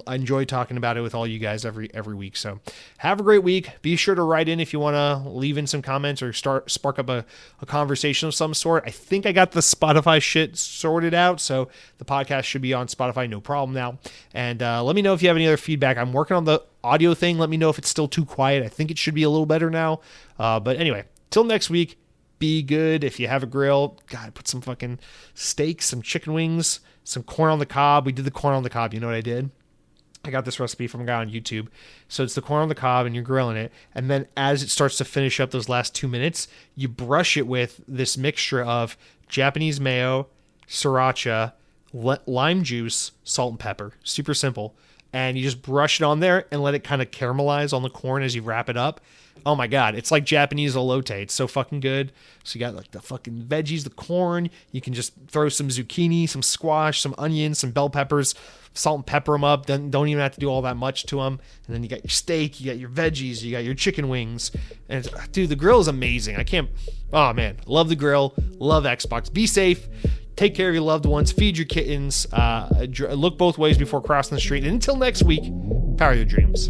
enjoy talking about it with all you guys every week. So have a great week. Be sure to write in if you want to leave in some comments or spark up a conversation of some sort. I think I got the Spotify shit sorted out, so the podcast should be on Spotify, no problem now. And let me know if you have any other feedback. I'm working on the audio thing. Let me know if it's still too quiet. I think it should be a little better now. But anyway, till next week, be good. If you have a grill, God, put some fucking steaks, some chicken wings, some corn on the cob. We did the corn on the cob. You know what I did? I got this recipe from a guy on YouTube. So it's the corn on the cob and you're grilling it. And then as it starts to finish up those last 2 minutes, you brush it with this mixture of Japanese mayo, sriracha, lime juice, salt and pepper. Super simple. and you just brush it on there and let it kind of caramelize on the corn as you wrap it up. Oh my God, it's like Japanese elote. It's so fucking good. So you got like the fucking veggies, the corn. You can just throw some zucchini, some squash, some onions, some bell peppers, salt and pepper them up. Then don't even have to do all that much to them. And then you got your steak, you got your veggies, you got your chicken wings. And dude, the grill is amazing. Oh man, love the grill. Love Xbox. Be safe. Take care of your loved ones. Feed your kittens. Look both ways before crossing the street. And until next week, power your dreams.